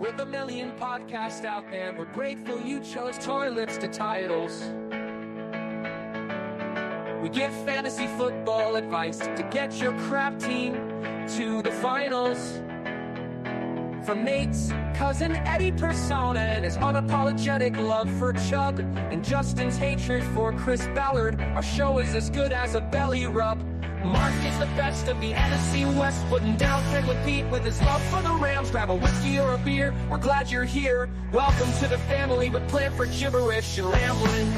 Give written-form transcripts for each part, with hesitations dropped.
With a million podcasts out there, we're grateful you chose Toilets to Titles. We give fantasy football advice to get your crap team to the finals. From Nate's cousin Eddie persona and his unapologetic love for Chubb and Justin's hatred for Chris Ballard, our show is as good as a belly rub. Mark is the best of the NFC West, putting down Penguin Pete with his love for the Rams. Grab a whiskey or a beer, we're glad you're here. Welcome to the family with plan for gibberish and rambling.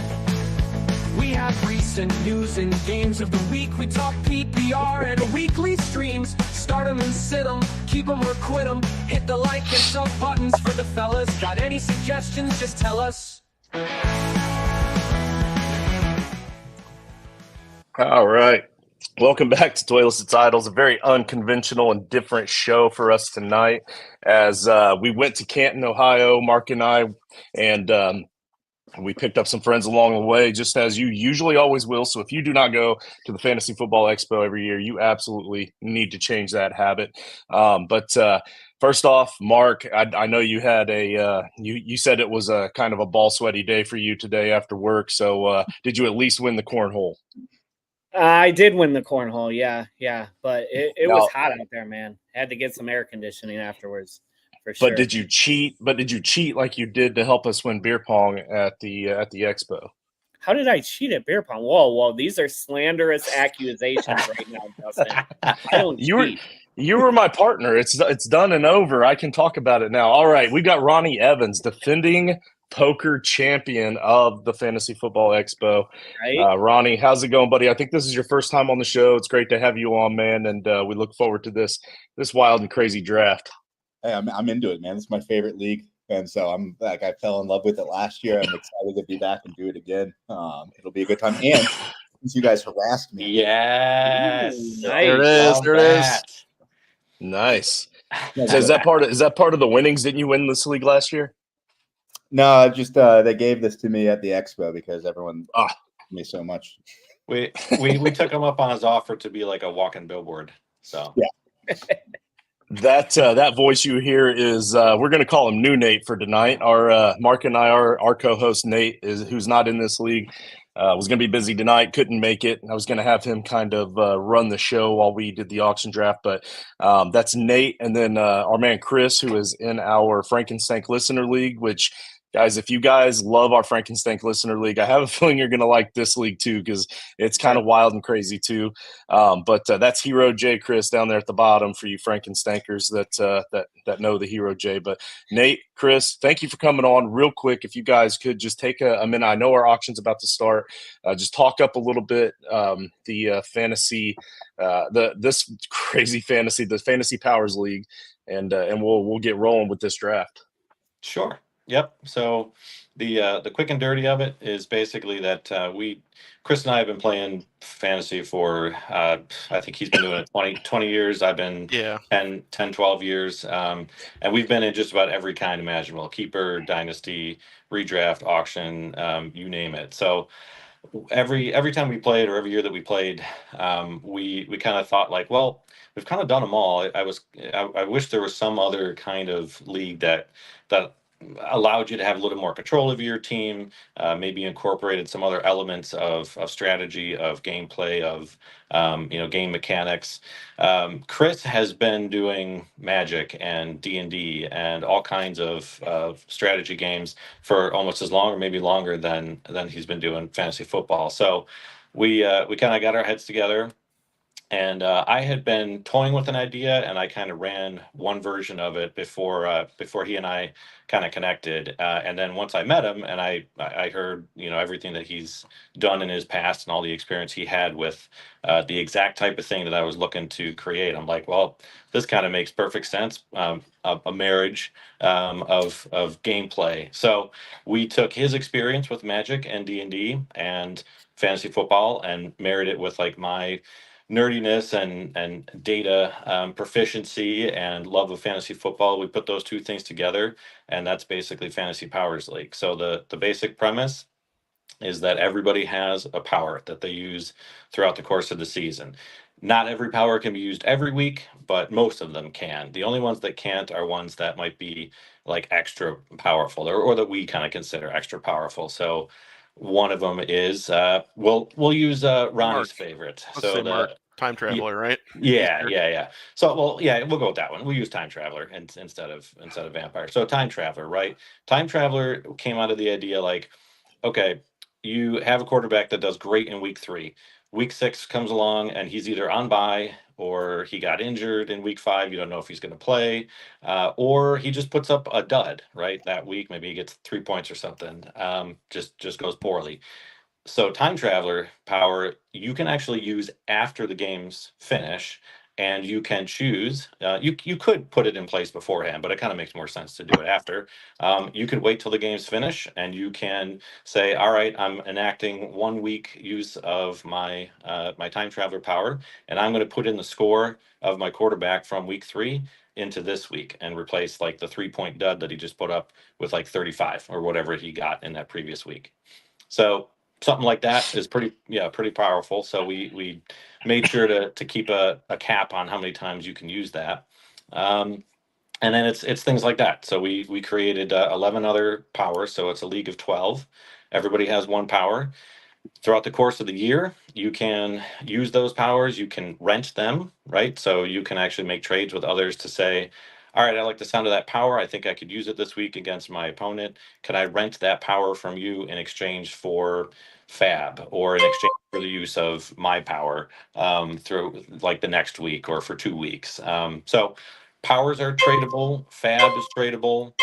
We have recent news and games of the week. We talk PPR and weekly streams. Start 'em and sit 'em, keep 'em or quit 'em. Hit the like and sub buttons for the fellas. Got any suggestions, just tell us. All right. Welcome back to Toilets to Titles, a very unconventional and different show for us tonight as we went to Canton, Ohio, Mark and I, and we picked up some friends along the way, just as you usually always will. So if you do not go to the Fantasy Football Expo every year, you absolutely need to change that habit. But first off, Mark, I know you had you said it was a kind of a ball sweaty day for you today after work. So did you at least win the cornhole? I did win the cornhole, yeah, but it was hot out there, man. I had to get some air conditioning afterwards, for sure. But did you cheat? Like you did to help us win beer pong at the expo? How did I cheat at beer pong? Whoa, these are slanderous accusations right now, Justin. I don't cheat. You were my partner. It's done and over. I can talk about it now. All right, we got Ronnie Evans, defending poker champion of the Fantasy Football Expo. Right? Ronnie, how's it going, buddy? I think this is your first time on the show. It's great to have you on, man, and we look forward to this wild and crazy draft. Hey, I'm into it, man. It's my favorite league, and so I fell in love with it last year. I'm excited to be back and do it again. It'll be a good time. And since you guys harassed me, yes, nice. There it is. Nice. So is that part of the winnings? Didn't you win this league last year? No, just they gave this to me at the expo because everyone me so much. We took him up on his offer to be like a walking billboard. So yeah. That voice you hear is we're going to call him New Nate for tonight. Our Mark and I, our co-host Nate, who's not in this league, was going to be busy tonight, couldn't make it. I was going to have him kind of run the show while we did the auction draft, but that's Nate, and then our man Chris, who is in our Frankenstein Listener League, which. Guys, if you guys love our Frankenstein Listener League, I have a feeling you're going to like this league too because it's kind of wild and crazy too. But that's Hero J, Chris, down there at the bottom for you Frankenstankers that know the Hero J. But Nate, Chris, thank you for coming on. Real quick, if you guys could just take a minute. I know our auction's about to start. Just talk up a little bit the fantasy, this crazy fantasy, the Fantasy Powers League, and we'll get rolling with this draft. Sure. Yep. So the quick and dirty of it is basically that Chris and I have been playing fantasy for, I think he's been doing it 20 years. I've been 10, 12 years. And we've been in just about every kind imaginable: keeper, dynasty, redraft, auction, you name it. So every time we played, or every year that we played, we kind of thought like, well, we've kind of done them all. I wish there was some other kind of league that allowed you to have a little more control of your team, maybe incorporated some other elements of strategy, of gameplay, of game mechanics. Chris has been doing Magic and D&D and all kinds of strategy games for almost as long, or maybe longer than he's been doing fantasy football. So we kind of got our heads together. And I had been toying with an idea, and I kind of ran one version of it before he and I kind of connected. And then once I met him, and I heard everything that he's done in his past and all the experience he had with the exact type of thing that I was looking to create, I'm like, well, this kind of makes perfect sense. A marriage of gameplay. So we took his experience with Magic and D&D and fantasy football and married it with like my nerdiness and data proficiency and love of fantasy football. We put those two things together, and that's basically Fantasy Powers League. So the basic premise is that everybody has a power that they use throughout the course of the season. Not every power can be used every week, but most of them can. The only ones that can't are ones that might be like extra powerful, or that we kind of consider extra powerful. So one of them is we'll use Ronnie's Mark. favorite. Let's say Mark, time traveler, right? Yeah. So well, yeah, we'll go with that one. We'll use time traveler instead of vampire. So time traveler, right? Time traveler came out of the idea like, okay, you have a quarterback that does great in week 3. Week 6 comes along and he's either on bye or he got injured in week 5. You don't know if he's going to play, or he just puts up a dud right that week. Maybe he gets 3 points or something. Just goes poorly. So time traveler power you can actually use after the games finish, and you can choose. You could put it in place beforehand, but it kind of makes more sense to do it after. You could wait till the games finish, and you can say, "All right, I'm enacting 1 week use of my my time traveler power, and I'm going to put in the score of my quarterback from week 3 into this week, and replace like the 3 point dud that he just put up with like 35 or whatever he got in that previous week." So something like that is pretty powerful. So we made sure to keep a cap on how many times you can use that. And then it's things like that. So we created 11 other powers. So it's a league of 12. Everybody has one power. Throughout the course of the year, you can use those powers. You can rent them, right? So you can actually make trades with others to say, all right, I like the sound of that power. I think I could use it this week against my opponent. Can I rent that power from you in exchange for fab, or in exchange for the use of my power through like the next week or for 2 weeks? So powers are tradable. Fab is tradable.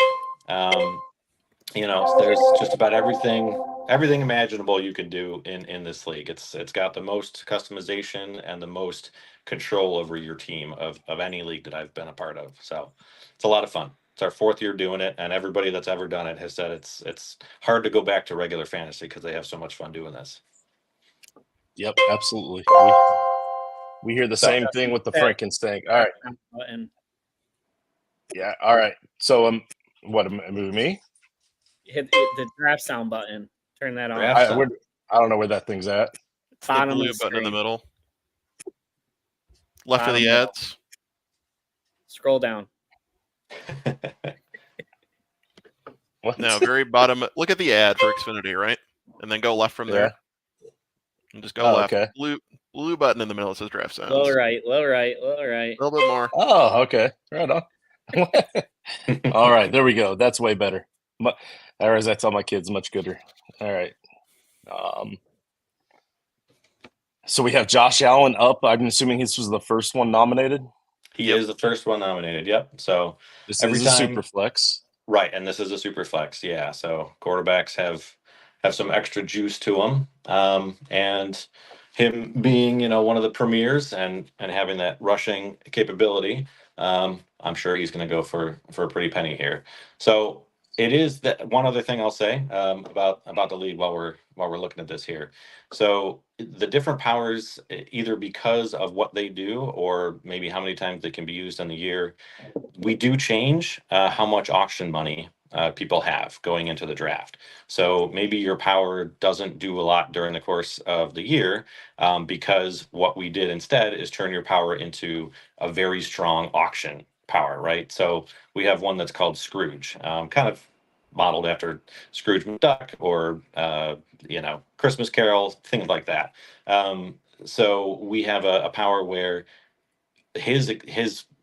There's just about everything imaginable you can do in this league. It's got the most customization and the most control over your team of any league that I've been a part of. So it's a lot of fun. It's our 4th year doing it, and everybody that's ever done it has said it's hard to go back to regular fantasy because they have so much fun doing this. Yep, absolutely. We hear the same thing with the Frankenstein. All right. Button. Yeah. All right. So what am me? Hit the draft sound button. Turn that on. I don't know where that thing's at. Bottom the blue of the button in the screen. middle. Left of the Bottom ads. Scroll down. What? No, very bottom. Look at the ad for Xfinity, right? And then go left from there. And just go left. Okay. Blue button in the middle that says draft sounds. Low right. A little bit more. Oh, okay. Right on. All right, there we go. That's way better. Or as I tell my kids, much gooder. All right. So we have Josh Allen up. I'm assuming this was the first one nominated. He is the first one nominated. Yep. So this every is time, a super flex. Right, and this is a super flex. Yeah. So quarterbacks have some extra juice to them, and him being one of the premiers and having that rushing capability, I'm sure he's going to go for a pretty penny here. So it is that one other thing I'll say about the lead while we're looking at this here. So the different powers, either because of what they do or maybe how many times they can be used in the year, we do change how much auction money people have going into the draft. So maybe your power doesn't do a lot during the course of the year, because what we did instead is turn your power into a very strong auction power, right? So we have one that's called Scrooge, kind of modeled after Scrooge McDuck or Christmas Carol, things like that. So we have a power where his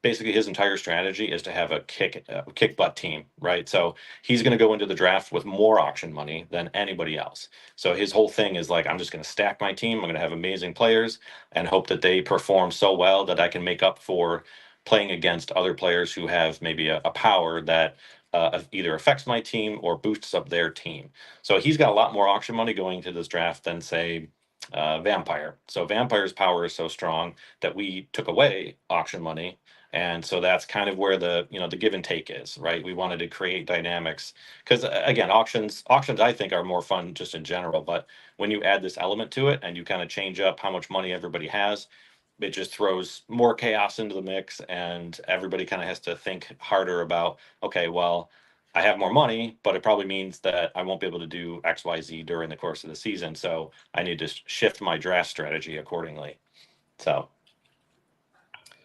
basically his entire strategy is to have a kick butt team, right? So he's going to go into the draft with more auction money than anybody else. So his whole thing is like, I'm just going to stack my team. I'm going to have amazing players and hope that they perform so well that I can make up for playing against other players who have maybe a power that either affects my team or boosts up their team. So he's got a lot more auction money going into this draft than say Vampire. So Vampire's power is so strong that we took away auction money, and so that's kind of where the the give and take is, right? We wanted to create dynamics because again, auctions I think are more fun just in general, but when you add this element to it and you kind of change up how much money everybody has, it just throws more chaos into the mix, and everybody kind of has to think harder about, okay, well, I have more money, but it probably means that I won't be able to do XYZ during the course of the season. So I need to shift my draft strategy accordingly. So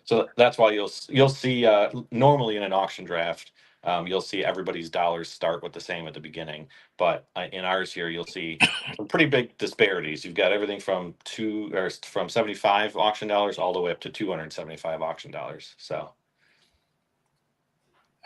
So that's why you'll see normally in an auction draft, you'll see everybody's dollars start with the same at the beginning. But in ours here, you'll see some pretty big disparities. You've got everything from 75 auction dollars all the way up to 275 auction dollars. So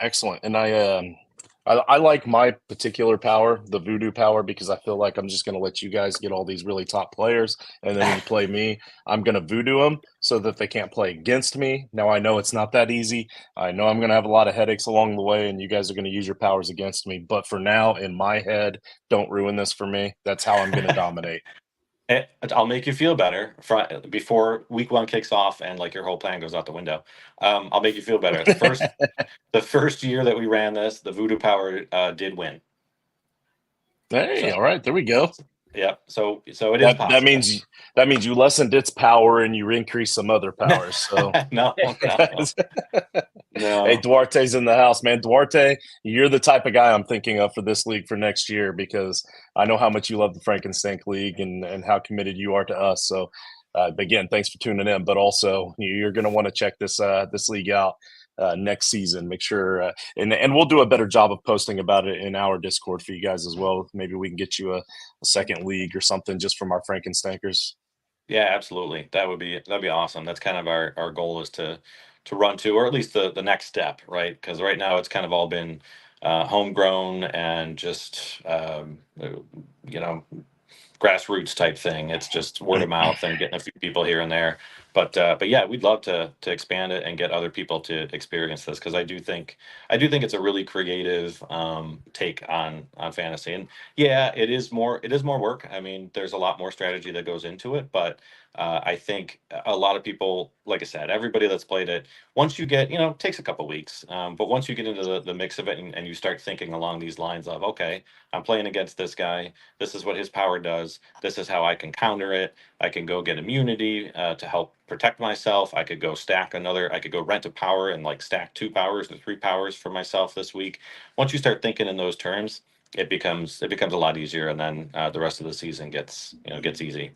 Excellent. And I like my particular power, the voodoo power, because I feel like I'm just going to let you guys get all these really top players, and then when you play me, I'm going to voodoo them so that they can't play against me. Now I know it's not that easy. I know I'm going to have a lot of headaches along the way, and you guys are going to use your powers against me. But for now, in my head, don't ruin this for me. That's how I'm going to dominate. I'll make you feel better before week 1 kicks off and like your whole plan goes out the window. I'll make you feel better. The first year that we ran this, the voodoo power did win. Hey, all right, there we go. Yeah, so it is possible. That means you lessened its power and you increased some other powers. So no. Hey, Duarte's in the house, man. Duarte, you're the type of guy I'm thinking of for this league for next year, because I know how much you love the Frankenstank League and how committed you are to us. So again, thanks for tuning in. But also, you're going to want to check this league out next season. Make sure and we'll do a better job of posting about it in our Discord for you guys as well. Maybe we can get you a second league or something just from our Frankenstankers. Yeah, absolutely. That'd be awesome. That's kind of our goal, is to run to, or at least the next step, right? Because right now it's kind of all been homegrown and just grassroots type thing. It's just word of mouth and getting a few people here and there. But yeah, we'd love to expand it and get other people to experience this, because I do think it's a really creative take on fantasy. And yeah, it is more work. I mean, there's a lot more strategy that goes into it, but I think a lot of people, like I said, everybody that's played it, once you get, it takes a couple weeks, but once you get into the mix of it and you start thinking along these lines of, okay, I'm playing against this guy, this is what his power does, this is how I can counter it, I can go get immunity to help protect myself, I could go rent a power and like stack 2 powers or 3 powers for myself this week. Once you start thinking in those terms, it becomes a lot easier, and then the rest of the season gets easy.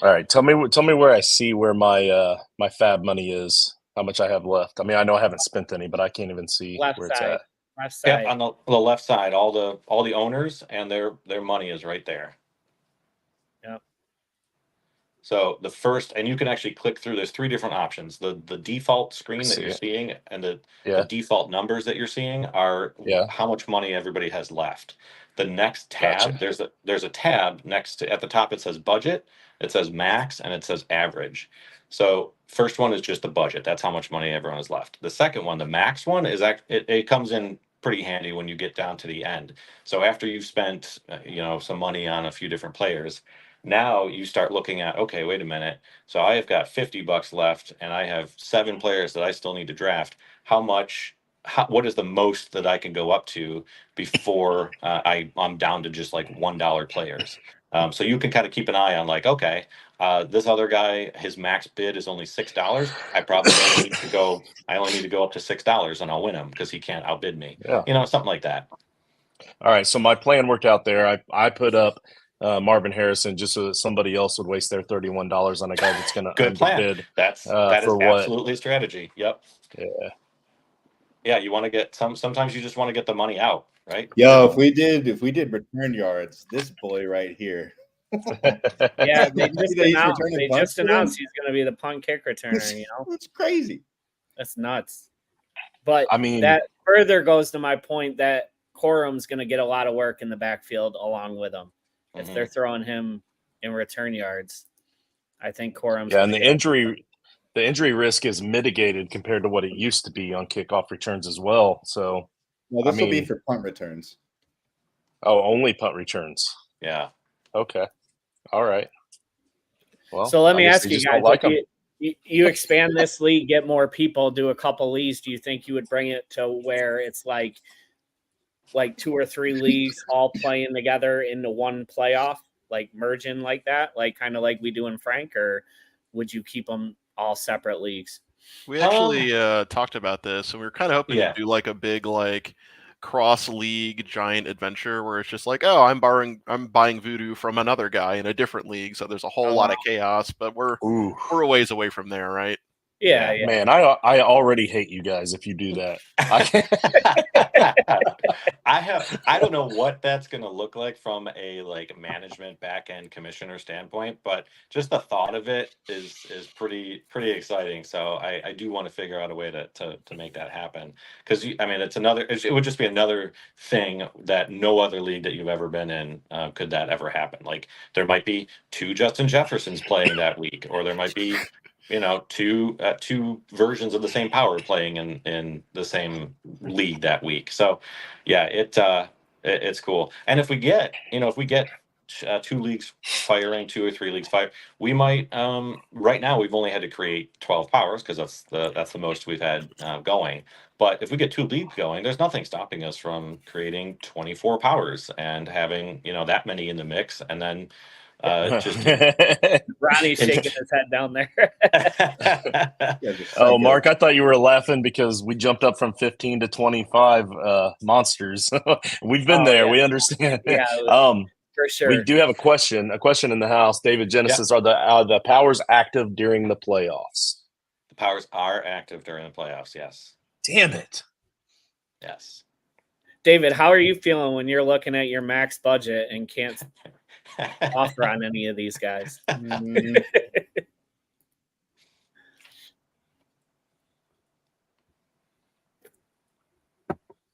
All right, tell me where I see where my my fab money is, how much I have left. I mean, I know I haven't spent any, but I can't even see where it's at. Left side. Yeah, on the left side, all the owners and their money is right there. Yep. So the first, and you can actually click through. There's 3 different options. The default screen that you're seeing, and the default numbers that you're seeing are how much money everybody has left. The next tab, there's a tab next to, at the top, it says budget, it says max, and it says average. So first one is just the budget. That's how much money everyone has left. The second one, the max one, is it comes in pretty handy when you get down to the end. So after you've spent some money on a few different players, now you start looking at, okay, wait a minute. So I have got $50 left, and I have 7 players that I still need to draft. What is the most that I can go up to before I'm down to just like $1 players? So you can kind of keep an eye on, like, okay, this other guy, his max bid is only $6. I only need to go up to $6 and I'll win him because he can't outbid me. Yeah. Something like that. All right, so my plan worked out there. I put up Marvin Harrison just so that somebody else would waste their $31 on a guy that's going to good plan. Bid. That is absolutely a strategy. Yep. Yeah. Yeah, you want to get sometimes you just want to get the money out, right? Yo, if we did return yards, this boy right here. Yeah, they just announced he's going to be the punt kick returner. It's crazy. That's nuts. But I mean, that further goes to my point that Corum's going to get a lot of work in the backfield along with him. If they're throwing him in return yards, I think Corum's and the injury risk is mitigated compared to what it used to be on kickoff returns as well. So, this will be for punt returns. Oh, only punt returns. Yeah. Okay. All right. Well, so let me ask you guys: you expand this league, get more people, do a couple leagues. Do you think you would bring it to where it's like 2 or 3 leagues all playing together into one playoff, like merging like that, like kind of like we do in Frank, or would you keep them all separate leagues? We actually talked about this, and we were kind of hoping to do like a big cross league giant adventure where it's just like, oh, I'm buying voodoo from another guy in a different league, so there's a whole lot of chaos, but we're a ways away from there, right? Yeah. Man, I already hate you guys if you do that. I don't know what that's going to look like from a like management back end commissioner standpoint, but just the thought of it is pretty exciting. So I do want to figure out a way to make that happen, because I mean it would just be another thing that no other league that you've ever been in could that ever happen. Like there might be 2 Justin Jeffersons playing that week, or there might be two versions of the same power playing in the same league that week. So yeah, it's cool. And if we get 2 leagues firing, 2 or 3 leagues fire, we might right now we've only had to create 12 powers because that's the most we've had going. But if we get 2 leagues going, there's nothing stopping us from creating 24 powers and having that many in the mix, and then just Ronnie's shaking his head down there. Oh, Mark, I thought you were laughing because we jumped up from 15 to 25 monsters. We've been there. Yeah. We understand. Yeah, for sure. We do have a question in the house. David Genesis, are the powers active during the playoffs? The powers are active during the playoffs, yes. Damn it. Yes. David, how are you feeling when you're looking at your max budget and can't offer on any of these guys? All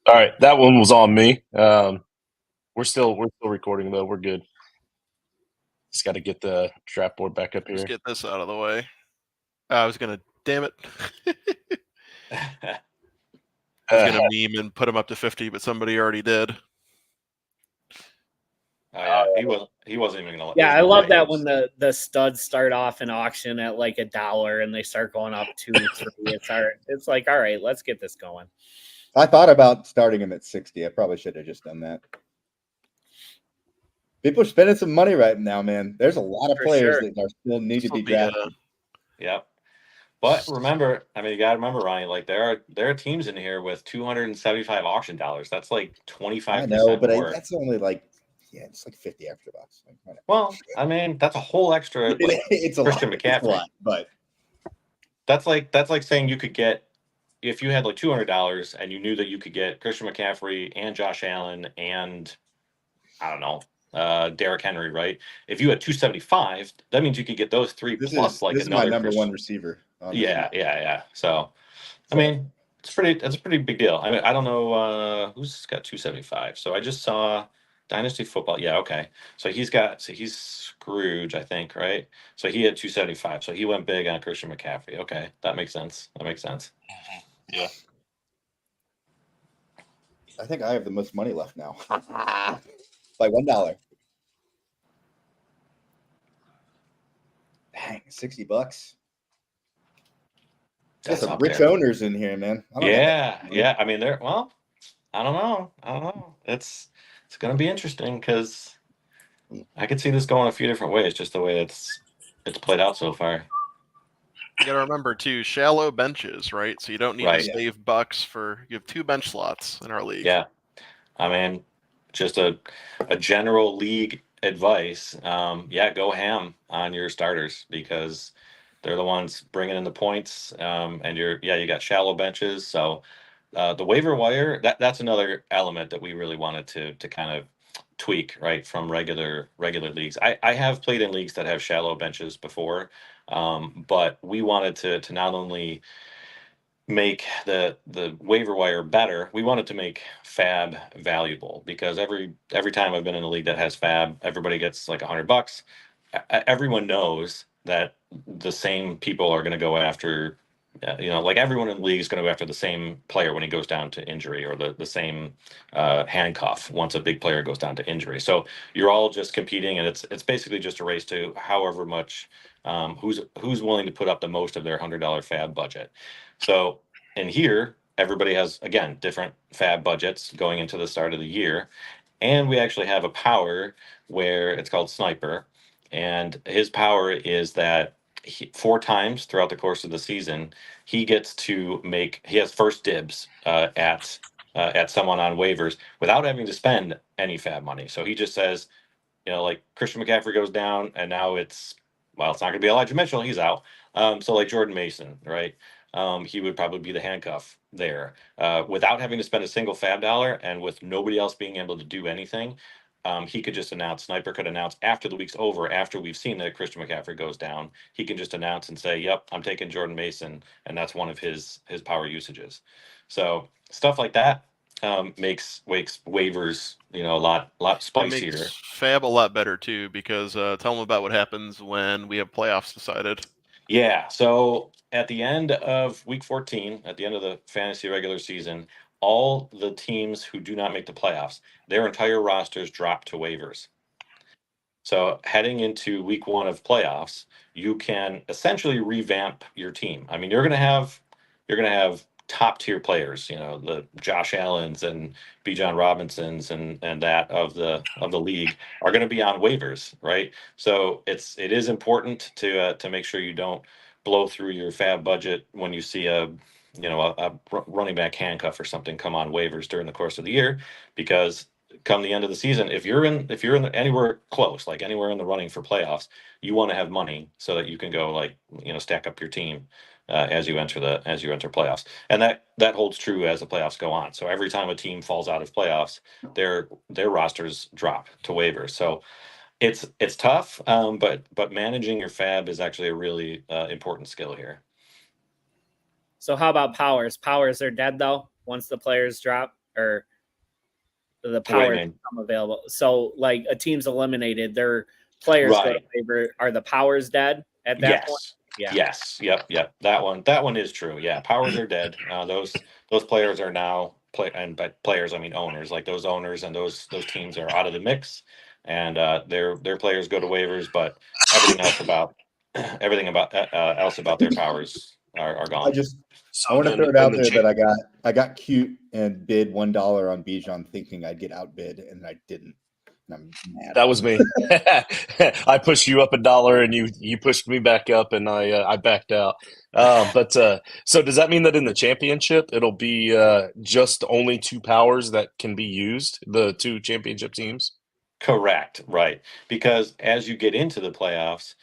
right, that one was on me. We're still recording though. We're good. Just got to get the draft board back up here. Let's get this out of the way. I was gonna, damn it. I was gonna meme and put him up to 50, but somebody already did. He wasn't even gonna. Yeah, I love that when the studs start off an auction at like $1 and they start going up 2, 3. It's like, all right, let's get this going. I thought about starting him at 60. I probably should have just done that. People are spending some money right now, man. There's a lot of players that still need to be drafted. Yep. But remember, I mean, you got to remember, Ronnie, like there are teams in here with $275 auction dollars. That's like 25%. I know, but that's only like, it's like 50 extra bucks. Well, I mean, that's a whole extra. Like, it's a Christian lot, McCaffrey, it's a lot, but that's like saying you could get, if you had like $200 and you knew that you could get Christian McCaffrey and Josh Allen and I don't know, Derrick Henry, right? If you had 275, that means you could get those 3 plus this is my number one receiver. Honestly. Yeah. So, I mean, it's a pretty big deal. I mean, I don't know who's got 275. So I just saw Dynasty Football. Yeah, okay. So he's Scrooge, I think, right? So he had 275. So he went big on Christian McCaffrey. Okay, that makes sense. Yeah. I think I have the most money left now. By $1. Dang, $60. There's some rich owners in here, man. Yeah. I mean, I don't know. It's going to be interesting because I could see this going a few different ways, just the way it's played out so far. You got to remember too, shallow benches, right? So you don't need to save bucks you have 2 bench slots in our league. Yeah. I mean, just a general league advice. Go ham on your starters because they're the ones bringing in the points. And you got shallow benches. So the waiver wire, that's another element that we really wanted to kind of tweak, right, from regular leagues. I have played in leagues that have shallow benches before, but we wanted to not only make the waiver wire better, we wanted to make fab valuable, because every time I've been in a league that has fab, everybody gets like $100. Everyone knows that the same people are going to go after, like everyone in the league is going to go after the same player when he goes down to injury, or the same handcuff once a big player goes down to injury. So you're all just competing, and it's basically just a race to however much who's willing to put up the most of their $100 fab budget. So in here, everybody has, again, different fab budgets going into the start of the year. And we actually have a power where it's called Sniper. And his power is that 4 times throughout the course of the season, he has first dibs at someone on waivers without having to spend any fab money. So he just says, like Christian McCaffrey goes down, and now it's not going to be Elijah Mitchell. He's out. So like Jordan Mason, right? He would probably be the handcuff there, without having to spend a single fab dollar and with nobody else being able to do anything. He could just announce. Sniper could announce after the week's over, after we've seen that Christian McCaffrey goes down. He can just announce and say, "Yep, I'm taking Jordan Mason," and that's one of his power usages. So stuff like that makes waivers, a lot It spicier. makes Fab a lot better too, because tell them about what happens when we have playoffs decided. Yeah. So at the end of week 14, at the end of the fantasy regular season, all the teams who do not make the playoffs, their entire rosters drop to waivers. So heading into week 1 of playoffs, you can essentially revamp your team. I mean, you're gonna have top tier players, the Josh Allens and Bijan Robinsons and that of the league are going to be on waivers, right? So it is important to make sure you don't blow through your fab budget when you see a running back handcuff or something come on waivers during the course of the year, because come the end of the season, if you're in anywhere close, like anywhere in the running for playoffs, you want to have money so that you can go, like, stack up your team as you enter playoffs, and that holds true as the playoffs go on. So every time a team falls out of playoffs, their rosters drop to waivers. So it's tough, but managing your fab is actually a really important skill here. So how about powers? Powers are dead though once the players drop, or the powers become available. So like a team's eliminated, their players go to waiver. Are the powers dead at that point? Yeah. Yes. Yep. That one is true. Yeah. Powers are dead. Those players are now and by players I mean owners. Like those owners and those teams are out of the mix, and their players go to waivers. But everything else about their powers are gone. I want to throw it out there that I got cute and bid $1 on Bijan, thinking I'd get outbid, and I didn't. And I'm mad. That was me. I pushed you up $1, and you pushed me back up, and I backed out. But so does that mean that in the championship it'll be just only 2 powers that can be used, the 2 championship teams? Correct. Right. Because as you get into the playoffs,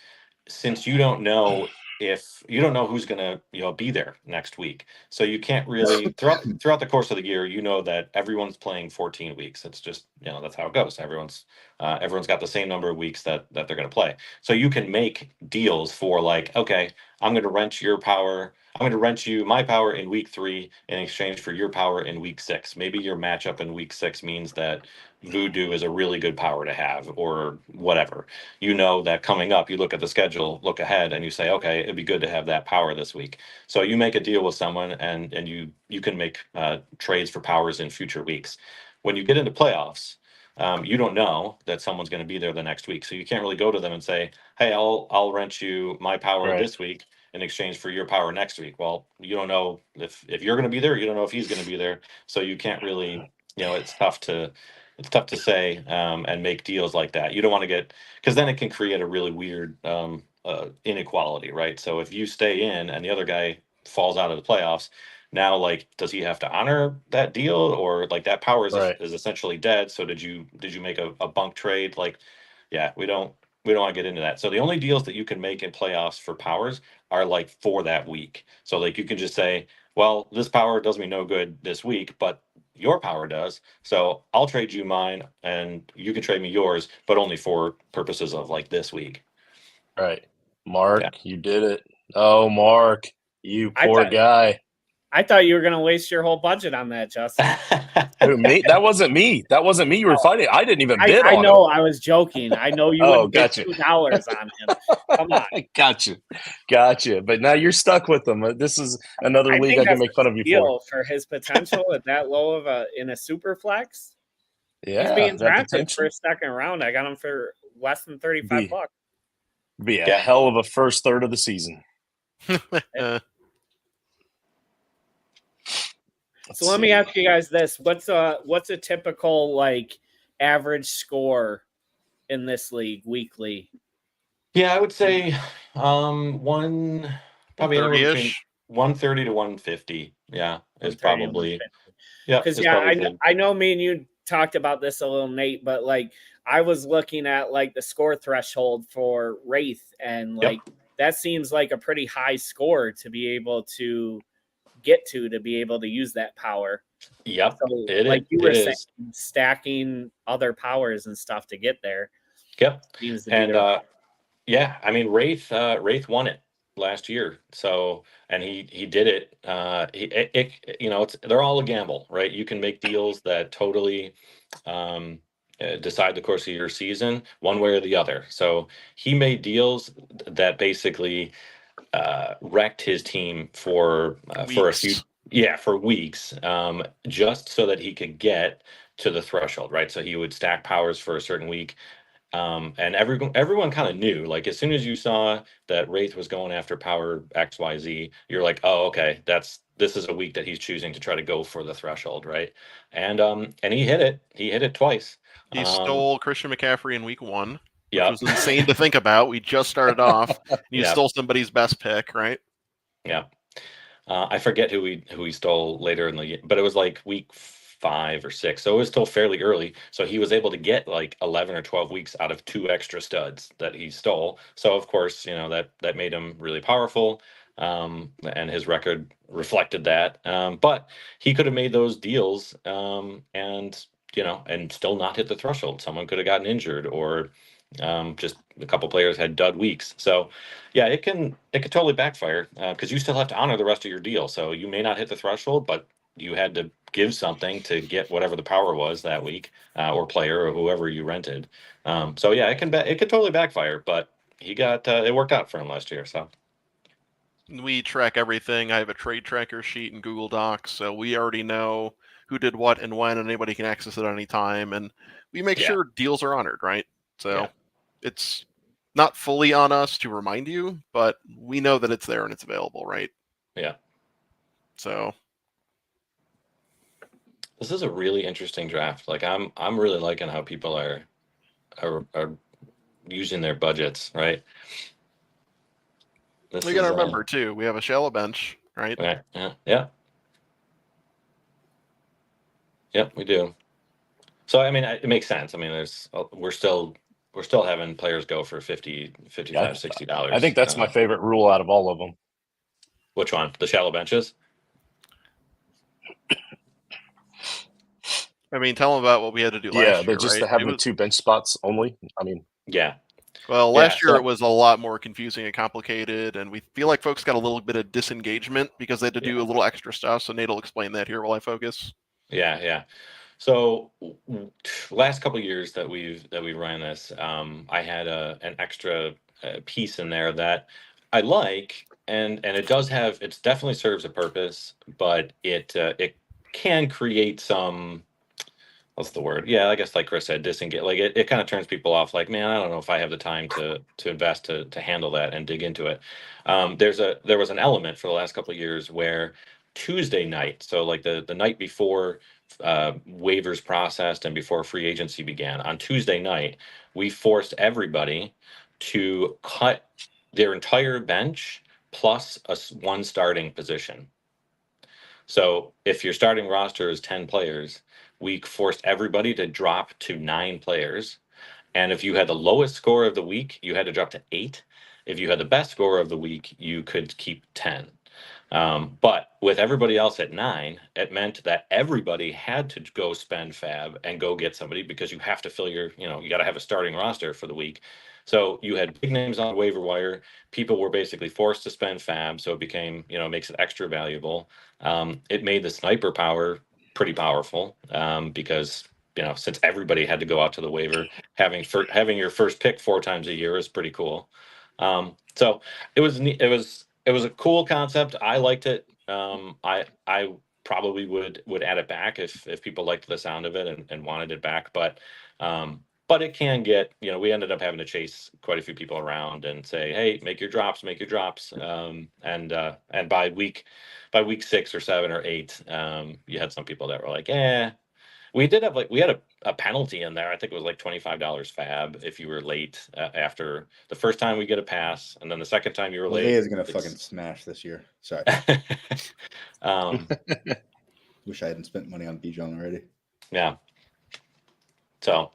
since you don't know who's going to be there next week, so you can't really throughout the course of the year, that everyone's playing 14 weeks. It's just, that's how it goes. Everyone's got the same number of weeks that they're going to play. So you can make deals for, like, okay, I'm going to rent your power. I'm going to rent you my power in week 3 in exchange for your power in week 6. Maybe your matchup in week 6 means that Voodoo is a really good power to have, or whatever. That coming up, you look at the schedule, look ahead, and you say, okay, it'd be good to have that power this week. So you make a deal with someone, and you can make trades for powers in future weeks. When you get into playoffs, you don't know that someone's going to be there the next week, so you can't really go to them and say, hey, I'll rent you my power this week in exchange for your power next week. Well, you don't know if you're going to be there. You don't know if he's going to be there, so you can't really. It's tough to say and make deals like that. You don't want to get, because then it can create a really weird inequality, right? So if you stay in and the other guy falls out of the playoffs, now, like, does he have to honor that deal, or like that power is essentially dead? So did you make a bunk trade? Like, yeah, we don't want to get into that. So the only deals that you can make in playoffs for powers are like for that week. So like you can just say, well, this power does me no good this week, but your power does. So I'll trade you mine and you can trade me yours, but only for purposes of like this week. Right. Mark, you did it. Oh, Mark, you poor guy. I thought you were going to waste your whole budget on that, Justin. Me? That wasn't me. That wasn't me you were fighting. I didn't even bid on I know. him. I was joking. I know you would bid $2 on him. Come on. Gotcha. But now you're stuck with him. This is another league I can make fun of you for his potential at that low of in a super flex. Yeah, he's being drafted for a second round. I got him for less than $35. Be a hell of a first third of the season. So let me ask you guys this: what's a typical like average score in this league weekly? Yeah, I would say probably anywhere between 130 to 150. Yeah, is probably. Yeah, because I know me and you talked about this a little, Nate, but like I was looking at like the score threshold for Wraith, and like that seems like a pretty high score to be able to get to be able to use that power. Yep. So, like you were saying, stacking other powers and stuff to get there. Yep. Seems to and yeah, I mean, Wraith won it last year. So, and he did it. They're all a gamble, right? You can make deals that totally decide the course of your season one way or the other. So he made deals that basically wrecked his team for a few for weeks, just so that he could get to the threshold, right? So he would stack powers for a certain week. And everyone kind of knew, like, as soon as you saw that Wraith was going after power XYZ, you're like, oh, okay, this is a week that he's choosing to try to go for the threshold, right? And he hit it. He hit it twice. He stole Christian McCaffrey in week 1, which was insane to think about. We just started off. And you stole somebody's best pick, right? Yeah. I forget who he stole later in the year, but it was like week 5 or 6, so it was still fairly early. So he was able to get like 11 or 12 weeks out of 2 extra studs that he stole. So of course, that made him really powerful, and his record reflected that. But he could have made those deals, and still not hit the threshold. Someone could have gotten injured, or just a couple players had dud weeks. So yeah, it could totally backfire, because you still have to honor the rest of your deal. So you may not hit the threshold, but you had to give something to get whatever the power was that week, or player, or whoever you rented. So yeah, it could totally backfire, but he got it worked out for him last year. So we track everything. I have a trade tracker sheet in Google Docs, so we already know who did what and when, and anybody can access it at any time. And we make sure deals are honored, right? So it's not fully on us to remind you, but we know that it's there and it's available, right? Yeah. So this is a really interesting draft. Like I'm really liking how people are using their budgets, right? We got to remember too, we have a shallow bench, right? Right. Yeah. Yep, we do. So I mean, it makes sense. I mean, we're still having players go for $50, $55, $60. I think that's my favorite rule out of all of them. Which one? The shallow benches? I mean, tell them about what we had to do last year. Yeah, just to have the 2 bench spots only. I mean, yeah. Well, last year it was a lot more confusing and complicated, and we feel like folks got a little bit of disengagement because they had to do a little extra stuff. So Nate will explain that here while I focus. Yeah. So last couple of years that we've run this, I had an extra piece in there that I like, and it definitely serves a purpose, but it can create some, what's the word? Yeah, I guess like Chris said, disengage. Like it kind of turns people off. Like, man, I don't know if I have the time to invest to handle that and dig into it. There was an element for the last couple of years where Tuesday night, so like the night before waivers processed and before free agency began, on Tuesday night, we forced everybody to cut their entire bench plus one starting position. So if your starting roster is 10 players, we forced everybody to drop to 9 players. And if you had the lowest score of the week, you had to drop to 8. If you had the best score of the week, you could keep 10. But with everybody else at 9, it meant that everybody had to go spend fab and go get somebody, because you have to fill you got to have a starting roster for the week. So you had big names on the waiver wire. People were basically forced to spend fab. So it became, makes it extra valuable. It made the sniper power pretty powerful, because, since everybody had to go out to the waiver, having your first pick 4 times a year is pretty cool. So it was a cool concept. I liked it. I probably would add it back if people liked the sound of it and wanted it back. But it can get, we ended up having to chase quite a few people around and say, hey, make your drops. And by week 6 or 7 or 8, you had some people that were like, we did have we had a penalty in there. I think it was like $25 fab if you were late after the first time we get a pass, and then the second time you were late. is gonna fucking smash this year. Sorry. Wish I hadn't spent money on Bijan already. Yeah. So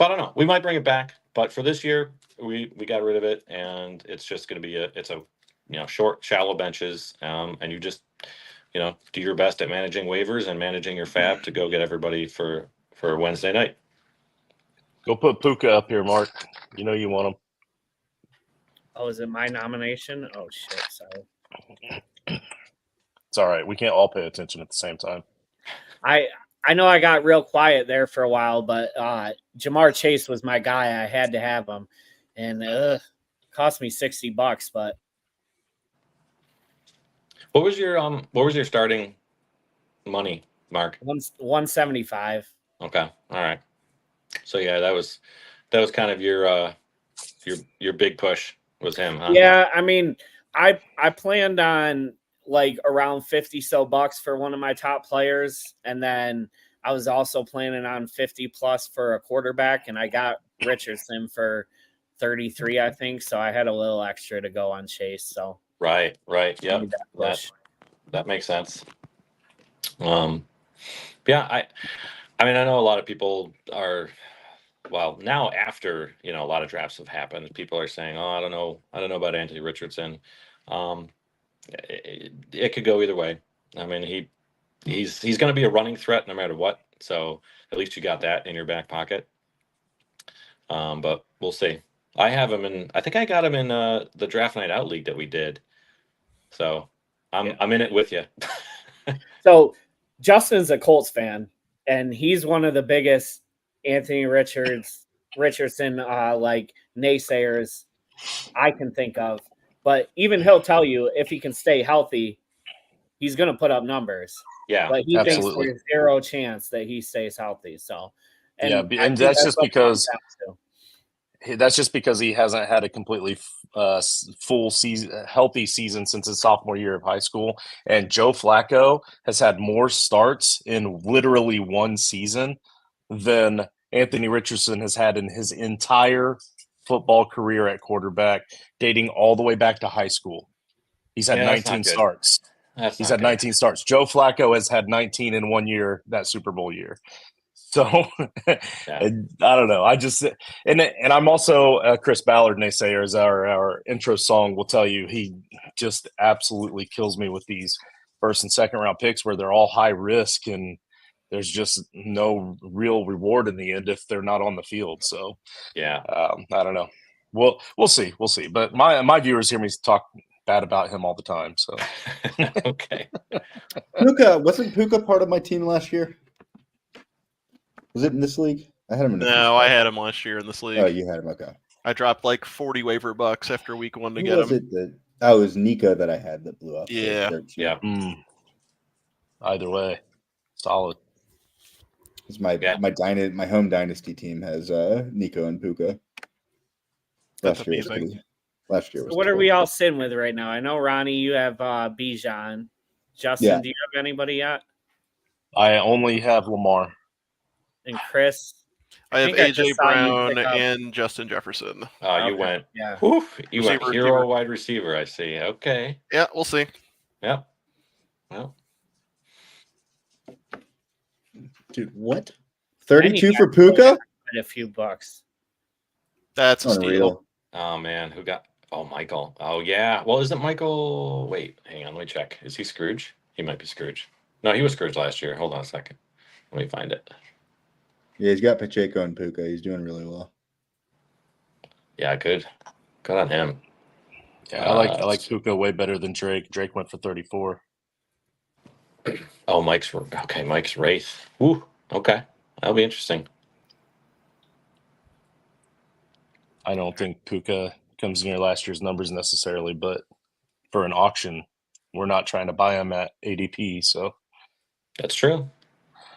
I don't know. We might bring it back, but for this year, we got rid of it, and it's just going to be short, shallow benches, and you just do your best at managing waivers and managing your fab to go get everybody for Wednesday night. Go put Puka up here, Mark. You know you want him. Oh, is it my nomination? Oh shit! Sorry. It's all right. We can't all pay attention at the same time. I know I got real quiet there for a while, but Jamar Chase was my guy. I had to have him, and cost me $60. But what was your starting money, Mark? 175. Okay, all right. So yeah, that was kind of your big push was him, huh? Yeah, I mean, I planned on like around 50 so bucks for one of my top players, and then I was also planning on 50 plus for a quarterback, and I got Richardson for 33, I think. So I had a little extra to go on Chase. So right, yep, that makes sense. Yeah, I mean, I know a lot of people are. Well, now after a lot of drafts have happened, people are saying, "Oh, I don't know about Anthony Richardson." It could go either way. I mean, he's going to be a running threat no matter what. So at least you got that in your back pocket. But we'll see. I have him in. I think I got him in the draft night out league that we did. So I'm in it with you. So Justin's a Colts fan, and he's one of the biggest Anthony Richardson like naysayers I can think of. But even he'll tell you if he can stay healthy, he's going to put up numbers. Yeah, but he absolutely. thinks there's 0 chance that he stays healthy. So, and that's just because he hasn't had a completely full season, healthy season since his sophomore year of high school. And Joe Flacco has had more starts in literally one season than Anthony Richardson has had in his entire football career at quarterback, dating all the way back to high school. He's had 19 starts. He's had 19 starts. Joe Flacco has had 19 in 1 year, that Super Bowl year. So I don't know. I just and I'm also Chris Ballard naysayer, as our intro song will tell you. He just absolutely kills me with these first and second round picks where they're all high risk and there's just no real reward in the end if they're not on the field. So I don't know. We'll see. But my viewers hear me talk bad about him all the time. So okay. Wasn't Puka part of my team last year? Was it in this league? I had him in I had him last year in this league. Oh, you had him. Okay. I dropped like 40 waiver bucks after week 1 to Who get was him. it it was Nico that I had that blew up. Yeah. Either way, solid. It's my home dynasty team has Nico and Puka. That's amazing. Last year was. So what are we all sitting with right now? I know Ronnie, you have Bijan. Justin, do you have anybody yet? I only have Lamar. And Chris? I have AJ Brown and Justin Jefferson. You went. Yeah. Oof, you went hero wide receiver. I see. Okay. Yeah, we'll see. Yep. Well. Dude, what? 32 for Puka? A few bucks. That's a steal. Oh man, who got? Oh, Michael. Oh yeah. Well, isn't Michael? Wait, hang on. Let me check. Is he Scrooge? He might be Scrooge. No, he was Scrooge last year. Hold on a second. Let me find it. Yeah, he's got Pacheco and Puka. He's doing really well. Yeah, good. Good on him. Yeah, I like Puka way better than Drake. Drake went for 34. Oh, Mike's Wraith. Ooh, okay. That'll be interesting. I don't think Puka comes near last year's numbers necessarily, but for an auction, we're not trying to buy him at ADP. So that's true.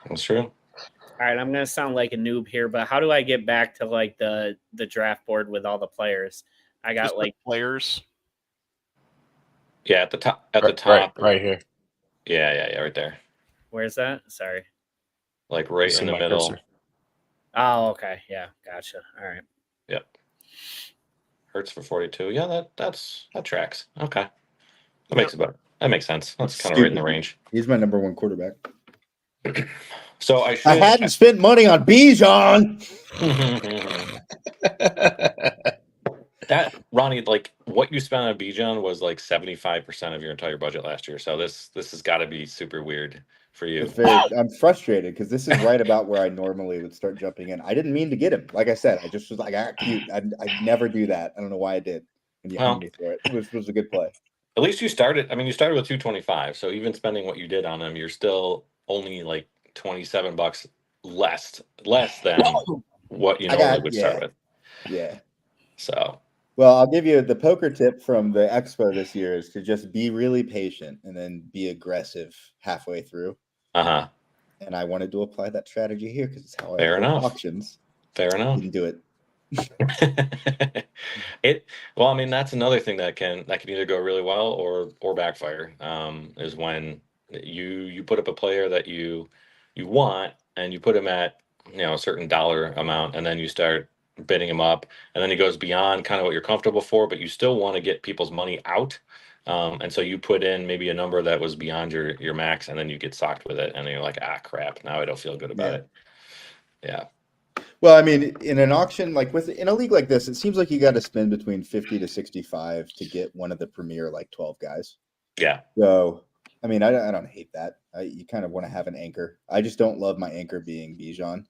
That's true. All right, I'm gonna sound like a noob here, but how do I get back to like the draft board with all the players? I got like players. Yeah, at the top. Right here. Yeah, right there. Where's that? Sorry. Like right in the middle. Cursor. Oh, okay. Yeah, gotcha. All right. Yep. Hurts for 42. Yeah, that tracks. Okay. That makes it better. That makes sense. That's kind of right in the range. He's my number 1 quarterback. So I hadn't spent money on Bijan. That Ronnie, like what you spent on Bijan was like 75% of your entire budget last year. So this has got to be super weird for you. It's very. I'm frustrated because this is right about where I normally would start jumping in. I didn't mean to get him. Like I said, I just was like, I got cute. I never do that. I don't know why I did. And you hung me for it. It was a good play. At least you started. I mean, you started with 225. So even spending what you did on him, you're still only like $27 less than what you normally would start with. Yeah. So. Well, I'll give you the poker tip from the expo this year is to just be really patient and then be aggressive halfway through. Uh-huh. And I wanted to apply that strategy here because it's how I Fair enough. auctions. Fair enough. Didn't do it. Well, I mean, that's another thing that can either go really well or backfire. Is when you put up a player that you want and you put him at a certain dollar amount, and then you start bidding him up, and then he goes beyond kind of what you're comfortable for, but you still want to get people's money out. And so you put in maybe a number that was beyond your max, and then you get socked with it, and then you're like, crap, now I don't feel good about it. Yeah. Well, I mean, in an auction in a league like this, it seems like you got to spend between 50 to 65 to get one of the premier 12 guys. Yeah. So, I mean, I don't hate that. You kind of want to have an anchor. I just don't love my anchor being Bijan.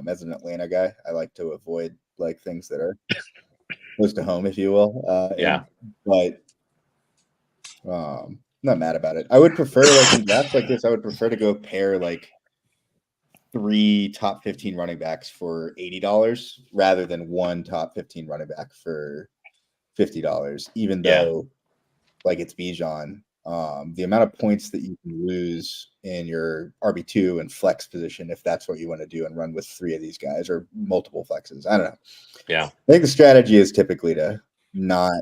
As an Atlanta guy, I like to avoid things that are close to home, if you will. But not mad about it. I would prefer in drafts like this, I would prefer to go pair 3 top 15 running backs for $80 rather than 1 top 15 running back for $50, even though it's Bijan. The amount of points that you can lose in your RB2 and flex position, if that's what you want to do and run with 3 of these guys or multiple flexes. I don't know. Yeah. I think the strategy is typically to not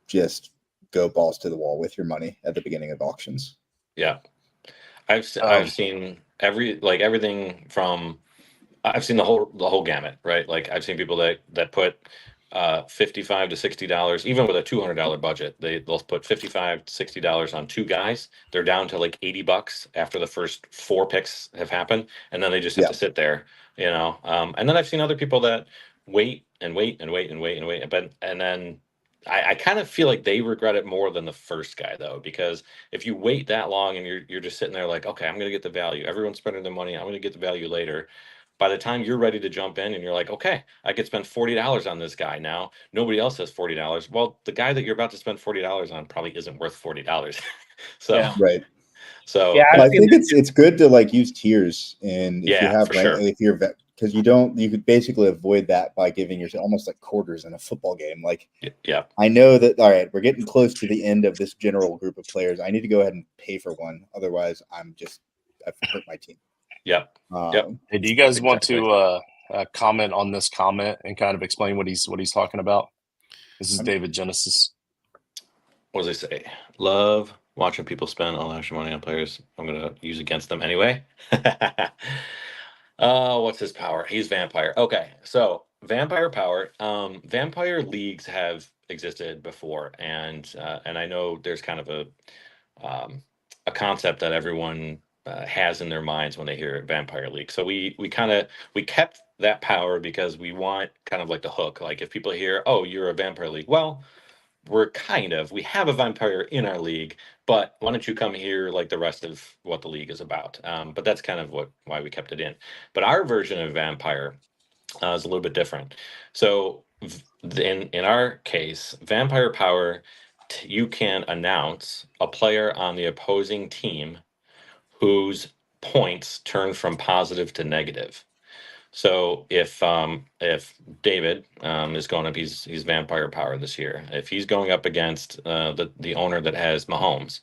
just go balls to the wall with your money at the beginning of auctions. Yeah. I've seen everything from I've seen the whole gamut, right? Like I've seen people that put $55 to $60, even with a $200 budget. They'll put $55 to $60 on 2 guys. They're down to $80 after the first 4 picks have happened, and then they just have to sit there, And then I've seen other people that wait and wait and wait and wait and wait, and then I kind of feel like they regret it more than the first guy, though, because if you wait that long and you're just sitting there like, okay, I'm going to get the value. Everyone's spending their money. I'm going to get the value later. By the time you're ready to jump in and you're like, okay, I could spend $40 on this guy now. Nobody else has $40. Well, the guy that you're about to spend $40 on probably isn't worth $40. So right. So I think it's good to use tiers, and if you have if you're because you could basically avoid that by giving yourself almost like quarters in a football game. I know that, all right, we're getting close to the end of this general group of players. I need to go ahead and pay for one. Otherwise, I've hurt my team. Yep. Hey, do you guys want to comment on this comment and kind of explain what he's talking about? This is David Genesis. What does he say? Love watching people spend all extra money on players I'm going to use against them anyway. What's his power? He's vampire. Okay, so vampire power. Vampire leagues have existed before, and I know there's kind of a concept that everyone has in their minds when they hear vampire league. So we kept that power because we want kind of like the hook. Like if people hear, oh, you're a vampire league, well, we have a vampire in our league, but why don't you come here like the rest of what the league is about? But that's kind of why we kept it in. But our version of vampire is a little bit different. So in our case, vampire power, you can announce a player on the opposing team whose points turn from positive to negative. So if David is going up, he's vampire power this year. If he's going up against the owner that has Mahomes,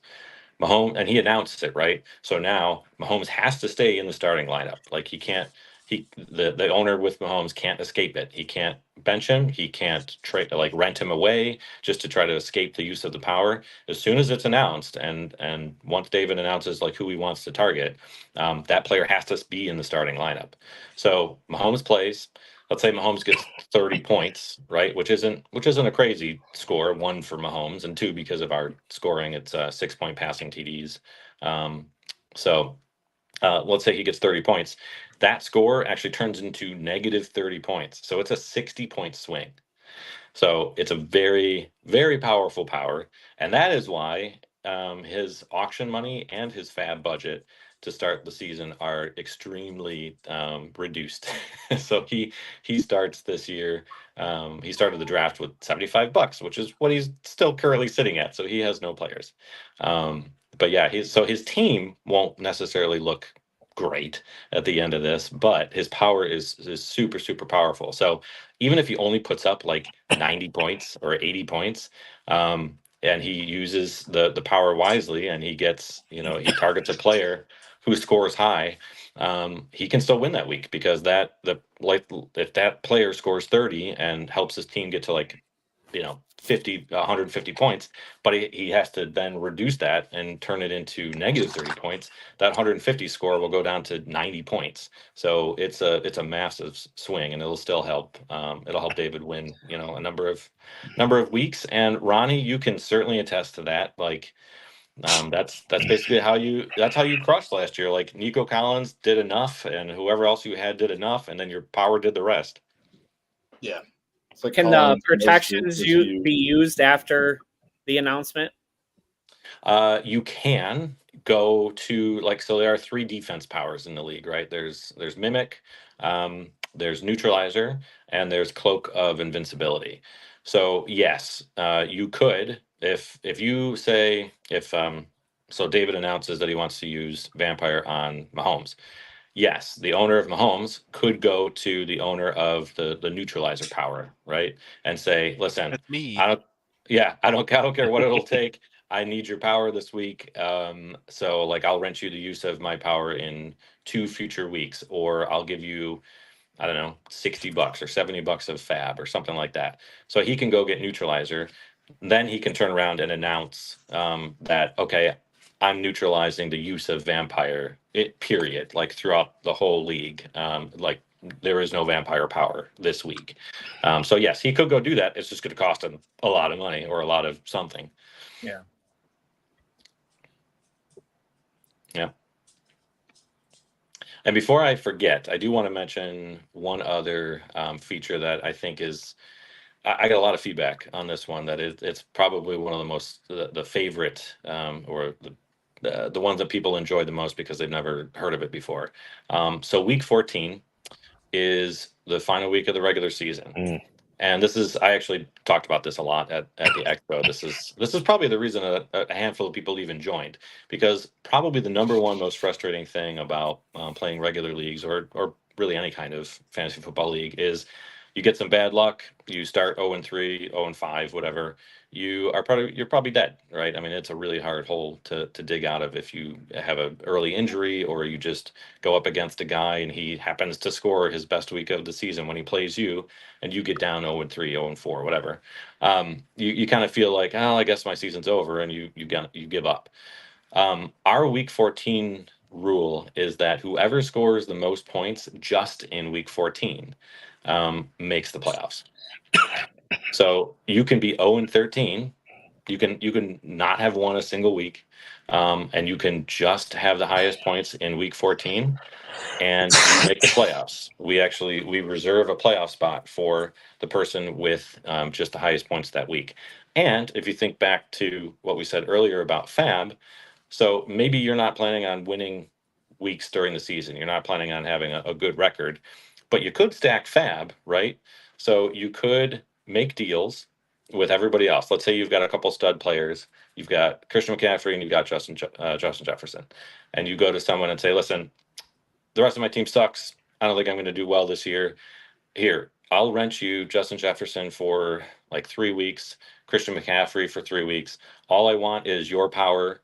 and he announced it, right? So now Mahomes has to stay in the starting lineup. Like the owner with Mahomes can't escape it. He can't bench him. He can't rent him away just to try to escape the use of the power. As soon as it's announced, and once David announces who he wants to target, that player has to be in the starting lineup. So Mahomes plays. Let's say Mahomes gets 30 points, right? Which isn't a crazy score. 1 for Mahomes, and 2 because of our scoring. It's 6-point passing TDs. So let's say he gets 30 points. That score actually turns into negative 30 points. So it's a 60-point swing. So it's a very, very powerful power. And that is why his auction money and his fab budget to start the season are extremely reduced. So he starts this year. He started the draft with $75, which is what he's still currently sitting at. So he has no players. But yeah, his team won't necessarily look great at the end of this, but his power is super, super powerful. So even if he only puts up like 90 points or 80 points, and he uses the power wisely, and he gets, he targets a player who scores high, he can still win that week, because if that player scores 30 and helps his team get to like 150 points, but he has to then reduce that and turn it into negative 30 points. That 150 score will go down to 90 points. So it's a massive swing, and it'll still help. It'll help David win, a number of weeks. And Ronnie, you can certainly attest to that. Like, that's basically how you crushed last year. Like, Nico Collins did enough, and whoever else you had did enough, and then your power did the rest. Yeah. It's like Can the protections be used after the announcement? You can go to so there are 3 defense powers in the league, right? There's Mimic, there's Neutralizer, and there's Cloak of Invincibility. So yes, you could, if you say, so David announces that he wants to use Vampire on Mahomes. Yes, the owner of Mahomes could go to the owner of the Neutralizer power, right? And say, listen, That's me. I don't care what it'll take. I need your power this week. So I'll rent you the use of my power in 2 future weeks, or I'll give you, I don't know, $60 or $70 of fab or something like that. So he can go get Neutralizer. Then he can turn around and announce that, okay, I'm neutralizing the use of Vampire, period, throughout the whole league. There is no Vampire power this week. So yes, he could go do that. It's just going to cost him a lot of money or a lot of something. Yeah. Yeah. And before I forget, I do want to mention one other feature that I think is, I got a lot of feedback on this one, that it's probably one of the most, the favorite, or the ones that people enjoy the most because they've never heard of it before. So week 14 is the final week of the regular season. And I actually talked about this a lot at the Expo. This is probably the reason a handful of people even joined, because probably the number one most frustrating thing about playing regular leagues, or really any kind of fantasy football league, is you get some bad luck. You start 0-3, 0-5, whatever. You're probably dead, right? I mean, it's a really hard hole to dig out of if you have an early injury, or you just go up against a guy and he happens to score his best week of the season when he plays you, and you get down 0-3, 0-4, whatever. You kind of feel like, oh, I guess my season's over, and you give up. Our week 14 rule is that whoever scores the most points just in week 14 makes the playoffs. So you can be 0-13. You can not have won a single week, and you can just have the highest points in week 14, and you make the playoffs. We reserve a playoff spot for the person with just the highest points that week. And if you think back to what we said earlier about fab, so maybe you're not planning on winning weeks during the season. You're not planning on having a good record, but you could stack fab, right? So you could make deals with everybody else. Let's say you've got a couple stud players. You've got Christian McCaffrey and you've got Justin Jefferson. And you go to someone and say, listen, the rest of my team sucks. I don't think I'm going to do well this year. Here, I'll rent you Justin Jefferson for 3 weeks, Christian McCaffrey for 3 weeks. All I want is your power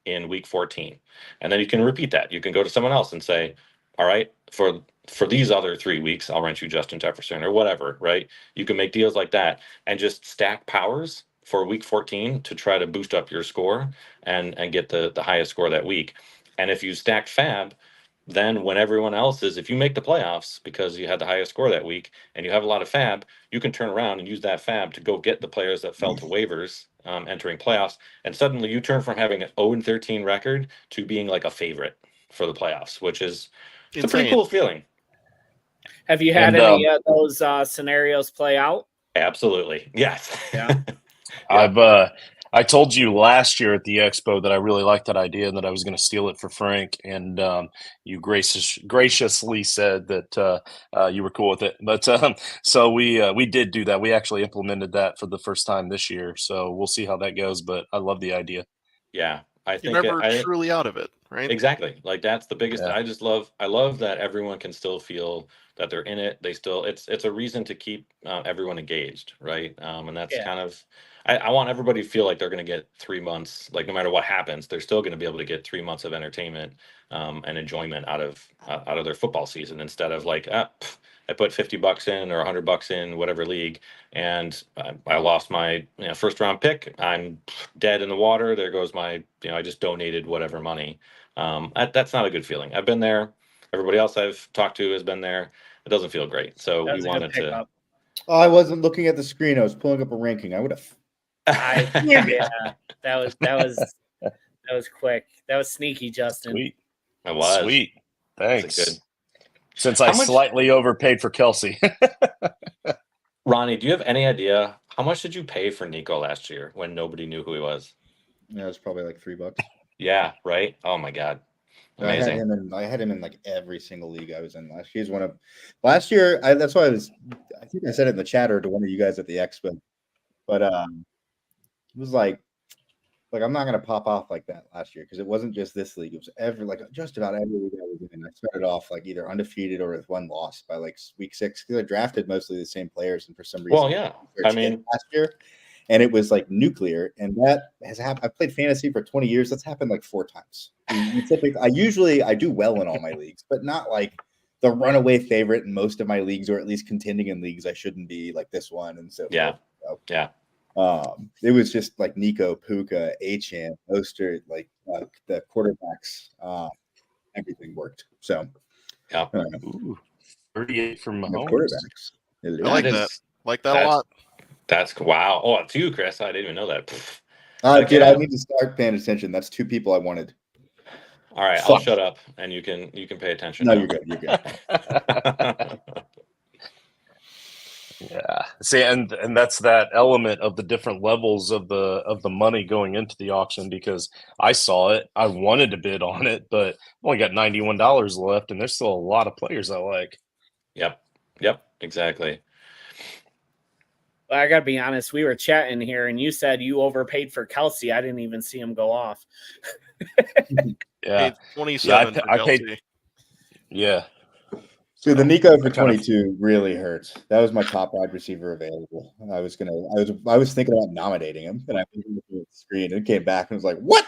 in week 14. And then you can repeat that. You can go to someone else and say, all right, for these other 3 weeks, I'll rent you Justin Jefferson or whatever, right? You can make deals like that and just stack powers for week 14 to try to boost up your score and get the highest score that week. And if you stack fab, then when everyone else if you make the playoffs because you had the highest score that week and you have a lot of fab, you can turn around and use that fab to go get the players that fell to waivers entering playoffs. And suddenly you turn from having an 0-13 record to being like a favorite for the playoffs, which is it's a pretty cool feeling. Have you had any of those scenarios play out? Absolutely. Yes. Yeah. I've I told you last year at the expo that I really liked that idea and that I was going to steal it for Frank, and you graciously said that you were cool with it. But so we did do that. We actually implemented that for the first time this year, so we'll see how that goes. But I love the idea. Yeah. I You're think never truly out of it, right? exactly. Like that's the biggest. Yeah. I love that everyone can still feel that they're in it. They still, it's a reason to keep everyone engaged, right? And that's Yeah. kind of, I want everybody to feel like they're going to get 3 months, like no matter what happens, they're still going to be able to get 3 months of entertainment and enjoyment out of their football season, instead of like, I put $50 in or $100 in whatever league, and I lost my first round pick. I'm dead in the water. There goes my, I just donated whatever money. That's not a good feeling. I've been there. Everybody else I've talked to has been there. It doesn't feel great. So That we was a good wanted to. pickup. Oh, I wasn't looking at the screen. I was pulling up a ranking. I would have. Yeah, that was quick. That was sneaky, Justin. Sweet. It was. Sweet. Thanks. Good. Since I slightly overpaid for Kelsey. Ronnie, do you have any idea how much did you pay for Nico last year when nobody knew who he was? Yeah, it was probably like $3. Yeah, right. Oh my God. Amazing. I had him in like every single league I was in last year. He's one of last year. That's why I think I said it in the chat or to one of you guys at the expo, but it was like I'm not gonna pop off like that last year, because it wasn't just this league. It was just about every league I was in. I started off like either undefeated or with one loss by like week 6, because I drafted mostly the same players, and for some reason, Well, yeah. I mean, last year, and it was like nuclear, and that has happened. I've played fantasy for 20 years. That's happened like 4 times. I do well in all my leagues, but not like the runaway favorite in most of my leagues, or at least contending in leagues I shouldn't be, like this one, and so yeah, forth. So, yeah. It was just like Nico, Puka, Achane, Ostert, like the quarterbacks. Everything worked. So, yeah. 38 from Mahomes. Quarterbacks. I like that. Like that a lot. That's wow. Oh, it's you, Chris. I didn't even know that. Dude, I need to start paying attention. That's 2 people I wanted. All right, I'll shut up and you can pay attention. No, you're good. You're good. Yeah. See, and that's that element of the different levels of the money going into the auction, because I saw it, I wanted to bid on it, but only got $91 left, and there's still a lot of players I like. Yep, exactly. Well, I gotta be honest, we were chatting here and you said you overpaid for Kelsey. I didn't even see him go off. Yeah. 27 yeah, for I Kelsey. paid. Yeah. Dude, the Nico for 22 really hurts. That was my top wide receiver available. I was thinking about nominating him, and I put him on the screen and came back and was like, "What?"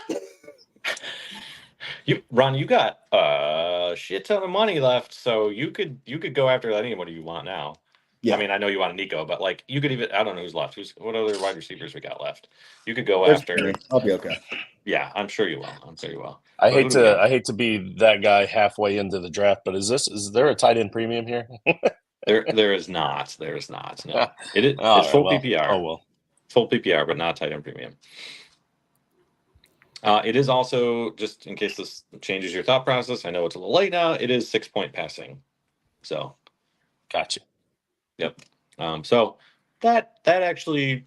Ron, you got a shit ton of money left, so you could go after anybody you want now. Yeah. I mean, I know you want a Nico, but like you could even, I don't know who's left. What other wide receivers we got left? You could go after. I'll be okay. Yeah, I'm sure you will. I hate to be that guy halfway into the draft, but is there a tight end premium here? There is not. There is not. No. It's full PPR. Oh well. Full PPR, but not tight end premium. It is also, just in case this changes your thought process, I know it's a little late now, it is 6-point passing. So gotcha. Yep. So that actually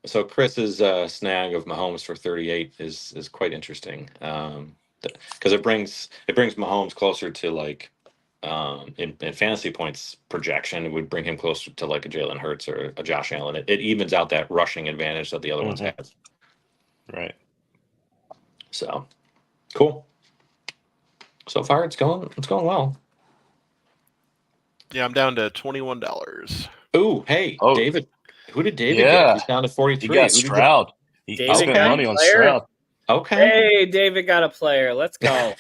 so Chris's snag of Mahomes for 38 is quite interesting, because it brings Mahomes closer to like in fantasy points projection. It would bring him closer to like a Jalen Hurts or a Josh Allen. It evens out that rushing advantage that the other ones have. Right. So cool. So far it's going well. Yeah, I'm down to $21. Ooh, hey, David. Who did David get? He's down to 43. He got Stroud. He spent money on Stroud. Okay. Hey, David got a player. Let's go.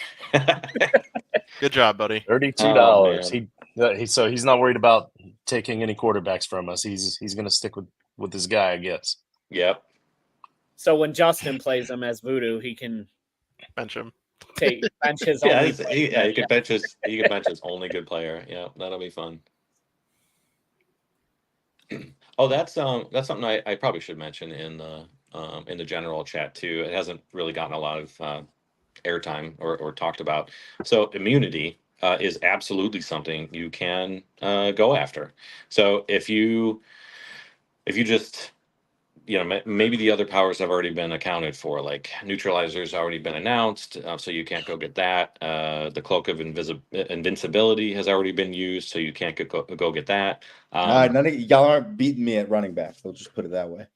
Good job, buddy. $32. So he's not worried about taking any quarterbacks from us. He's going to stick with this guy, I guess. Yep. So when Justin plays him as Voodoo, he can bench him. Bench his only. He could bench his only good player. Yeah, that'll be fun. Oh, that's something I probably should mention in the general chat too. It hasn't really gotten a lot of airtime or talked about. So immunity, is absolutely something you can go after. So if you just maybe the other powers have already been accounted for, like neutralizer's already been announced, so you can't go get that. The cloak of invincibility has already been used, so you can't go get that. None of y'all aren't beating me at running back. We'll just put it that way.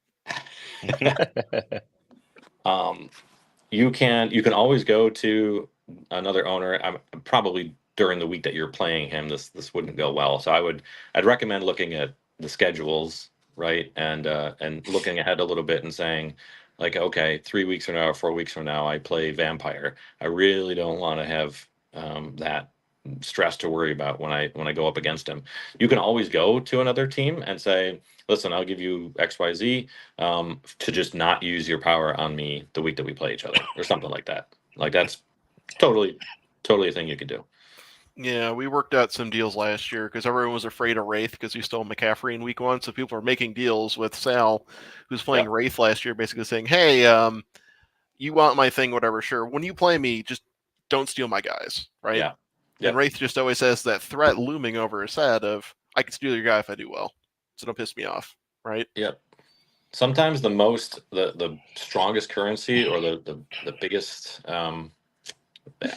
You can always go to another owner. I'm probably during the week that you're playing him, this wouldn't go well. So I'd recommend looking at the schedules, right, and looking ahead a little bit and saying, like, okay, 3 weeks from now or 4 weeks from now, I play Vampire. I really don't want to have that stress to worry about when I go up against him. You can always go to another team and say, listen, I'll give you XYZ to just not use your power on me the week that we play each other, or something like that. Like, that's totally a thing you could do. Yeah, we worked out some deals last year because everyone was afraid of Wraith because we stole McCaffrey in week 1. So people were making deals with Sal, who's playing Wraith last year, basically saying, hey, you want my thing, whatever, sure. When you play me, just don't steal my guys, right? Yeah. And Wraith just always has that threat looming over his head of, I can steal your guy if I do well. So don't piss me off, right? Yep. Sometimes the strongest currency, or the biggest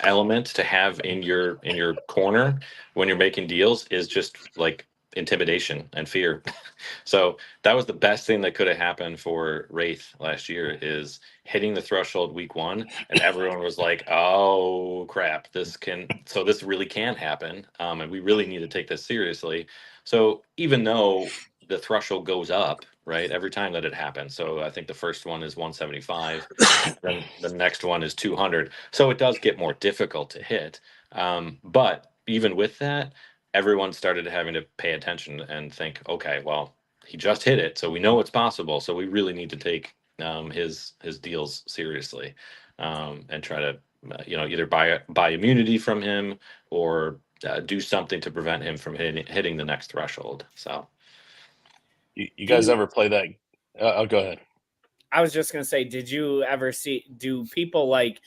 element to have in your corner when you're making deals is just like intimidation and fear. So that was the best thing that could have happened for Wraith last year, is hitting the threshold week 1, and everyone was like, oh crap, this really can happen, and we really need to take this seriously. So even though the threshold goes up, right, every time that it happens, so I think the first one is 175, then the next one is 200, so it does get more difficult to hit, but even with that, everyone started having to pay attention and think, okay, well, he just hit it, so we know it's possible, so we really need to take his deals seriously, and try to either buy immunity from him, or do something to prevent him from hitting the next threshold. So you guys ever play that? I'll go ahead. I was just going to say, did you ever do people like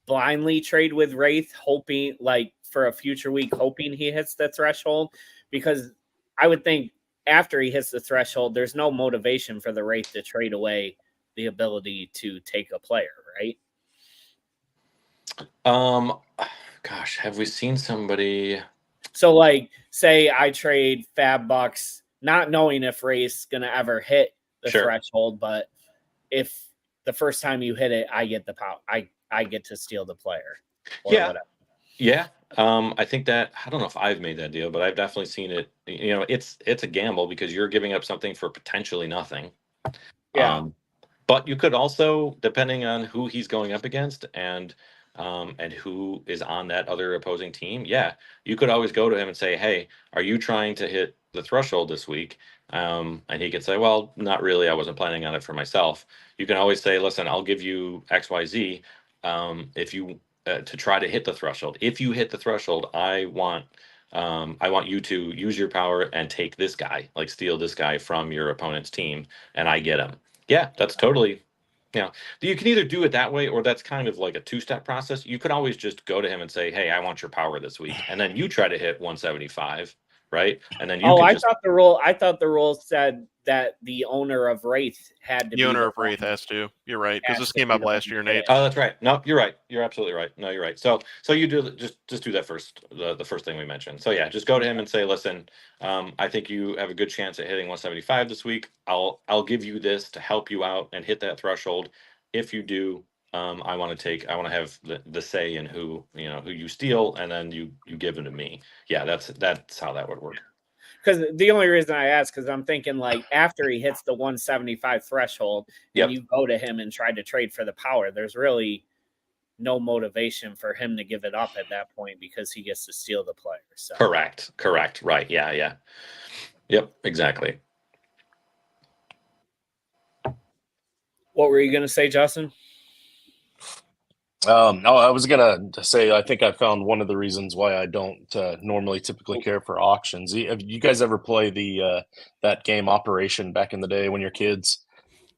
blindly trade with Wraith, hoping like for a future week, hoping he hits the threshold? Because I would think after he hits the threshold, there's no motivation for the Wraith to trade away the ability to take a player, right? Gosh, have we seen somebody? So like, say I trade Fab Bucks, not knowing if Wraith's going to ever hit the threshold, but if the first time you hit it, I get the power. I get to steal the player. Or whatever. Yeah. I think that, I don't know if I've made that deal, but I've definitely seen it. It's a gamble because you're giving up something for potentially nothing. Yeah. But you could also, depending on who he's going up against and who is on that other opposing team, you could always go to him and say, hey, are you trying to hit the threshold this week? And he could say, well, not really. I wasn't planning on it for myself. You can always say, listen, I'll give you XYZ if you to try to hit the threshold. If you hit the threshold, I want you to use your power and take this guy, like steal this guy from your opponent's team, and I get him. Yeah, that's totally. You can either do it that way, or that's kind of like a 2-step process. You could always just go to him and say, hey, I want your power this week. And then you try to hit 175, right? And then I thought the rule said that the owner of Wraith had to be. The owner of Wraith has to. You're right, because this came up last year, Nate. Oh, that's right. No, you're right. You're absolutely right. No, you're right. So you do just do that first, the first thing we mentioned. So just go to him and say, listen, I think you have a good chance at hitting 175 this week. I'll give you this to help you out and hit that threshold. If you do, I want to have the say in who you steal, and then you give them to me. Yeah, that's how that would work. Because the only reason I ask, because I'm thinking like after he hits the 175 threshold and you go to him and try to trade for the power, there's really no motivation for him to give it up at that point because he gets to steal the player. So. Correct. Right. Yeah. Yep, exactly. What were you going to say, Justin? No, I was going to say, I think I found one of the reasons why I don't normally typically care for auctions. Have you guys ever play that game Operation back in the day when you're kids?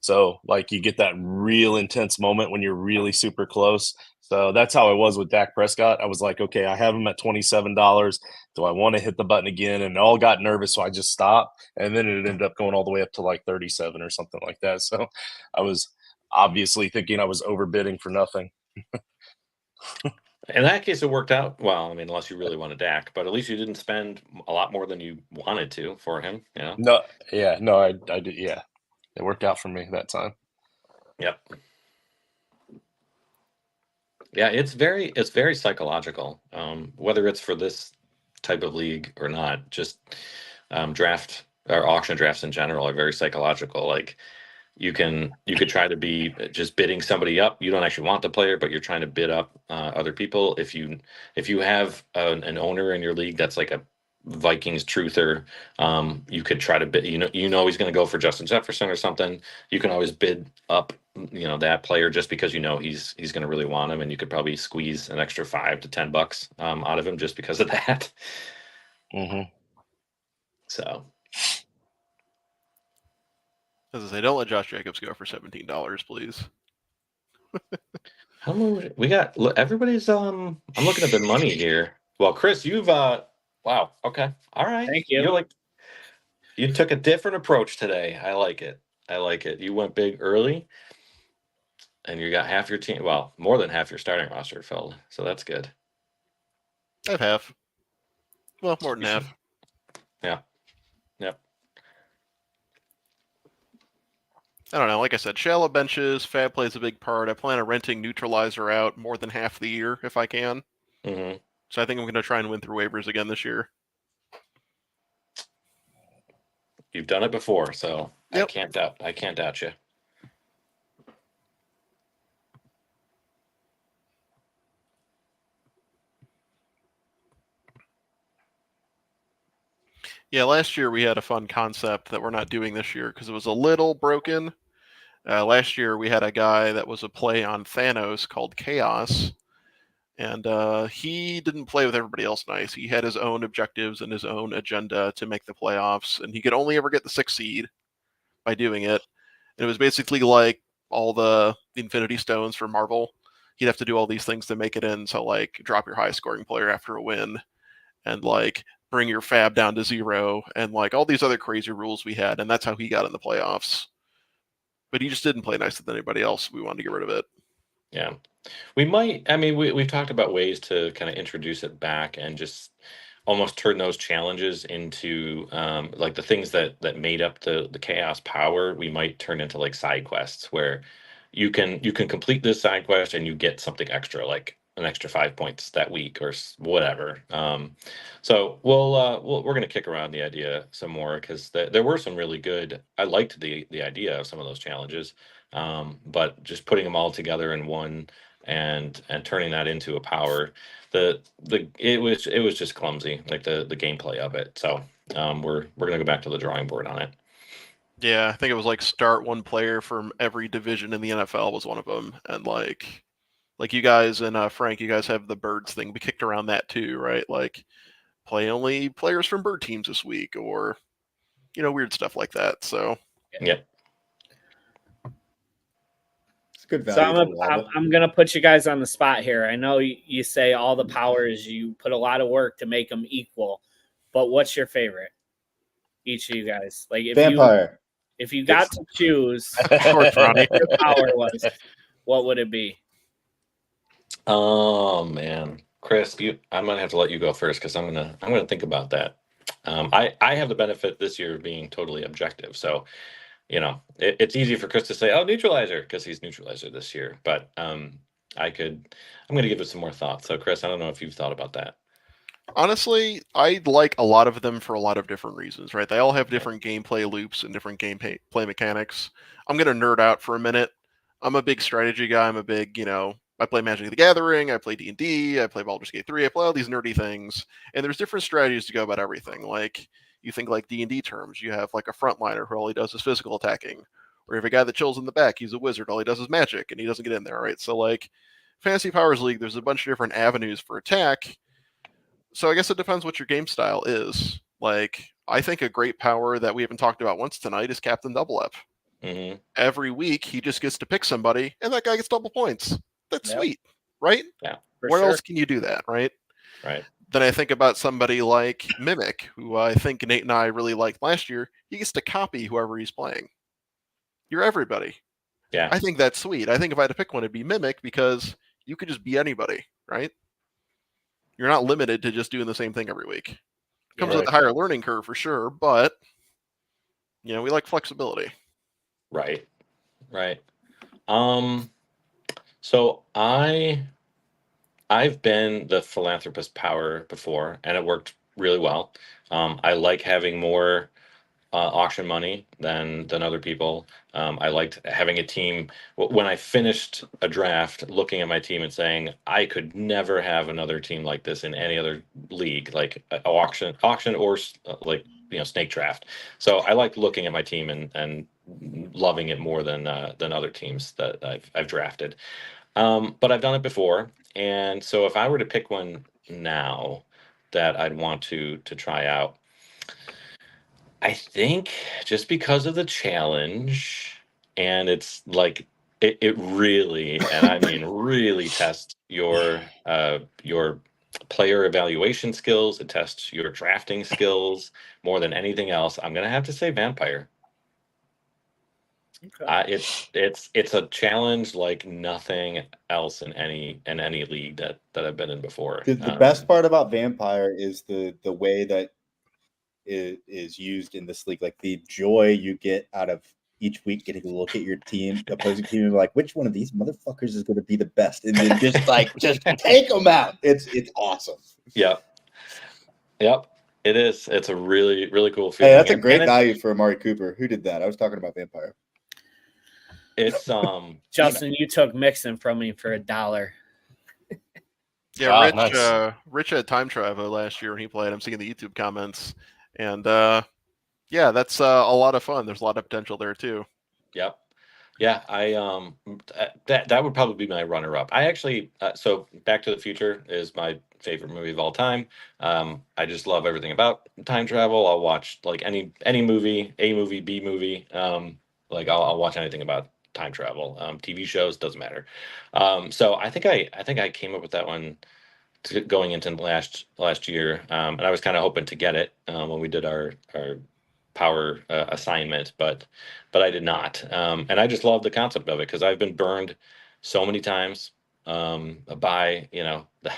So like you get that real intense moment when you're really super close. So that's how I was with Dak Prescott. I was like, okay, I have him at $27. Do I want to hit the button again? And all got nervous, so I just stopped. And then it ended up going all the way up to like 37 or something like that. So I was obviously thinking I was overbidding for nothing. In that case, it worked out well. I mean, unless you really wanted Dak, but at least you didn't spend a lot more than you wanted to for him. You know? No, yeah, no, I did. Yeah, it worked out for me that time. Yep. Yeah, it's very psychological. Whether it's for this type of league or not, just draft or auction drafts in general are very psychological. Like you could try to be just bidding somebody up. You don't actually want the player, but you're trying to bid up other people. If you have an owner in your league that's like a Vikings truther, you could try to bid. You know he's going to go for Justin Jefferson or something. You can always bid up, that player just because he's going to really want him, and you could probably squeeze an extra $5 to $10 out of him just because of that. Mm-hmm. So. As I say, don't let Josh Jacobs go for $17, please. How much we got? Look, everybody's I'm looking at the money here. Well, Chris, you've wow, okay. All right. Thank you. You took a different approach today. I like it. You went big early and you got half your team, well, more than half your starting roster filled. So that's good. I have half. Well, more than half. Yeah. Yep. I don't know. Like I said, shallow benches, fab plays a big part. I plan on renting Neutralizer out more than half the year if I can. Mm-hmm. So I think I'm going to try and win through waivers again this year. You've done it before, so yep. I can't doubt you. Yeah, last year we had a fun concept that we're not doing this year because it was a little broken. Last year we had a guy that was a play on Thanos called Chaos, and he didn't play with everybody else nice. He had his own objectives and his own agenda to make the playoffs, and he could only ever get the 6th seed by doing it. And it was basically like all the Infinity Stones for Marvel. He'd have to do all these things to make it in, so like drop your high scoring player after a win, and like bring your fab down to 0, and like all these other crazy rules we had, and that's how he got in the playoffs. But he just didn't play nicer than anybody else. We wanted to get rid of it. Yeah. We might, I mean, we've talked about ways to kind of introduce it back and just almost turn those challenges into like the things that made up the chaos power. We might turn into like side quests where you can complete this side quest and you get something extra, like an extra 5 points that week or whatever. So we're going to kick around the idea some more because there were some really good. I liked the idea of some of those challenges, but just putting them all together in one and turning that into a power, it was just clumsy, like the gameplay of it. So we're going to go back to the drawing board on it. Yeah, I think it was like start one player from every division in the NFL was one of them, and like you guys and Frank, you guys have the birds thing. We kicked around that too, right? Like play only players from bird teams this week, or weird stuff like that. So yeah. It's good value. So I'm gonna put you guys on the spot here. I know you say all the powers, you put a lot of work to make them equal, but what's your favorite? Each of you guys, like Vampire. If you got to choose what your power was, what would it be? Oh man, Chris, I'm gonna have to let you go first because I'm gonna think about that. I have the benefit this year of being totally objective, so it's easy for Chris to say, "Oh, neutralizer," because he's neutralizer this year. But I'm gonna give it some more thought. So, Chris, I don't know if you've thought about that. Honestly, I like a lot of them for a lot of different reasons, right? They all have different gameplay loops and different gameplay mechanics. I'm gonna nerd out for a minute. I'm a big strategy guy. I'm a big, I play Magic the Gathering, I play D&D, I play Baldur's Gate 3, I play all these nerdy things, and there's different strategies to go about everything. Like, you think like D&D terms, you have like a frontliner who all he does is physical attacking, or you have a guy that chills in the back, he's a wizard, all he does is magic, and he doesn't get in there, right? So like, Fantasy Powers League, there's a bunch of different avenues for attack, so I guess it depends what your game style is. Like, I think a great power that we haven't talked about once tonight is Captain Double Up. Mm-hmm. Every week, he just gets to pick somebody, and that guy gets double points. That's sweet. right? Yeah. Where else can you do that, right? Right. Then I think about somebody like Mimic, who I think Nate and I really liked last year. He gets to copy whoever he's playing. You're everybody. Yeah. I think that's sweet. I think if I had to pick one, it'd be Mimic, because you could just be anybody, right? You're not limited to just doing the same thing every week. Comes with a higher learning curve for sure, but we like flexibility. Right. Right. So I've been the philanthropist power before, and it worked really well. I like having more auction money than other people. I liked having a team. When I finished a draft, looking at my team and saying, I could never have another team like this in any other league, like auction or like snake draft. So I like looking at my team and loving it more than other teams that I've drafted. But I've done it before, and so if I were to pick one now that I'd want to try out, I think just because of the challenge, and it's like it really, and I mean really tests your player evaluation skills. It tests your drafting skills more than anything else. I'm gonna have to say Vampire. Okay. It's a challenge like nothing else in any league that I've been in before. The best part about Vampire is the way that it is used in this league. Like the joy you get out of each week getting to look at your team, opposing team, and like, which one of these motherfuckers is going to be the best, and then just take them out. It's awesome. Yep. It is. It's a really, really cool feeling. Hey, that's a great value for Amari Cooper. Who did that? I was talking about Vampire. It's Justin, you took Mixon from me for $1. Yeah, Rich. Nice. Rich had time travel last year when he played. I'm seeing the YouTube comments, and yeah, that's a lot of fun. There's a lot of potential there too. Yep. Yeah, I that would probably be my runner-up. I actually so Back to the Future is my favorite movie of all time. I just love everything about time travel. I'll watch like any movie, A movie, B movie. Like I'll watch anything about time travel. TV shows, doesn't matter. So I think I came up with that one going into last year, and I was kind of hoping to get it when we did our power assignment, but I did not. And I just love the concept of it because I've been burned so many times by the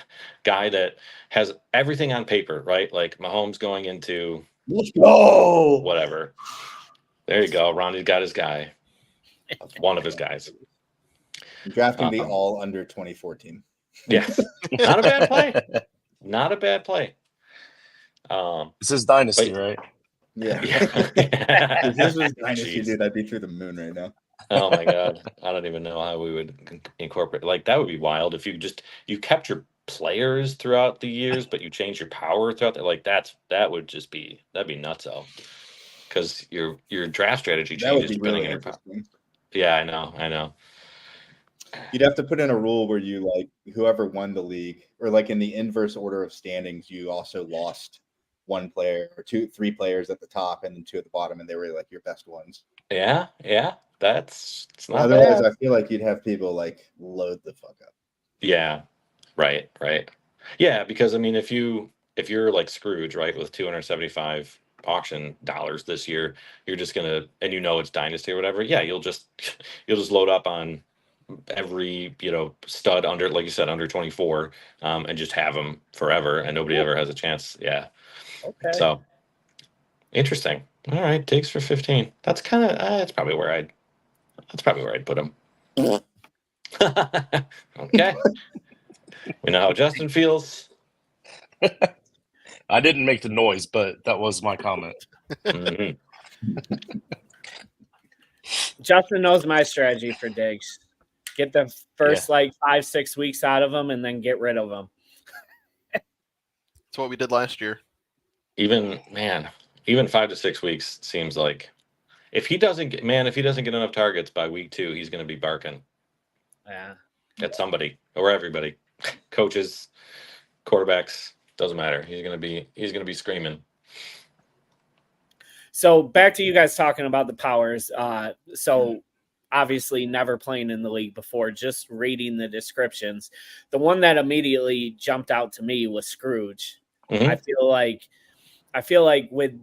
guy that has everything on paper, right? Like Mahomes going into Let's go. whatever. There you go. Ronnie's got his guy. One of his guys. Drafting the all under 2014. Yes. Not a bad play. Not a bad play. This is Dynasty, right? Yeah. If this was Dynasty, dude, I'd be through the moon right now. Oh my God. I don't even know how we would incorporate. Like that would be wild if you kept your players throughout the years, but you changed your power throughout like that'd be nutso. Because your draft strategy changes depending on your power. Yeah, I know. You'd have to put in a rule where you like whoever won the league, or like in the inverse order of standings, you also lost one player or three players at the top and then two at the bottom, and they were like your best ones. Yeah, it's not otherwise bad. I feel like you'd have people like load the fuck up. Yeah, right. Yeah, because I mean, if you're like Scrooge, right, with 275 auction dollars this year, you're just gonna, and it's Dynasty or whatever. Yeah, you'll just load up on every stud under, like you said, under 24, and just have them forever, and nobody ever has a chance. Yeah. Okay. So interesting. All right, takes for 15. That's kind of that's probably where I'd put him. Okay. We know how Justin feels. I didn't make the noise, but that was my comment. Mm-hmm. Justin knows my strategy for Diggs. Get the first 5-6 weeks out of them and then get rid of them. That's what we did last year. Even 5 to 6 weeks seems like if he doesn't get enough targets by week 2, he's going to be barking. Yeah. At somebody or everybody, coaches, quarterbacks, doesn't matter. He's going to be screaming. So back to you guys talking about the powers. So obviously never playing in the league before, just reading the descriptions, the one that immediately jumped out to me was Scrooge. Mhm. I feel like with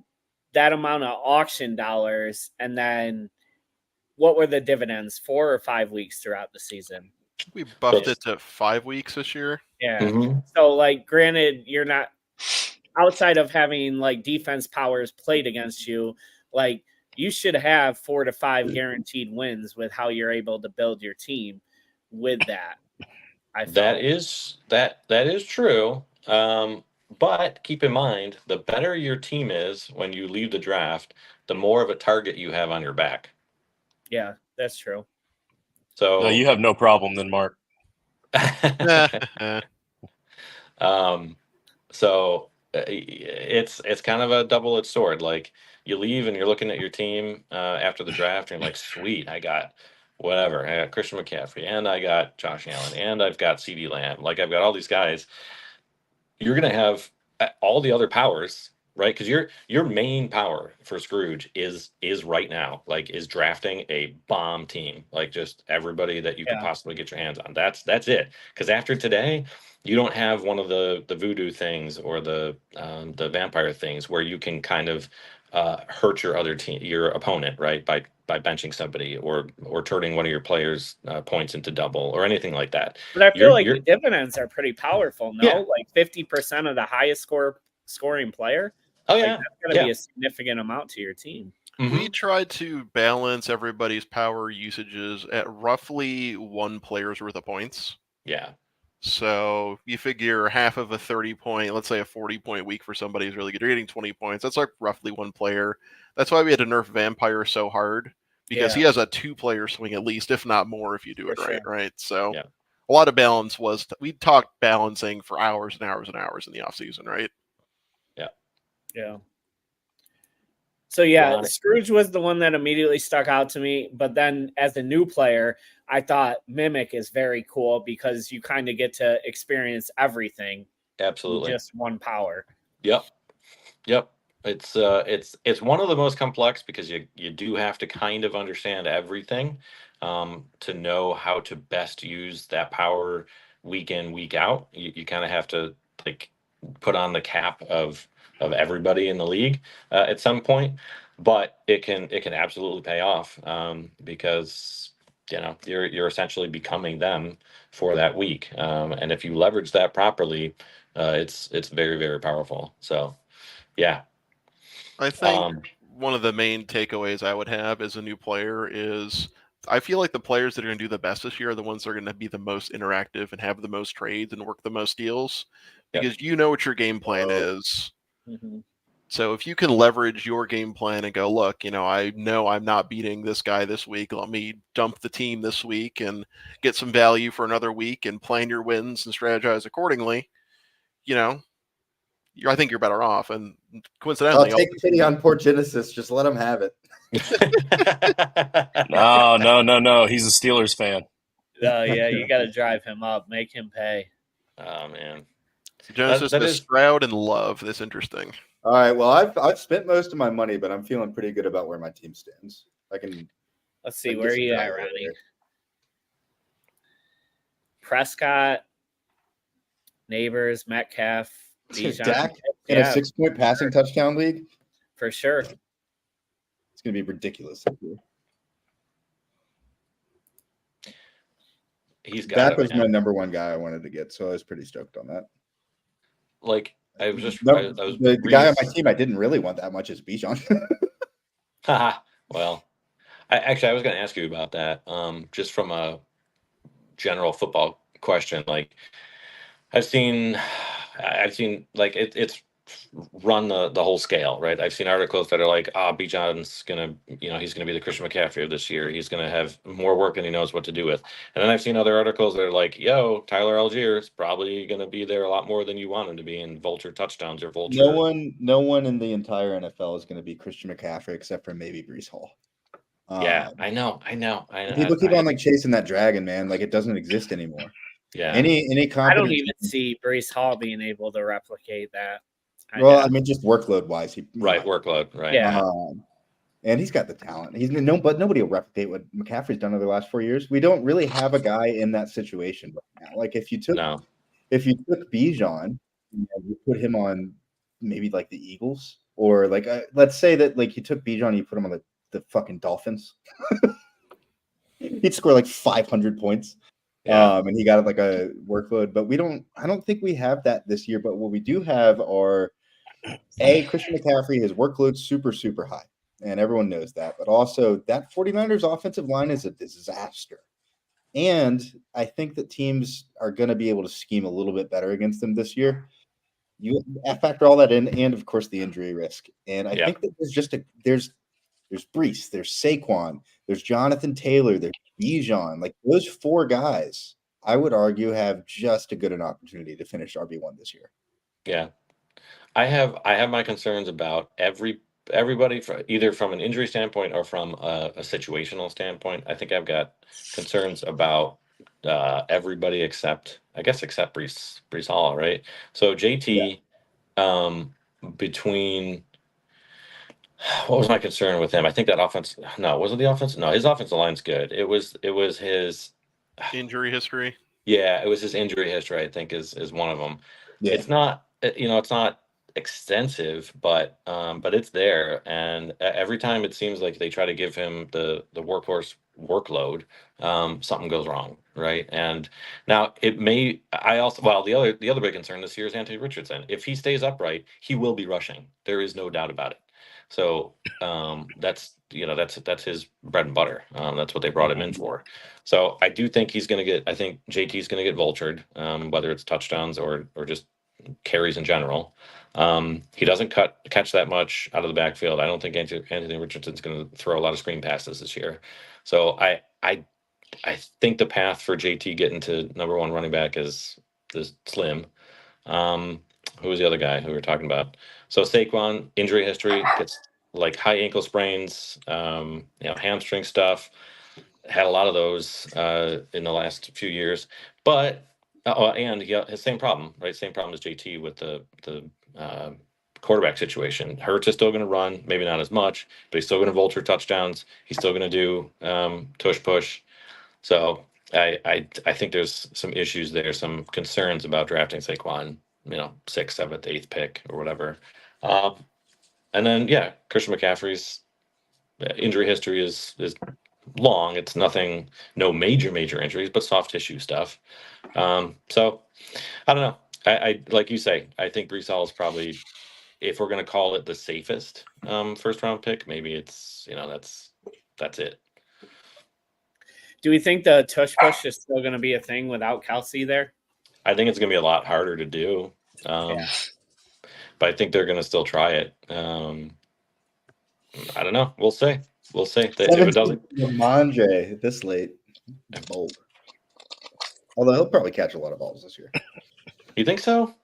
that amount of auction dollars, and then what were the dividends, 4 or 5 weeks throughout the season? We buffed it to 5 weeks this year. Yeah. Mhm. So, like, granted, you're not outside of having like defense powers played against you, like you should have 4 to 5 guaranteed wins with how you're able to build your team with that. That is true. But keep in mind, the better your team is when you leave the draft, the more of a target you have on your back. Yeah, that's true. So No, you have no problem then, Mark. So it's kind of a double-edged sword. Like you leave and you're looking at your team after the draft, and you're like, sweet, I got whatever. I got Christian McCaffrey, and I got Josh Allen, and I've got CD Lamb. Like I've got all these guys. You're gonna have all the other powers, right? Because your main power for Scrooge is right now, like is drafting a bomb team, like just everybody that you could possibly get your hands on. That's it. Because after today, you don't have one of the voodoo things or the vampire things where you can kind of hurt your other team, your opponent, right? By benching somebody or turning one of your players' points into double or anything like that. But I feel like the dividends are pretty powerful. No, Yeah. like 50% of the highest scoring player. Oh like, yeah, that's going to be a significant amount to your team. Mm-hmm. We tried to balance everybody's power usages at roughly one player's worth of points. Yeah. So you figure half of a 30-point, let's say a 40-point week for somebody who's really good. You're getting 20 points. That's like roughly one player. That's why we had to nerf Vampire so hard, because he has a 2-player swing at least, if not more, if you do it right. So a lot of balance was we talked balancing for hours and hours and hours in the offseason, right? Yeah. So Scrooge was the one that immediately stuck out to me. But then as a new player, I thought Mimic is very cool because you kind of get to experience everything. Absolutely. Just one power. Yep. It's one of the most complex because you do have to kind of understand everything to know how to best use that power week in, week out. You kind of have to like put on the cap of everybody in the league at some point, but it can absolutely pay off because you're essentially becoming them for that week, and if you leverage that properly, it's very, very powerful. So yeah, I think one of the main takeaways I would have as a new player is I feel like the players that are going to do the best this year are the ones that are going to be the most interactive and have the most trades and work the most deals, because you know what your game plan is. Mm-hmm. So if you can leverage your game plan and go, look, I know I'm not beating this guy this week. Let me dump the team this week and get some value for another week and plan your wins and strategize accordingly. I think you're better off. And coincidentally, I'll take pity on poor Genesis. Just let him have it. No. He's a Steelers fan. Oh yeah, you got to drive him up, make him pay. Oh man, Genesis is Stroud and Love. That's interesting. All right. Well, I've spent most of my money, but I'm feeling pretty good about where my team stands. Let's see, where are you at, Ronnie? Prescott, Neighbors, Metcalf, Bijan. Dak in a 6-point passing touchdown league? For sure. It's going to be ridiculous. Dak was my number one guy I wanted to get, so I was pretty stoked on that. Like, I was just the guy on my team I didn't really want that much is Bijan. Well, I was going to ask you about that. Just from a general football question, like I've seen like it's run the whole scale, right? I've seen articles that are like, Bijan's gonna, he's gonna be the Christian McCaffrey of this year. He's gonna have more work than he knows what to do with. And then I've seen other articles that are like, Tyler Algier is probably gonna be there a lot more than you want him to be in vulture touchdowns or vulture. No one in the entire NFL is gonna be Christian McCaffrey except for maybe Breece Hall. I know. People keep on chasing that dragon, man. Like it doesn't exist anymore. Yeah. Any I don't even see Breece Hall being able to replicate that. Well, I mean, just workload wise, workload, right? Yeah. and he's got the talent. But nobody will replicate what McCaffrey's done over the last 4 years. We don't really have a guy in that situation right now. Like if you took Bijan and you put him on maybe like the Eagles, or like let's say that like you took Bijan and you put him on the fucking Dolphins, he'd score like 500 points. Yeah. And he got like a workload, but I don't think we have that this year. But what we do have are Christian McCaffrey, his workload's super, super high, and everyone knows that. But also that 49ers offensive line is a disaster. And I think that teams are going to be able to scheme a little bit better against them this year. You factor all that in, and of course the injury risk. And I think that there's Brees, there's Saquon, there's Jonathan Taylor, there's Bijan. Like those 4 guys, I would argue, have just a good an opportunity to finish RB1 this year. Yeah, I have my concerns about everybody, either from an injury standpoint or from a situational standpoint. I think I've got concerns about everybody except Brees Hall, right? So JT, between. What was my concern with him? I think that offense. No, was it the offense? No, his offensive line's good. It was his injury history. Yeah, it was his injury history. I think is one of them. Yeah. It's not it's not extensive, but it's there. And every time it seems like they try to give him the workhorse workload, something goes wrong, right? And now it may. The other big concern this year is Anthony Richardson. If he stays upright, he will be rushing. There is no doubt about it. So that's his bread and butter. That's what they brought him in for. So I do think he's going to get. I think JT's going to get vultured, whether it's touchdowns or just carries in general. He doesn't catch that much out of the backfield. I don't think Anthony Richardson's going to throw a lot of screen passes this year. So I think the path for JT getting to #1 running back is slim. Who was the other guy who we were talking about? So Saquon, injury history, gets like high ankle sprains, hamstring stuff. Had a lot of those in the last few years. But and he got his same problem, right? Same problem as JT with the quarterback situation. Hurts is still going to run, maybe not as much, but he's still going to vulture touchdowns. He's still going to do tush push. So I think there's some issues there, some concerns about drafting Saquon, 6th, 7th, 8th pick or whatever. And then Christian McCaffrey's injury history is long. It's no major injuries, but soft tissue stuff. So I don't know. I like you say, I think Brees Hall is probably, if we're going to call it the safest first round pick, maybe it's that's it. Do we think the tush push is still going to be a thing without Kelsey there? I think it's going to be a lot harder to do. But I think they're going to still try it. I don't know. We'll see. If it doesn't. Ramondre this late. Bold. Although he'll probably catch a lot of balls this year. You think so?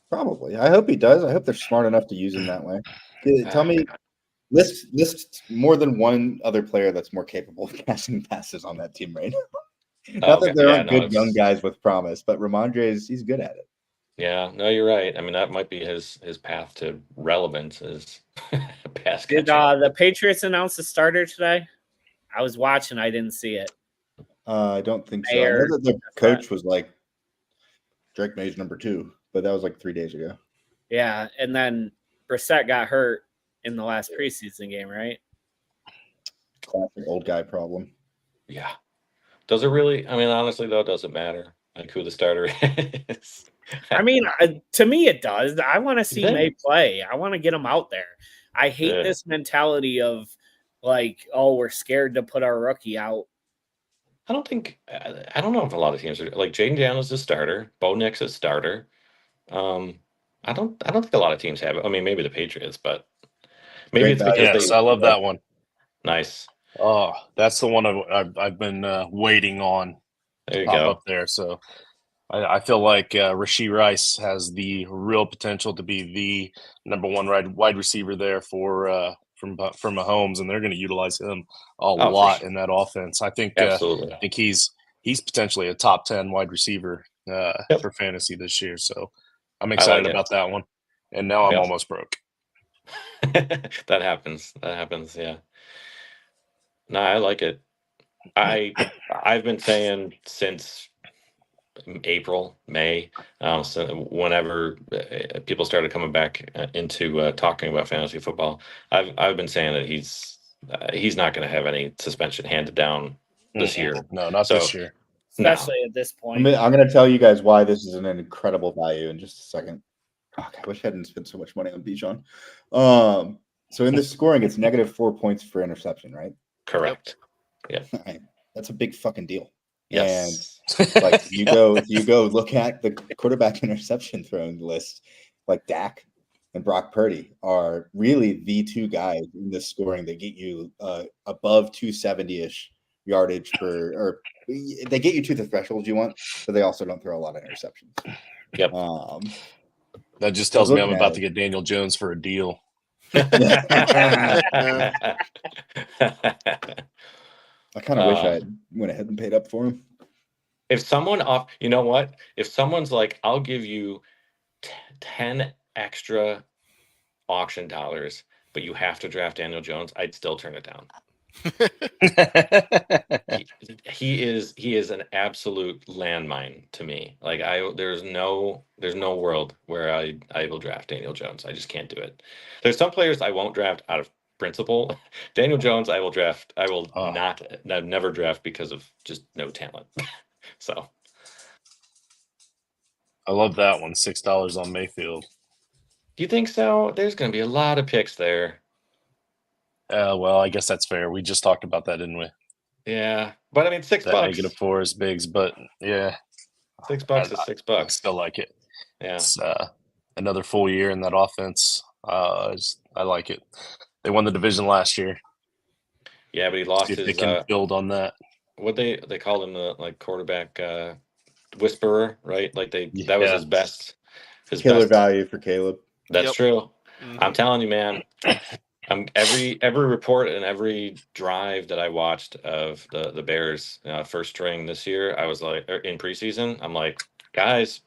Probably. I hope he does. I hope they're smart enough to use him that way. Tell me, list more than one other player that's more capable of catching passes on that team right now. Not that there aren't good young guys with promise, but Ramondre he's good at it. Yeah, no, you're right. I mean, that might be his path to relevance is pass catching. Did the Patriots announce the starter today? I was watching. I didn't see it. I don't think so. I know that the coach was like, Drake May's #2, but that was like 3 days ago. Yeah, and then Brissett got hurt in the last preseason game, right? Classic old guy problem. Yeah. Does it really? I mean, honestly, though, it doesn't matter like who the starter is. I mean, to me, it does. I want to see May play. I want to get him out there. I hate this mentality of like, oh, we're scared to put our rookie out. I don't know if a lot of teams are like Jaden Daniels is a starter. Bo Nix is a starter. I don't think a lot of teams have it. I mean, maybe the Patriots, but maybe it's because I love that one. Nice. Oh, that's the one I've been waiting on to pop up there. So I feel like Rashee Rice has the real potential to be the #1 wide receiver there for Mahomes, and they're going to utilize him a lot in that offense. I think absolutely. I think he's potentially a top 10 wide receiver for fantasy this year. So I'm excited about that one. And now I'm almost broke. That happens. That happens. Yeah. No, I like it. I've been saying since April, May, so whenever people started coming back into talking about fantasy football, I've been saying that he's not going to have any suspension handed down this year. No, not So this year. no. especially at this point. I'm going to tell you guys why this is an incredible value in just a second. Fuck, I wish I hadn't spent so much money on Bijan. So in this scoring, it's -4 points for interception, right? Correct. Yeah. That's a big fucking deal. Yes. And like you go look at the quarterback interception throwing list, like Dak and Brock Purdy are really the two guys in this scoring that get you above 270-ish yardage per, or they get you to the threshold you want, but they also don't throw a lot of interceptions. Yep. That just tells me I'm about to get Daniel Jones for a deal. I kind of wish I went ahead and paid up for him. If someone you know what? If someone's like, I'll give you 10 extra auction dollars, but you have to draft Daniel Jones, I'd still turn it down. He is an absolute landmine to me. Like there's no world where I will draft Daniel Jones. I just can't do it. There's some players I won't draft out of principle. Daniel Jones I will draft. I will never draft because of just no talent. So I love that one. $6 on Mayfield. Do you think so? There's going to be a lot of picks there. Well, I guess that's fair. We just talked about that, didn't we? Yeah, but I mean, $6. -4 is bigs, but yeah, $6 is $6. I still like it. Yeah, it's another full year in that offense. I like it. They won the division last year. Yeah, but he lost See if his. they can build on that. What they called him the quarterback whisperer, right? Like that was his best. His killer best value for Caleb. That's true. Mm-hmm. I'm telling you, man. Every report and every drive that I watched of the Bears first string this year, I was like, in preseason, I'm like, guys,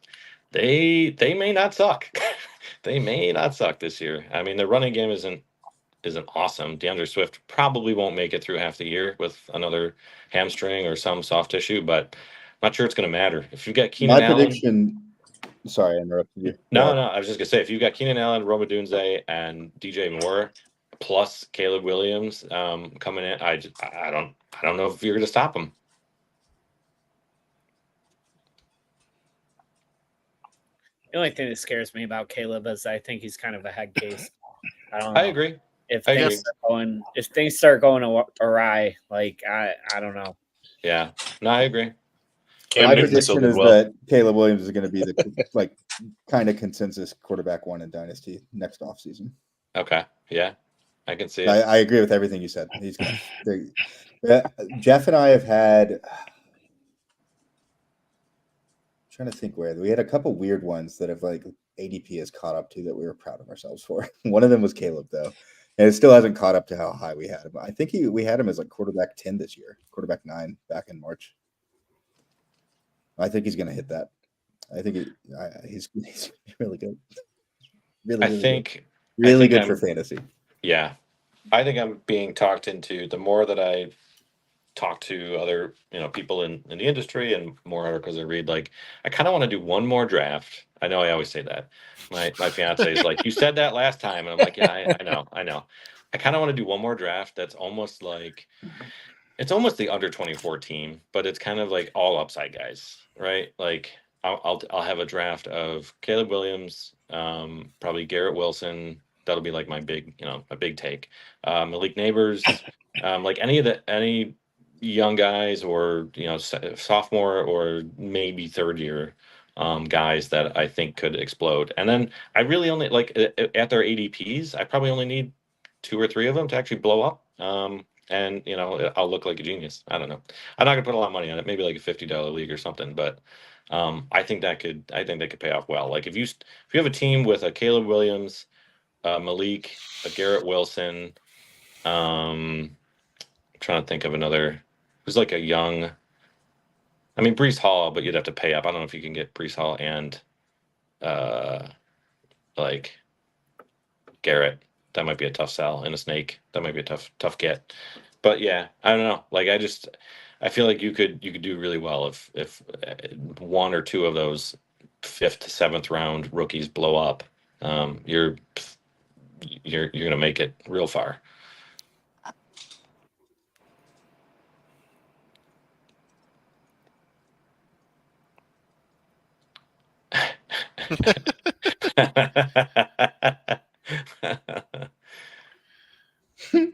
they may not suck. They may not suck this year. I mean, the running game isn't awesome. DeAndre Swift probably won't make it through half the year with another hamstring or some soft tissue, but I'm not sure it's going to matter. If you got Keenan Allen, prediction. Sorry, I interrupted you. No. I was just gonna say, if you've got Keenan Allen, Roma Dunze, and DJ Moore, plus Caleb Williams coming in, I don't know if you're gonna stop them. The only thing that scares me about Caleb is I think he's kind of a head case. I don't know. I agree. If things start going awry, like I don't know. Yeah, no, I agree. My prediction is that Caleb Williams is going to be the kind of consensus quarterback one in Dynasty next offseason. Okay, yeah, I can see it. I agree with everything you said. He's Jeff and I have had. I'm trying to think where we had a couple weird ones that have like ADP has caught up to that we were proud of ourselves for. One of them was Caleb though, and it still hasn't caught up to how high we had him. I think we had him as like quarterback 10 this year, quarterback 9 back in March. I think he's going to hit that. I think he's really good. Really good for fantasy. Yeah. I think I'm being talked into, the more that I talk to other, people in the industry and more articles I read, like I kind of want to do one more draft. I know I always say that. My fiance is like, you said that last time. And I'm like, yeah, I know. I kind of want to do one more draft. That's almost like, it's almost the under 24 team, but it's kind of like all upside guys, right? Like I'll have a draft of Caleb Williams, probably Garrett Wilson. That'll be like my big, a big take. Malik Neighbors, like any young guys or sophomore or maybe third year guys that I think could explode. And then I really only like at their ADPs, I probably only need 2 or 3 of them to actually blow up. And I'll look like a genius. I don't know. I'm not gonna put a lot of money on it. Maybe like a $50 league or something. But I think that could pay off well. Like if you have a team with a Caleb Williams, Malik, a Garrett Wilson, I'm trying to think of another who's like a young. I mean Breece Hall, but you'd have to pay up. I don't know if you can get Breece Hall and like Garrett. that might be a tough sell. In a snake, that might be a tough get. But yeah, I don't know. Like I feel like you could do really well if one or two of those 5th to 7th round rookies blow up. You're gonna make it real far.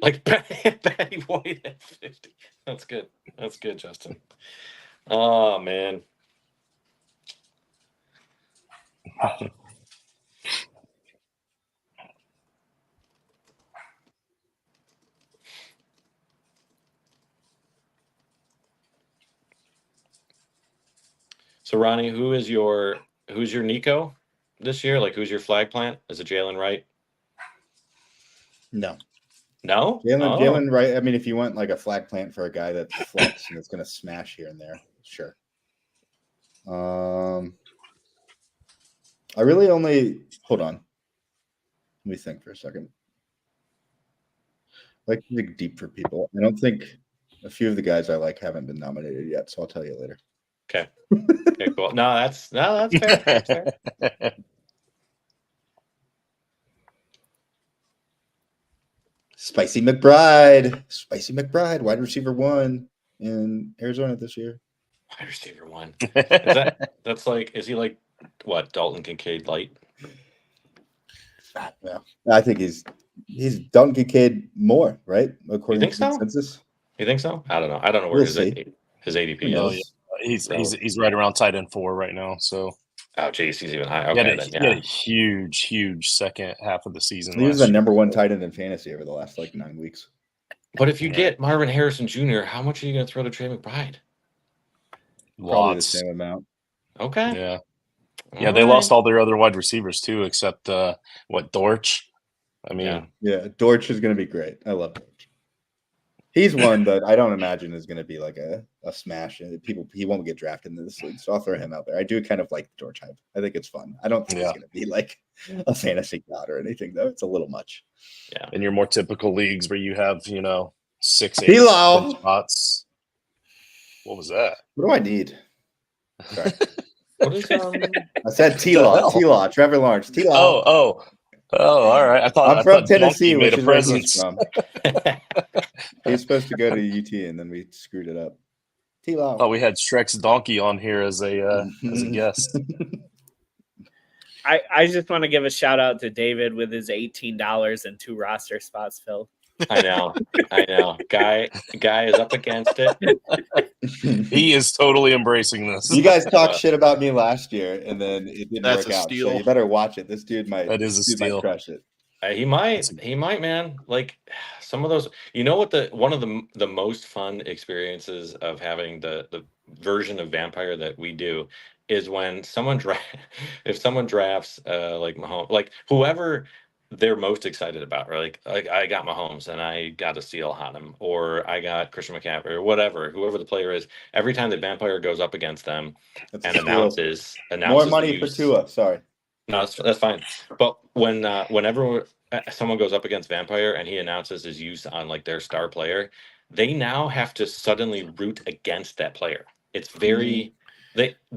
Like Betty White at 50. That's good. That's good, Justin. Oh man. So Ronnie, who's your Nico this year? Like, who's your flag plant? Is it Jalen Wright? No. No? Jalen Wright. I mean, if you want like a flag plant for a guy that's flex and it's going to smash here and there, sure. I really only hold on. Let me think for a second. I like to dig deep for people. I don't think a few of the guys I like haven't been nominated yet, so I'll tell you later. Okay. Okay, cool. No, that's fair. That's fair. Spicy McBride, wide receiver 1 in Arizona this year. Wide receiver 1. Is he like what, Dalton Kincaid light? Yeah, I think he's Dalton Kincaid more, right? You According think to so? consensus. You think so? I don't know. I don't know where We'll his see. ADP Oh, is. yeah. He's right around tight end 4 right now. So Oh, geez, he's even higher. he Okay, had a huge second half of the season. He was the last year. number 1 tight end in fantasy over the last like 9 weeks. But if you get Marvin Harrison Jr., how much are you going to throw to Trey McBride? Probably the same amount. Okay. Yeah. All They right. lost all their other wide receivers too, except Dortch. I mean, yeah, Dortch is going to be great. I love Dortch. He's one that I don't imagine is going to be like a smash. He won't get drafted into this league, so I'll throw him out there. I do kind of like the Dortch hype. I think it's fun. I don't think he's going to be like a fantasy god or anything, though. It's a little much. Yeah. In your more typical leagues where you have 6, 8 T-Law. spots. What was that? What do I need? Sorry. What is I said T-Law, Trevor Lawrence. T-Law. Oh, all right. I thought from Tennessee, Donkey made which a is where he's presence. from. He was supposed to go to UT, and then we screwed it up. T-Law. Thought we had Shrek's Donkey on here as a guest. I just want to give a shout out to David with his $18 and 2 roster spots filled. I know. Guy is up against it. He is totally embracing this. You guys talked shit about me last year, and then it didn't That's work a out. steal. So you better watch it. This dude might. That is a steal. Might crush it. He might, man. Like some of those, what one of the most fun experiences of having the version of Vampire that we do is when someone if someone drafts like Mahomes, like whoever they're most excited about, right? Like I got Mahomes and I got a steal on him, or I got Christian McCaffrey, or whoever the player is. Every time the Vampire goes up against them and announces more money for Tua. Sorry. No, that's fine. But whenever someone goes up against Vampire and he announces his use on like their star player, they now have to suddenly root against that player. It's very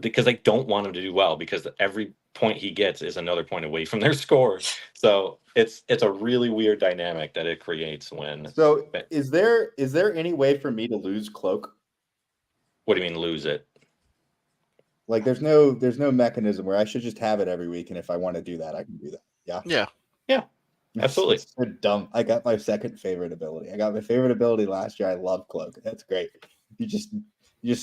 because they don't want him to do well, because every point he gets is another point away from their score. So it's a really weird dynamic that it creates when. So is there any way for me to lose Cloak? What do you mean lose it? Like there's no mechanism where I should just have it every week, and if I want to do that, I can do that. Yeah. Absolutely. It's so dumb. I got my second favorite ability. I got my favorite ability last year. I love Cloak. That's great. You just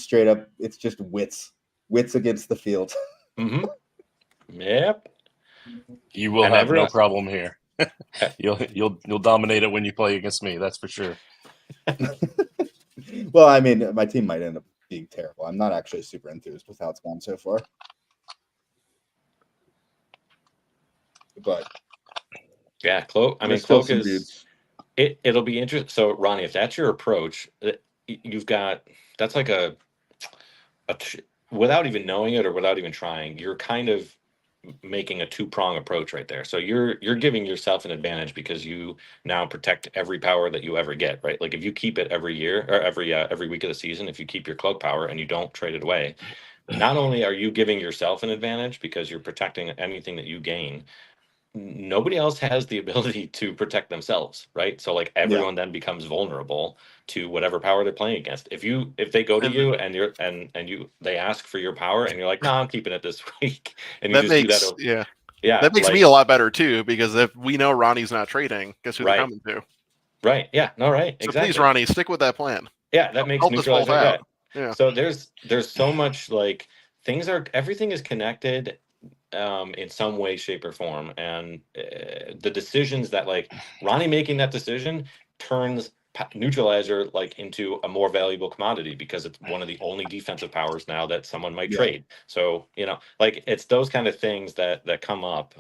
straight up. It's just wits against the field. Mm-hmm. Yep. You will have no problem here. You'll dominate it when you play against me. That's for sure. Well, I mean, my team might end up being terrible. I'm not actually super enthused with how it's gone so far. But yeah, Cloak. I mean, Cloak is. It'll be interesting. So, Ronnie, if that's your approach, you've got that's like without even knowing it or without even trying, you're kind of making a two-prong approach right there. So you're giving yourself an advantage because you now protect every power that you ever get, right? Like if you keep it every year or every week of the season, if you keep your cloak power and you don't trade it away, not only are you giving yourself an advantage because you're protecting anything that you gain, nobody else has the ability to protect themselves, right? So like everyone then becomes vulnerable to whatever power they're playing against. If they go to And- you and they ask for your power and you're like, no, I'm keeping it this week, and you That just makes do that. Yeah, that makes like, me a lot better too, because if we know Ronnie's not trading, guess who they're Right. coming to? right. Yeah, no, right. So Exactly. please, Ronnie, stick with that plan. Yeah, that makes Help us both neutralizer. Yeah. out. Yeah. So there's so much, like, everything is connected in some way, shape, or form, and the decisions that, like, Ronnie making that decision turns neutralizer like into a more valuable commodity because it's one of the only defensive powers now that someone might trade. So like, it's those kind of things that come up,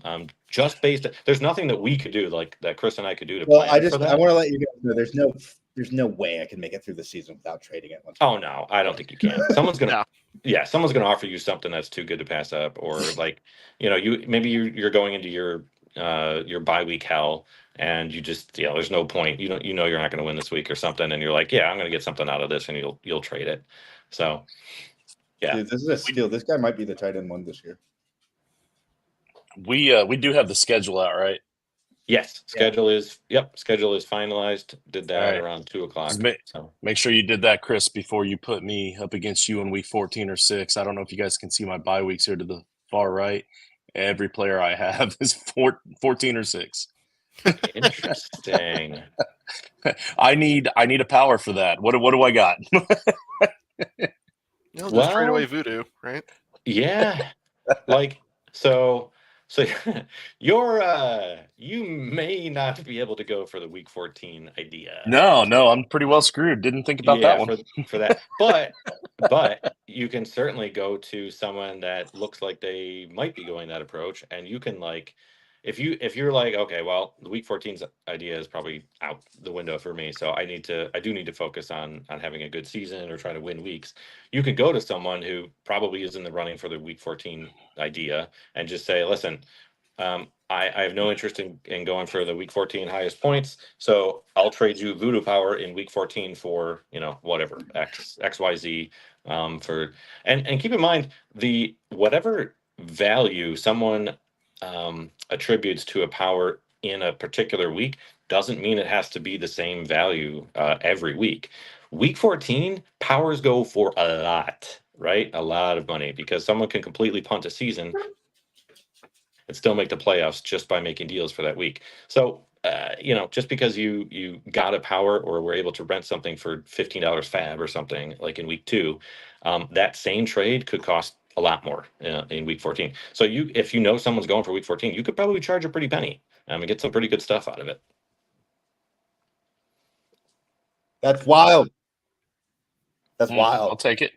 just based. There's nothing that we could do, like that Chris and I could do to plan I for that. want to let you know there's no way I can make it through the season without trading it. Oh no, I don't think you can. Someone's gonna No. yeah, someone's gonna offer you something that's too good to pass up, or like, you're going into your bye week hell, and you just, there's no point. You're not gonna win this week or something, and you're like, yeah, I'm gonna get something out of this, and you'll trade it. So yeah. Dude, this is a steal. This guy might be the tight end one this year. We do have the schedule out, right? Yes, schedule is finalized. Did that All right. around 2:00. So make sure you did that, Chris, before you put me up against you in week 14 or 6. I don't know if you guys can see my bye weeks here to the far right. Every player I have is 14 or 6. Interesting. I need a power for that. What do I got? Just trade away voodoo, right? Yeah. Like, so you may not be able to go for the week 14 idea. No, I'm pretty well screwed. Didn't think about that one. for that. But you can certainly go to someone that looks like they might be going that approach, and you can, like, if you're like, okay, well, the week 14's idea is probably out the window for me, so I do need to focus on having a good season or trying to win weeks. You could go to someone who probably is in the running for the week 14 idea and just say, listen, I have no interest in going for the week 14 highest points, so I'll trade you voodoo power in week 14 for whatever XYZ, for and keep in mind, the whatever value someone attributes to a power in a particular week doesn't mean it has to be the same value every week. Week 14 powers go for a lot, right? A lot of money, because someone can completely punt a season and still make the playoffs just by making deals for that week. So, just because you got a power or were able to rent something for $15 fab or something like in week 2, that same trade could cost a lot more in week 14. So if you know someone's going for week 14, you could probably charge a pretty penny and get some pretty good stuff out of it. That's wild. That's wild. I'll take it.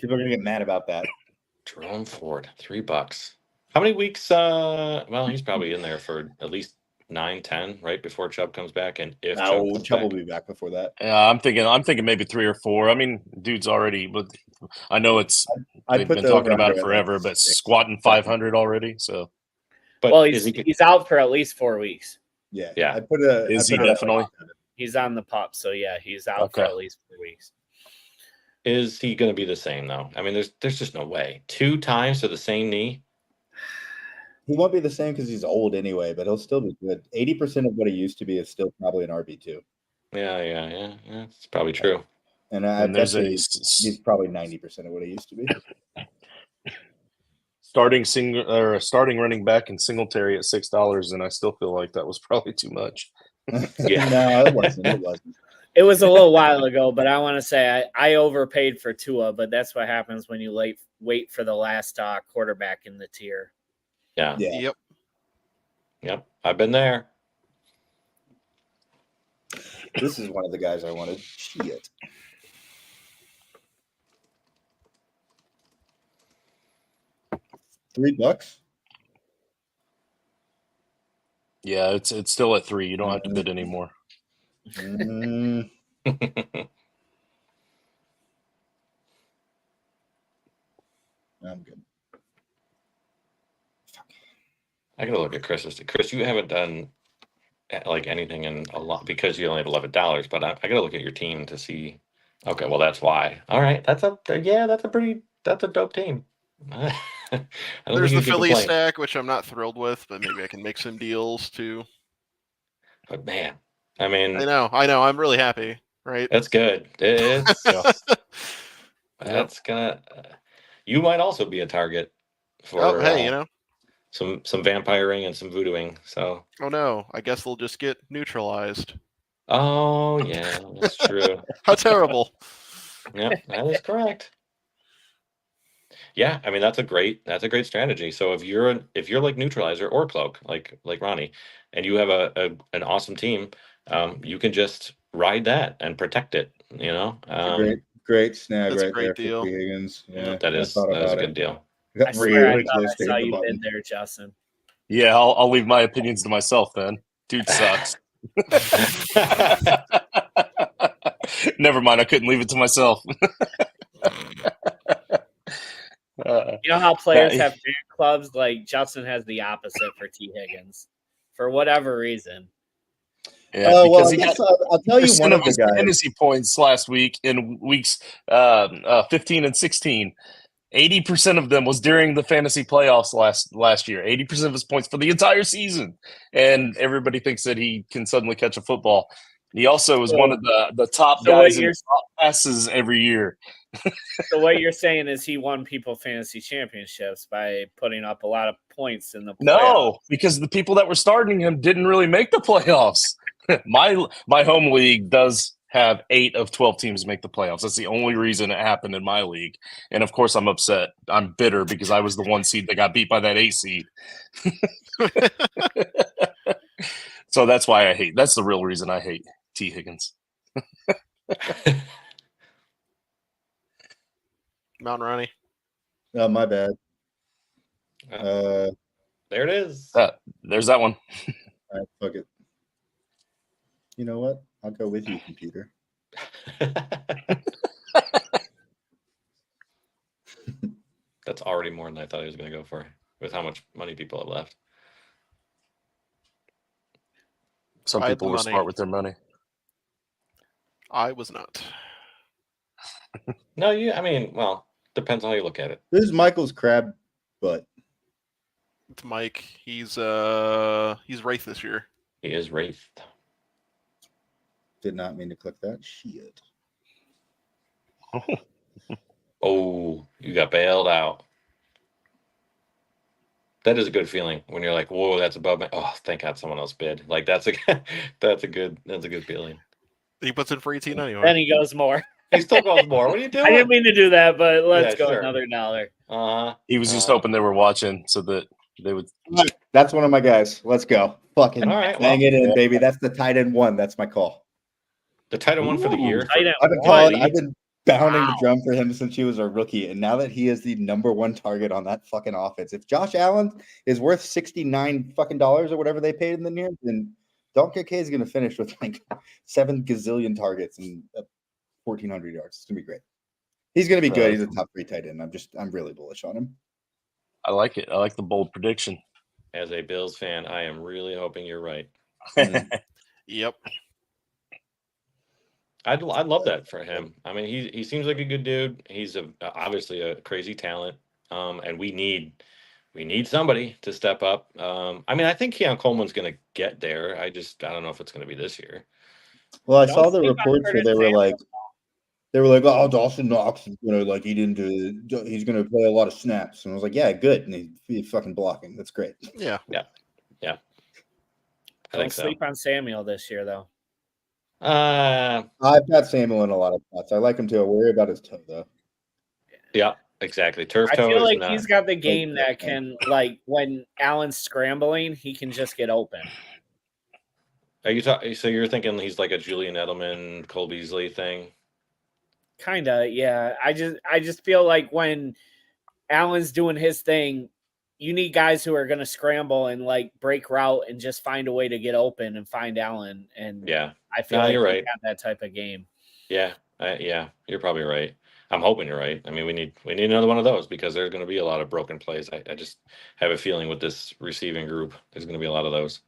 People are gonna get mad about that. Jerome Ford, $3. How many weeks? Well, he's probably in there for at least 9-10, right before Chubb comes back, and if Chubb will be back before that. Yeah, I'm thinking maybe 3 or 4. I mean, dude's already, but I know they've been talking about it forever, but squatting 500 already. So, but he's out for at least 4 weeks. Yeah. Is he definitely? He's on the pup, so yeah, he's out for at least 4 weeks. Is he going to be the same though? I mean, there's just no way. 2 times to the same knee. He won't be the same because he's old anyway, but he'll still be good. 80% of what he used to be is still probably an RB2. Yeah. It's probably true. And I bet he's probably 90% of what he used to be. Starting running back in Singletary at $6, and I still feel like that was probably too much. Yeah. No, it wasn't. It was a little while ago, but I want to say I overpaid for Tua, but that's what happens when you wait for the last quarterback in the tier. Yeah. Yep. I've been there. This is one of the guys I wanted. Shit. $3? Yeah, it's still at 3. You don't have to bid anymore. I'm good. I gotta look at Chris's. Chris, you haven't done like anything in a lot because you only have $11. But I gotta look at your team to see. Okay, well that's why. All right, that's a dope team. I don't There's think the you can Philly complain. stack, which I'm not thrilled with, but maybe I can make some deals too. But man, I mean, I know. I'm really happy, right? that's good. It's Yeah. that's gonna. You might also be a target Oh, for hey, you know. some vampiring and some voodooing. So, Oh no, I guess they'll just get neutralized. oh yeah, that's true. How terrible. Yep, that is correct. Yeah, I mean that's a great strategy. So if you're like neutralizer or cloak, like Ronnie, and you have an awesome team, you can just ride that and protect it. You know, Great snag That's a right great there deal. for T. Higgins. Yeah, that I is thought a about good it. deal. Got I swear I really thought close I to saw hitting the you button. bid there, Justin. Yeah, I'll leave my opinions to myself then. Dude sucks. Never mind, I couldn't leave it to myself. You know how players Yeah. have fan clubs? Like Justin has the opposite for T. Higgins for whatever reason. Yeah, Well, because I he got guess I'll tell you one of of the his guys. fantasy points last week in weeks 15 and 16. 80% of them was during the fantasy playoffs last year. 80% of his points for the entire season, and everybody thinks that he can suddenly catch a football. He also is one of the top guys in top passes every year. So what you're saying is he won people fantasy championships by putting up a lot of points in the playoffs. No, because the people that were starting him didn't really make the playoffs. my home league does have 8 of 12 teams make the playoffs. That's the only reason it happened in my league. And of course I'm upset. I'm bitter because I was the 1 seed that got beat by that 8 seed. So that's why I hate. That's the real reason I hate T. Higgins. Mount Ronnie. Oh, my bad. There it is. There's that one. All right, fuck it. You know what? I'll go with you, computer. That's already more than I thought he was going to go for with how much money people have left. Some people were smart with their money. I was not. No, I mean, well, depends on how you look at it. This is Michael's crab butt. It's Mike. He's Wraith this year. He is Wraith. Did not mean to click that. Shit. Oh, you got bailed out. That is a good feeling when you're like, whoa, that's above me. Oh, thank God someone else bid. Like that's a good feeling. He puts in for 18 anyway. Then he goes more. He still goes more. What are you doing? I didn't mean to do that, but let's go sure. another $1. He was just hoping they were watching so that they would. That's one of my guys. Let's go. Fucking all right, bang it in, baby. That's the tight end 1. That's my call. The tight end 1 for the year. I've been pounding the drum for him since he was a rookie, and now that he is the number 1 target on that fucking offense, if Josh Allen is worth $69 fucking or whatever they paid in the year, then Dalton Kincaid is going to finish with like 7 gazillion targets and 1,400 yards. It's going to be great. He's going to be good. He's a top 3 tight end. I'm really bullish on him. I like it. I like the bold prediction. As a Bills fan, I am really hoping you're right. Yep. I'd love that for him. I mean, he seems like a good dude. He's obviously a crazy talent, and we need somebody to step up. I mean, I think Keon Coleman's going to get there. I don't know if it's going to be this year. Well, I saw the reports where they were like, oh, Dawson Knox is gonna he's gonna play a lot of snaps, and I was like, yeah, good, and he's fucking blocking. That's great. Yeah. Don't sleep on Samuel this year, though. I've got Samuel in a lot of spots. I like him too. I worry about his toe, though. Yeah, exactly. Turf toe. I feel like he's got the game that can, like, when Allen's scrambling, he can just get open. Are you talking? So you're thinking he's like a Julian Edelman, Cole Beasley thing? Kinda, yeah. I just feel like when Allen's doing his thing, you need guys who are going to scramble and like break route and just find a way to get open and find Allen. And yeah, I feel like you're right. Got that type of game. Yeah, you're probably right. I'm hoping you're right. I mean, we need another one of those because there's going to be a lot of broken plays. I just have a feeling with this receiving group, there's going to be a lot of those.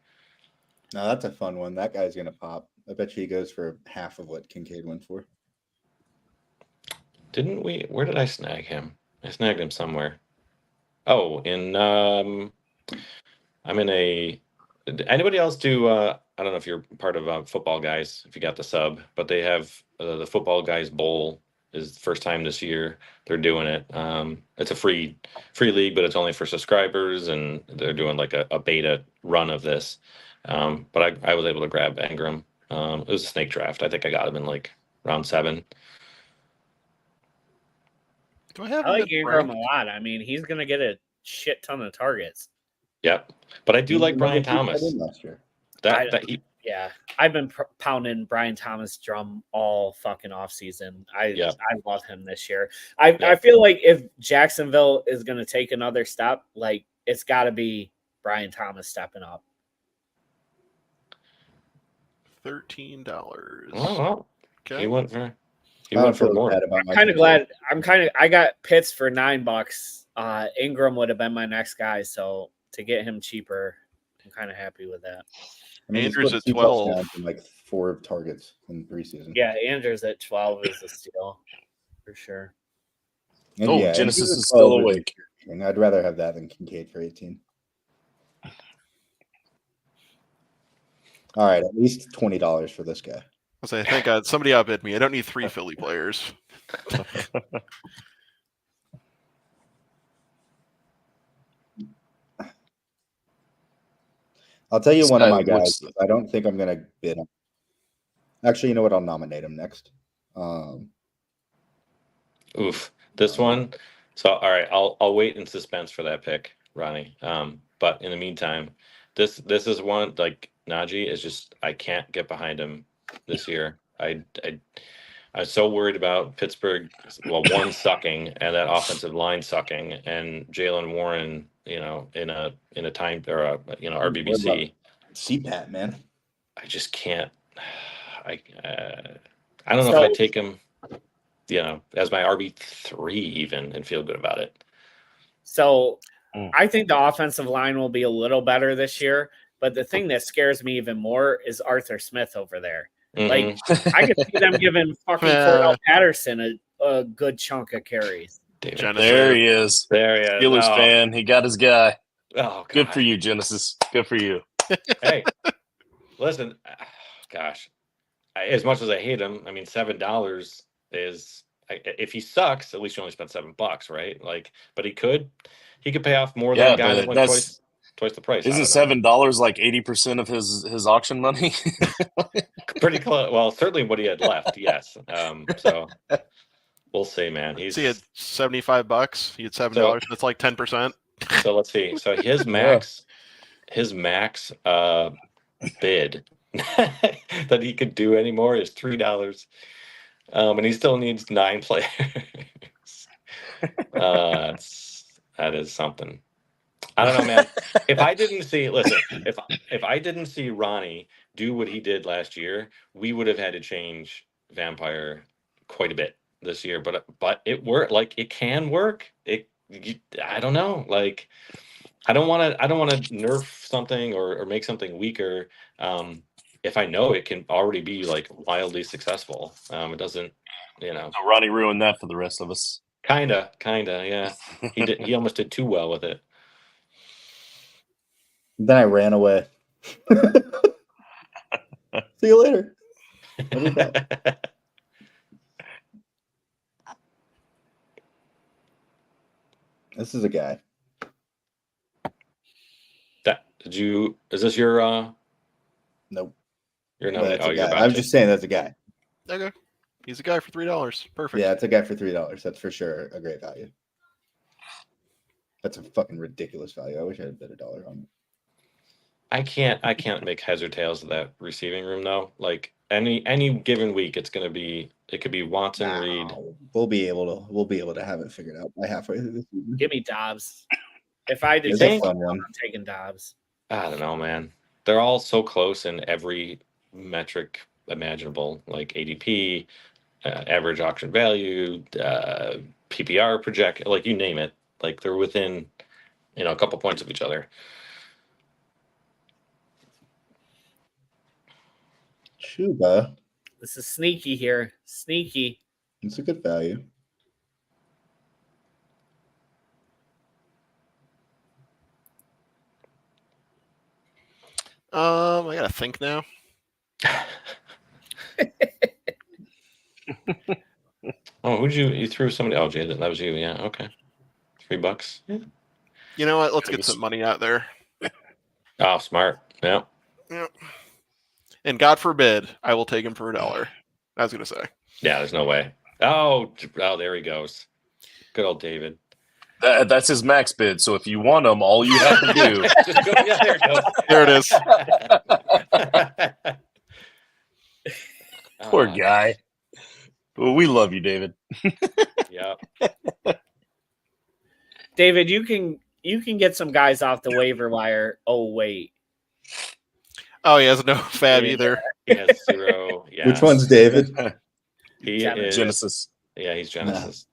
No, that's a fun one. That guy's gonna pop. I bet you he goes for half of what Kincaid went for. Didn't we? Where did I snag him? I snagged him somewhere. Oh, I'm in a. Did anybody else do? I don't know if you're part of Football Guys, if you got the sub, but they have the Football Guys Bowl is the first time this year they're doing it. It's a free league, but it's only for subscribers, and they're doing like a beta run of this. But I was able to grab Ingram. It was a snake draft. I think I got him in like round 7. Do I have I him like in Ingram a ranked? lot. I mean, he's going to get a shit ton of targets. Yep, but I do like He Brian might be Thomas. tight end last year. Yeah, I've been pounding Brian Thomas drum all fucking offseason. I love him this year. I feel like if Jacksonville is going to take another step, like it's got to be Brian Thomas stepping up. $13. Oh, well, Okay. he went for more. I'm kind of glad. I got Pitts for $9. Ingram would have been my next guy, so to get him cheaper, I'm kind of happy with that. I mean, Andrews at 12. And like 4 targets in preseason. Yeah, Andrews at 12 is a steal for sure. And Genesis Andrews is at still 12 awake. I'd rather have that than Kincaid for 18. All right, at least $20 for this guy. I'll say, thank God somebody outbid me. I don't need 3 Philly players. I'll tell you This one of guy my guys. looks- I don't think I'm going to bid him. Actually, you know what? I'll nominate him next. Oof, this one. So, all right, I'll wait in suspense for that pick, Ronnie. But in the meantime, this is one like Najee is just I can't get behind him this year. I was so worried about Pittsburgh, one sucking and that offensive line sucking, and Jalen Warren, in a time or a RBBC. CPAT, man. I just can't. I don't know if I take him, as my RB3 even and feel good about it. So I think the offensive line will be a little better this year, but the thing that scares me even more is Arthur Smith over there. Like I could see them giving fucking Cordell Patterson a good chunk of carries. There he is. There he is. Steelers fan. He got his guy. Oh, God. Good for you, Genesis. Good for you. Hey, listen, gosh, as much as I hate him, I mean, $7 is if he sucks, at least you only spent $7, right? Like, but he could pay off more than a guy that went twice the price. Isn't $7 like 80% of his auction money? Pretty close. Well, certainly what he had left. Yes. So we'll see, man. He had $75. He had $7. That's like 10%. So let's see. So his max bid that he could do anymore is $3. And he still needs 9 players. That is something. I don't know, man. If I didn't see Ronnie do what he did last year, we would have had to change Vampire quite a bit this year. But it worked. Like it can work. I don't know. Like I don't want to nerf something or make something weaker. If I know it can already be like wildly successful. It doesn't, So Ronnie ruined that for the rest of us. Kinda, yeah. He almost did too well with it. Then I ran away. See you later. This is a guy. Is this your Nope. You're not. I'm just saying that's a guy. Okay. He's a guy for $3. Perfect. Yeah, it's a guy for $3. That's for sure a great value. That's a fucking ridiculous value. I wish I had bet $1 on it. I can't make heads or tails of that receiving room though. Like any given week, it could be Watson, Reed. We'll be able to have it figured out by halfway through the season. Give me Dobbs. If I did, a fun one. I'm taking Dobbs. I don't know, man. They're all so close in every metric imaginable, like ADP, average auction value, PPR project, like you name it. Like they're within, a couple points of each other. Chuba. This is sneaky here. Sneaky. It's a good value. I gotta think now. Oh, you threw somebody? Oh, Jay, that was you. Yeah, okay. $3. Yeah. You know what? Let's get some money out there. Oh, smart. Yeah. Yep. And God forbid I will take him for $1. I was gonna say. Yeah, there's no way. Oh, there he goes. Good old David. That's his max bid. So if you want him, all you have to do. Just go, yeah, there it goes. There it is. Poor guy. Well, we love you, David. Yeah. David, you can get some guys off the waiver wire. Oh wait. Oh, he has no fab either. He has 0. Yeah. Which one's David? He is Genesis. Yeah, he's Genesis.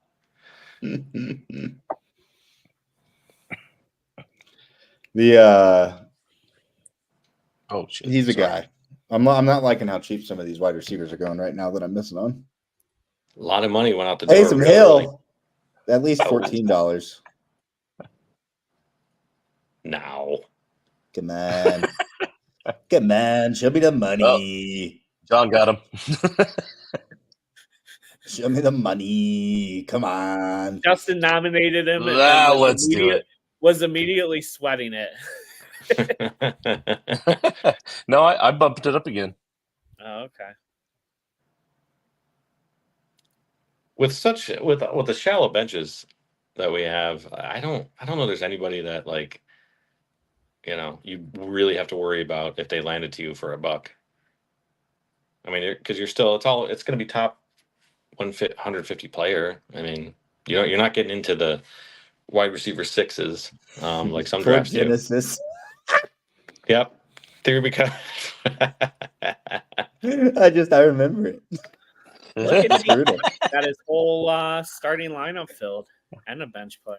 Oh shit. He's a guy. I'm not liking how cheap some of these wide receivers are going right now that I'm missing on. A lot of money went out the door. Taysom really Hill, early. at least $14. Now. Come on. Come on. Show me the money. John got him. Show me the money. Come on. Justin nominated him. And Let's do it. Was immediately sweating it. No, I bumped it up again. Oh, okay. With the shallow benches that we have, I don't know there's anybody that like, you really have to worry about if they landed to you for $1. I mean, because it's going to be top 150 player. I mean, you're not getting into the wide receiver 6s like some For drafts do. Genesis. Yep. There we go. I remember it. Look at him. Got his whole starting lineup filled and a bench player.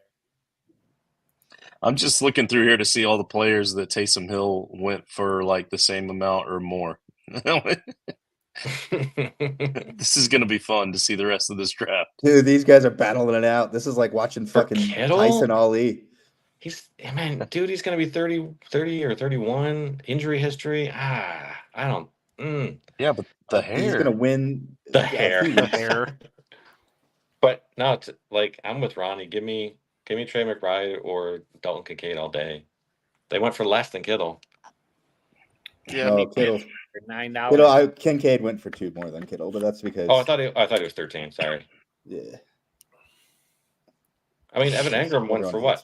I'm just looking through here to see all the players that Taysom Hill went for like the same amount or more. This is going to be fun to see the rest of this draft. Dude, these guys are battling it out. This is like watching fucking Kittle? Tyson Ali. He's going to be 30 or 31. Injury history. I don't. Yeah, but the hair. He's going to win. The hair. The hair. But no, I'm with Ronnie. Give me Trey McBride or Dalton Kincaid all day. They went for less than Kittle. Yeah. Oh, Kittle. For $9. Kittle, Kincaid went for 2 more than Kittle, but that's because. Oh, I thought it was 13. Sorry. Yeah. I mean, Evan Engram went for what?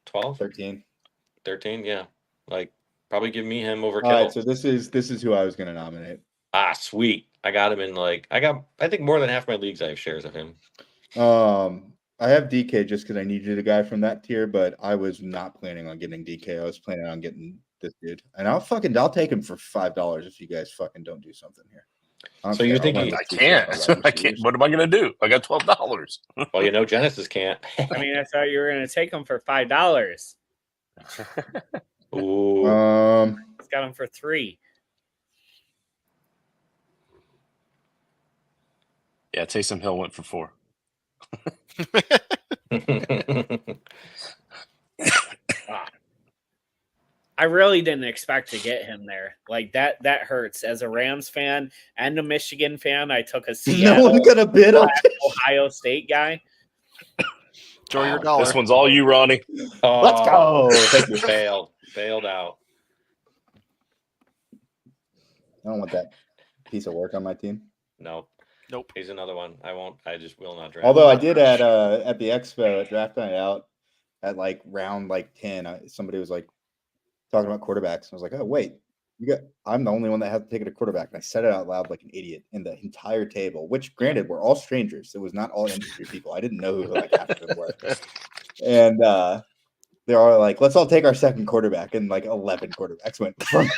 12? 13. 13, yeah. Like, probably give me him over All Kittle. right, so this is who I was going to nominate. Ah, sweet. I got him in I think more than half my leagues I have shares of him. I have DK just because I needed a guy from that tier, but I was not planning on getting DK. I was planning on getting this dude, and I'll take him for $5 if you guys fucking don't do something here. So you think I can't? I can't. What am I going to do? I got $12. Well, Genesis can't. I mean, I thought you were going to take him for $5. Ooh. He's got him for $3. Yeah, Taysom Hill went for 4. I really didn't expect to get him there. Like that hurts. As a Rams fan and a Michigan fan, I took a Seattle, no one gonna bid on Ohio State guy. Enjoy your dollar. This one's all you, Ronnie. Oh, Let's go. Thank you. Bailed out. I don't want that piece of work on my team. Nope. He's another one. I just will not draft. Although I did at the expo at draft night out at like round 10, somebody was like talking about quarterbacks. I was like, oh wait, I'm the only one that has to take it a quarterback. And I said it out loud like an idiot in the entire table, which granted we're all strangers. It was not all industry people. I didn't know who like half of them were. And they're all like, let's all take our second quarterback, and like 11 quarterbacks went from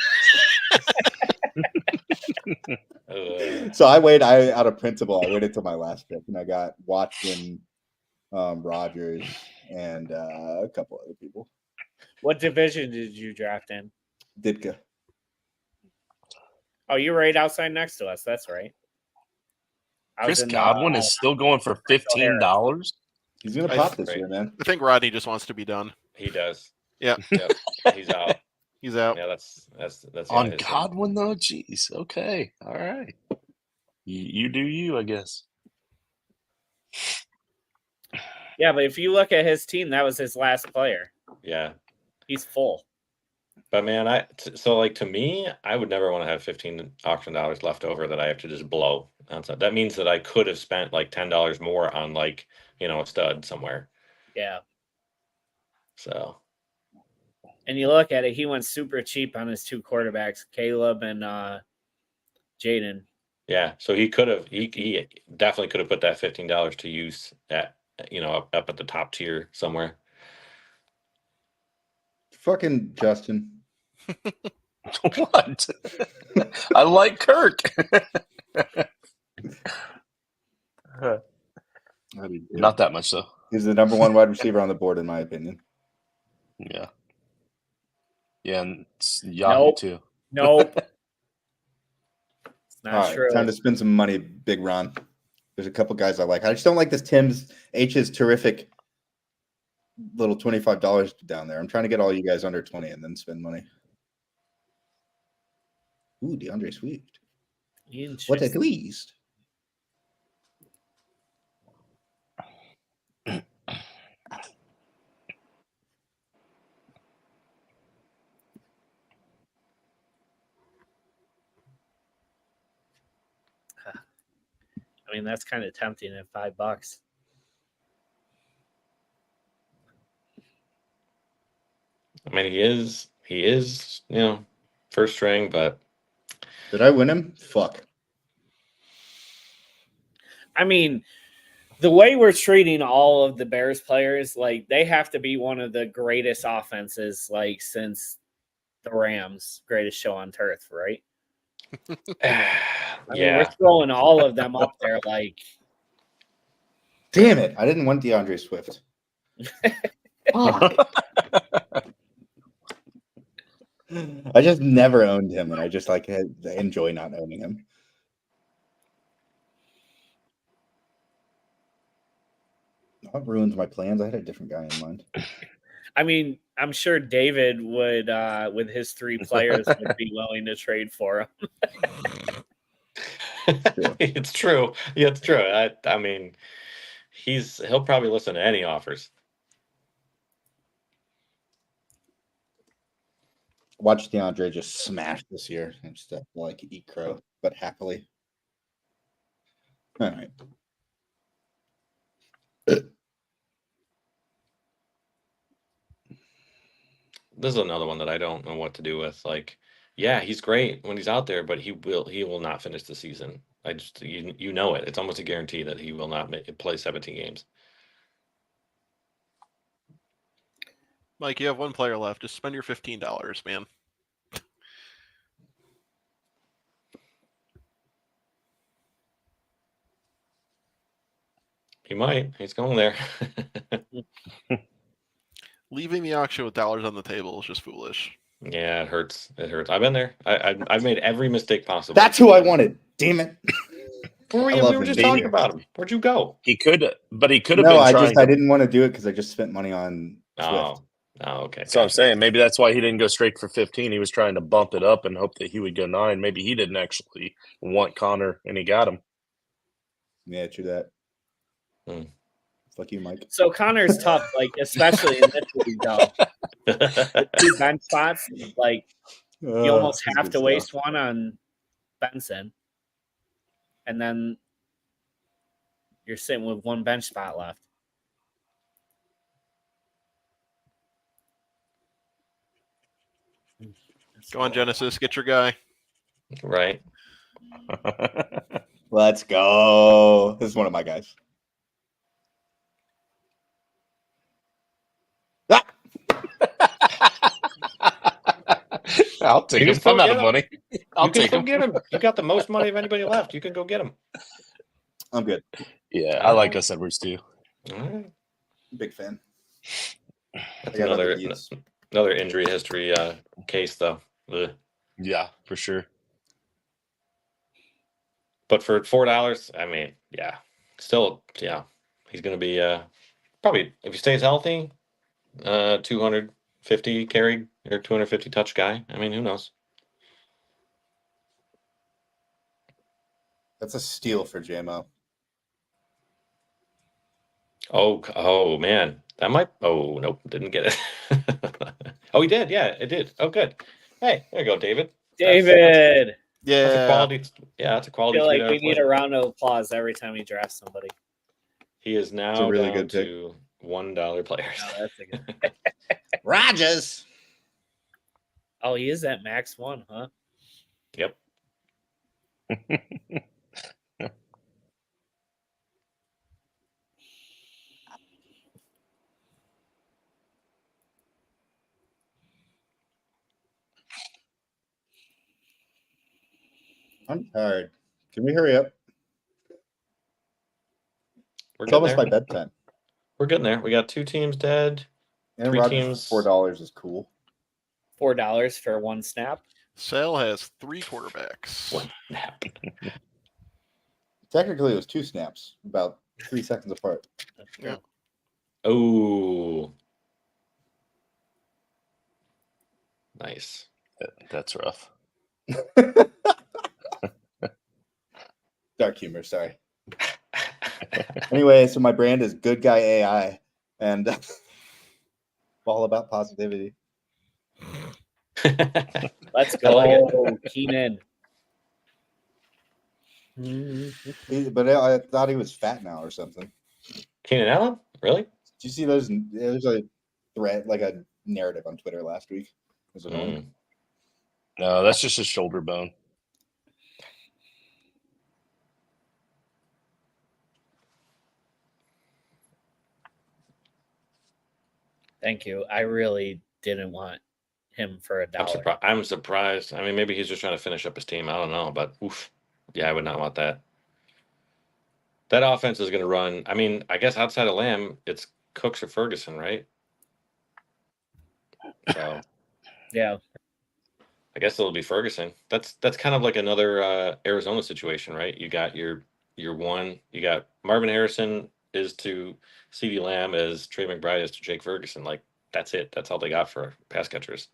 So I out of principle, I waited till my last pick, and I got Watson, Rogers, and a couple other people. What division did you draft in? Ditka. Oh, you're right outside next to us. That's right. Chris Godwin is still going for $15. He's gonna pop this year, man. I think Rodney just wants to be done. He does. Yeah. Yep. He's out. He's out. Yeah, that's On Godwin though. Jeez. Okay. All right. You do you, I guess. Yeah, but if you look at his team, that was his last player. Yeah. He's full. But man, to me, I would never want to have $15 auction dollars left over that I have to just blow. That means that I could have spent like $10 more on like, a stud somewhere. Yeah. So. And you look at it, he went super cheap on his two quarterbacks, Caleb and Jaden. Yeah, so he definitely could have put that $15 to use at up at the top tier somewhere. Fucking Justin. What? I like Kirk. Not that much though. He's the number one wide receiver on the board, in my opinion. Yeah. Yeah, and Yahoo too. Nope. It's not All right, true. time to spend some money, Big Ron. There's a couple guys I like. I just don't like this Tim's H's terrific little $25 down there. I'm trying to get all you guys under 20 and then spend money. Ooh, DeAndre Swift. What a twist. I mean, that's kind of tempting at $5. I mean, he is, first string, but did I win him? Fuck. I mean, the way we're treating all of the Bears players, like they have to be one of the greatest offenses, like since the Rams' greatest show on turf, right? I mean, we're throwing all of them up there. Like, damn it! I didn't want DeAndre Swift. I just never owned him, and I just enjoy not owning him. That ruins my plans. I had a different guy in mind. I mean, I'm sure David would, with his three players, would be willing to trade for him. It's true. Yeah, it's true. I mean, he'll probably listen to any offers. Watch DeAndre just smash this year. I'm just like eat crow, but happily. All right. This is another one that I don't know what to do with. Like, yeah, he's great when he's out there, but he will not finish the season. I just you know it. It's almost a guarantee that he will not play 17 games. Mike, you have one player left. Just spend your $15, man. He might. He's going there. Leaving the auction with dollars on the table is just foolish. Yeah, it hurts. It hurts. I've been there. I've made every mistake possible. That's who I wanted. Damn it. We were just talking about him. Where'd you go? He could have been No, I trying. I didn't want to do it because I just spent money on Swift. Oh, okay. So I'm saying maybe that's why he didn't go straight for 15. He was trying to bump it up and hope that he would go 9. Maybe he didn't actually want Connor, and he got him. Yeah, true that. Fuck you, Mike. So Connor's tough, like especially in this league, though. The 2 bench spots, like you almost have to waste one on Benson, and then you're sitting with 1 bench spot left. Go on, Genesis. Get your guy. Right. Let's go. This is one of my guys. I'll take him. I'm out of money. You can go get him. You got the most money of anybody left. You can go get him. I'm good. Yeah, I like Gus Edwards too. All right. Big fan. That's another injury history case, though. Ugh. Yeah, for sure. But for $4, I mean, yeah, still, yeah, he's going to be probably, if he stays healthy, 250 carry or 250 touch guy. I mean, who knows? That's a steal for JMO. Oh man, that might. Oh nope, didn't get it. Oh, he did. Yeah, it did. Oh, good. Hey, there you go, David. David. That's a quality. Yeah, that's a I quality. feel like we need a round of applause every time we draft somebody. He is now a really down good pick. to $1 players. Oh, that's a good. Rogers. Oh, he is at max 1, huh? Yep. I'm tired. Can we hurry up? It's almost my bedtime. We're getting there. We got 2 teams dead. And 3 Rogers teams. for $4 is cool. $4 for 1 snap. Sale has 3 quarterbacks. One snap. Technically, it was 2 snaps, about 3 seconds apart. Yeah. Oh, nice. That's rough. Dark humor, sorry. Anyway, so my brand is Good Guy AI, and all about positivity. Let's I like go, Keenan. But I thought he was fat now or something. Keenan Allen? Really? Did you see those? There's a thread, like a narrative on Twitter last week. It was annoying. No, that's just his shoulder bone. Thank you. I really didn't want him for $1. I'm surprised. I mean, maybe he's just trying to finish up his team. I don't know, but oof. Yeah, I would not want that. That offense is going to run. I mean, I guess outside of Lamb, it's Cooks or Ferguson, right? So Yeah. I guess it'll be Ferguson. That's kind of like another Arizona situation, right? You got your one. You got Marvin Harrison is to CeeDee Lamb as Trey McBride is to Jake Ferguson. Like that's it. That's all they got for pass catchers.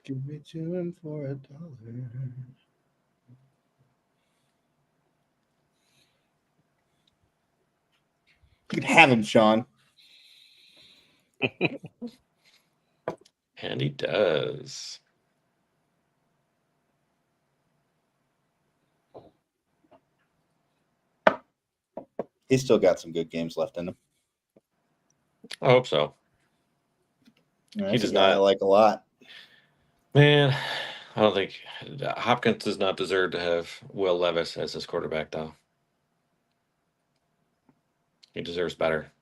Give me 2 and for $1. You can have him, Sean. And he does. He's still got some good games left in him. I hope so. He does not. I like a lot. Man, I don't think Hopkins does not deserve to have Will Levis as his quarterback, though. He deserves better.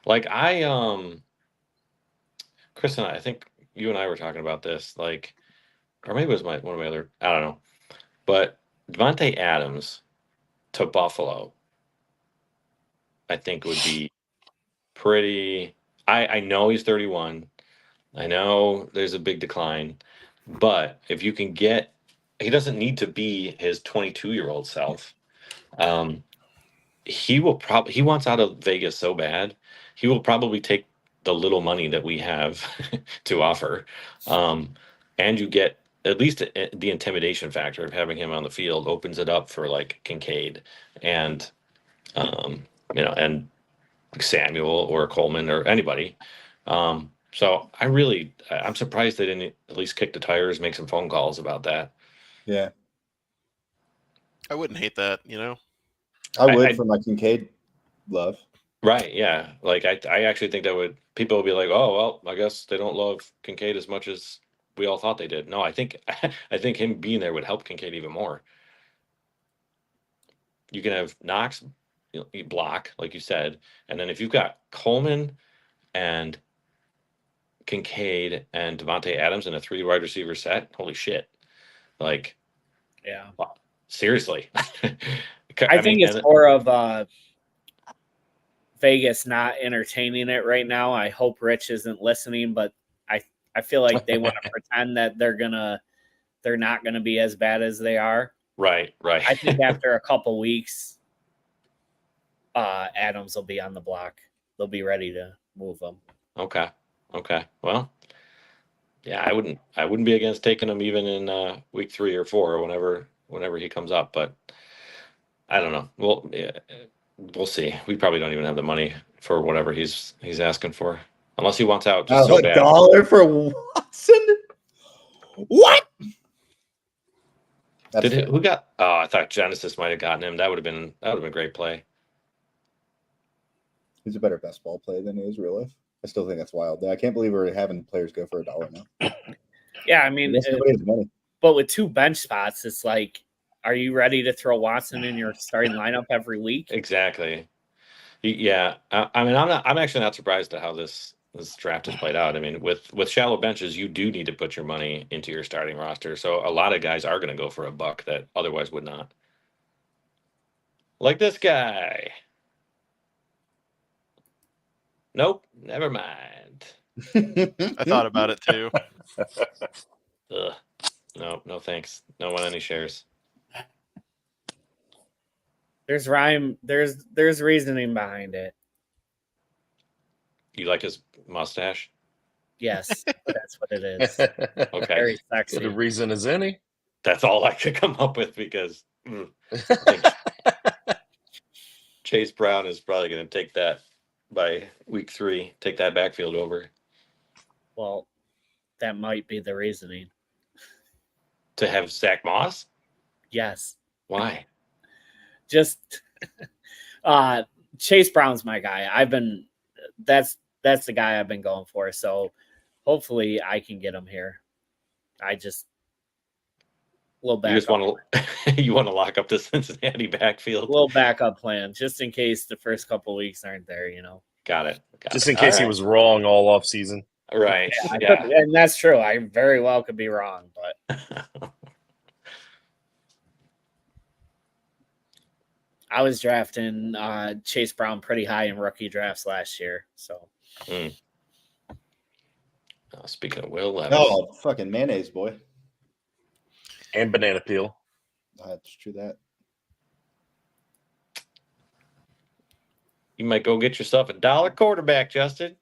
Like Chris and I think you and I were talking about this, like, or maybe it was one of my other, I don't know. But Devontae Adams to Buffalo, I think would be pretty. I know he's 31. I know there's a big decline, but if you can get, he doesn't need to be his 22-year-old self. He wants out of Vegas so bad. He will probably take the little money that we have to offer. And you get at least the intimidation factor of having him on the field opens it up for like Kincaid and, and Samuel or Coleman or anybody. So I'm surprised they didn't at least kick the tires, make some phone calls about that. Yeah. I wouldn't hate that, I would for my Kincaid love. Right. Yeah. Like I actually think that people would be like, oh, well, I guess they don't love Kincaid as much as we all thought they did. No, I think him being there would help Kincaid even more. You can have Knox, you block, like you said. And then if you've got Coleman and Kincaid and Devontae Adams in a 3 wide receiver set, holy shit. Like, Yeah. wow, seriously. I think it's more of Vegas not entertaining it right now. I hope Rich isn't listening, but I feel like they want to pretend that they're not gonna be as bad as they are. Right. I think after a couple weeks, Adams will be on the block. They'll be ready to move them. Okay. Well, yeah, I wouldn't be against taking him even in week 3 or 4 or whenever he comes up, but I don't know. Well, yeah, we'll see. We probably don't even have the money for whatever he's asking for, unless he wants out just so bad. $1 for Watson? What? Who got? Oh, I thought Genesis might have gotten him. That would have been a great play. He's a better best ball play than he is real life. I still think that's wild. I can't believe we're having players go for $1 now. Yeah, I mean, money. But with 2 bench spots, it's like, are you ready to throw Watson in your starting lineup every week? Exactly. Yeah. I mean, I'm actually not surprised at how this draft has played out. I mean, with shallow benches, you do need to put your money into your starting roster. So a lot of guys are going to go for $1 that otherwise would not. Like this guy. Nope, never mind. I thought about it too. Ugh. No thanks. No one any shares. There's rhyme. There's reasoning behind it. You like his mustache? Yes, that's what it is. Okay. Very sexy. Good reason as any. That's all I could come up with because I think Chase Brown is probably going to take that by week 3, take that backfield over. Well, that might be the reasoning. To have Zach Moss? Yes. Why? Just Chase Brown's my guy. That's the guy I've been going for. So hopefully I can get him here. I just little backup. You want to lock up the Cincinnati backfield. A little backup plan, just in case the first couple of weeks aren't there. Got it. Just in case he was wrong all off season. Right. Yeah. And that's true. I very well could be wrong, but I was drafting Chase Brown pretty high in rookie drafts last year. So. Speaking of Will Levis. Oh, fucking mayonnaise, boy. And banana peel. That's true that. You might go get yourself $1 quarterback, Justin.